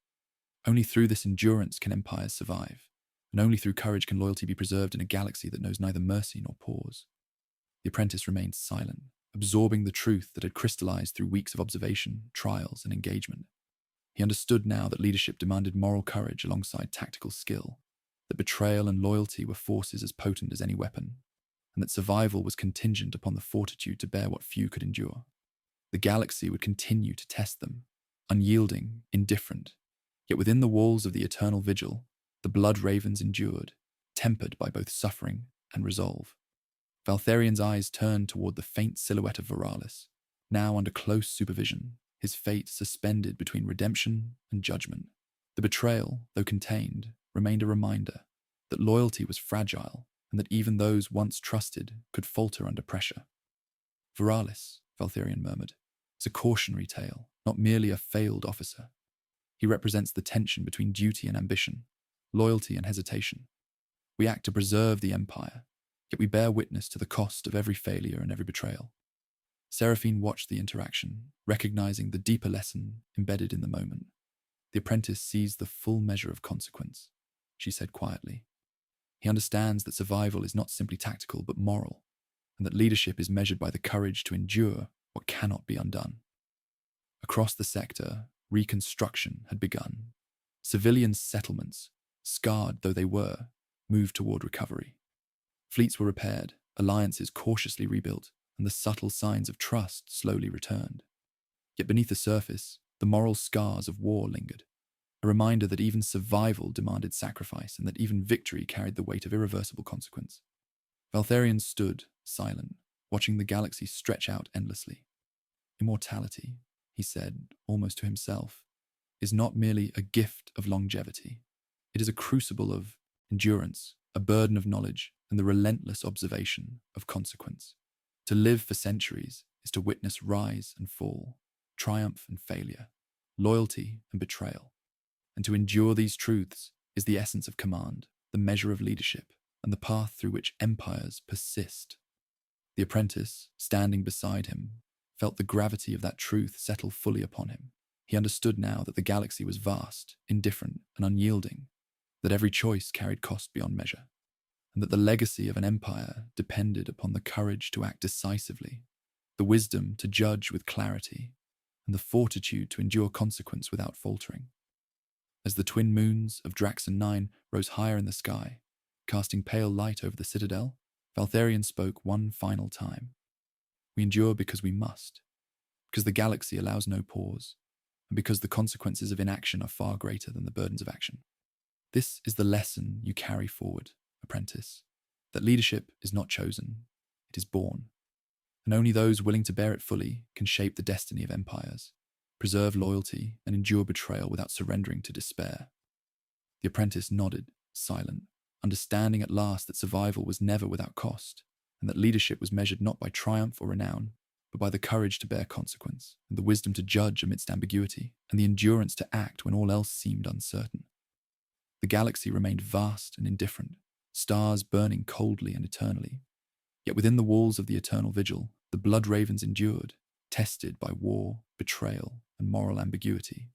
Only through this endurance can empires survive, and only through courage can loyalty be preserved in a galaxy that knows neither mercy nor pause. The apprentice remained silent, absorbing the truth that had crystallized through weeks of observation, trials, and engagement. He understood now that leadership demanded moral courage alongside tactical skill, that betrayal and loyalty were forces as potent as any weapon, and that survival was contingent upon the fortitude to bear what few could endure. The galaxy would continue to test them, unyielding, indifferent, yet within the walls of the eternal vigil, the blood ravens endured, tempered by both suffering and resolve. Valtharian's eyes turned toward the faint silhouette of Viralis, now under close supervision, his fate suspended between redemption and judgment. The betrayal, though contained, remained a reminder that loyalty was fragile and that even those once trusted could falter under pressure. Viralis, Valtharian murmured, is a cautionary tale, not merely a failed officer. He represents the tension between duty and ambition, loyalty and hesitation. We act to preserve the empire, yet we bear witness to the cost of every failure and every betrayal. Seraphine watched the interaction, recognizing the deeper lesson embedded in the moment. The apprentice sees the full measure of consequence, she said quietly. He understands that survival is not simply tactical but moral, and that leadership is measured by the courage to endure what cannot be undone. Across the sector, reconstruction had begun. Civilian settlements, scarred though they were, moved toward recovery. Fleets were repaired, alliances cautiously rebuilt, and the subtle signs of trust slowly returned. Yet beneath the surface, the moral scars of war lingered, a reminder that even survival demanded sacrifice and that even victory carried the weight of irreversible consequence. Valtharian stood, silent, watching the galaxy stretch out endlessly. Immortality, he said, almost to himself, is not merely a gift of longevity. It is a crucible of endurance, a burden of knowledge, and the relentless observation of consequence. To live for centuries is to witness rise and fall, triumph and failure, loyalty and betrayal. And to endure these truths is the essence of command, the measure of leadership, and the path through which empires persist. The apprentice, standing beside him, felt the gravity of that truth settle fully upon him. He understood now that the galaxy was vast, indifferent, and unyielding, that every choice carried cost beyond measure, and that the legacy of an empire depended upon the courage to act decisively, the wisdom to judge with clarity, and the fortitude to endure consequence without faltering. As the twin moons of Draxon 9 rose higher in the sky, casting pale light over the citadel, Valtharian spoke one final time. We endure because we must, because the galaxy allows no pause, and because the consequences of inaction are far greater than the burdens of action. This is the lesson you carry forward, apprentice, that leadership is not chosen, it is born, and only those willing to bear it fully can shape the destiny of empires, preserve loyalty, and endure betrayal without surrendering to despair. The apprentice nodded, silent, understanding at last that survival was never without cost, and that leadership was measured not by triumph or renown, but by the courage to bear consequence, and the wisdom to judge amidst ambiguity, and the endurance to act when all else seemed uncertain. The galaxy remained vast and indifferent, stars burning coldly and eternally. Yet within the walls of the eternal vigil, the blood ravens endured, tested by war, betrayal, and moral ambiguity,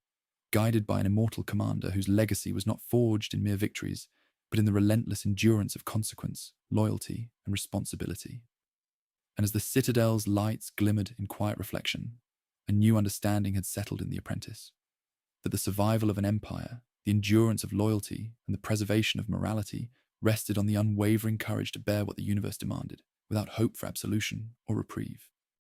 guided by an immortal commander whose legacy was not forged in mere victories, but in the relentless endurance of consequence, loyalty, and responsibility. And as the citadel's lights glimmered in quiet reflection, A new understanding had settled in the apprentice, that the survival of an empire, the endurance of loyalty, and the preservation of morality rested on the unwavering courage to bear what the universe demanded, without hope for absolution or reprieve.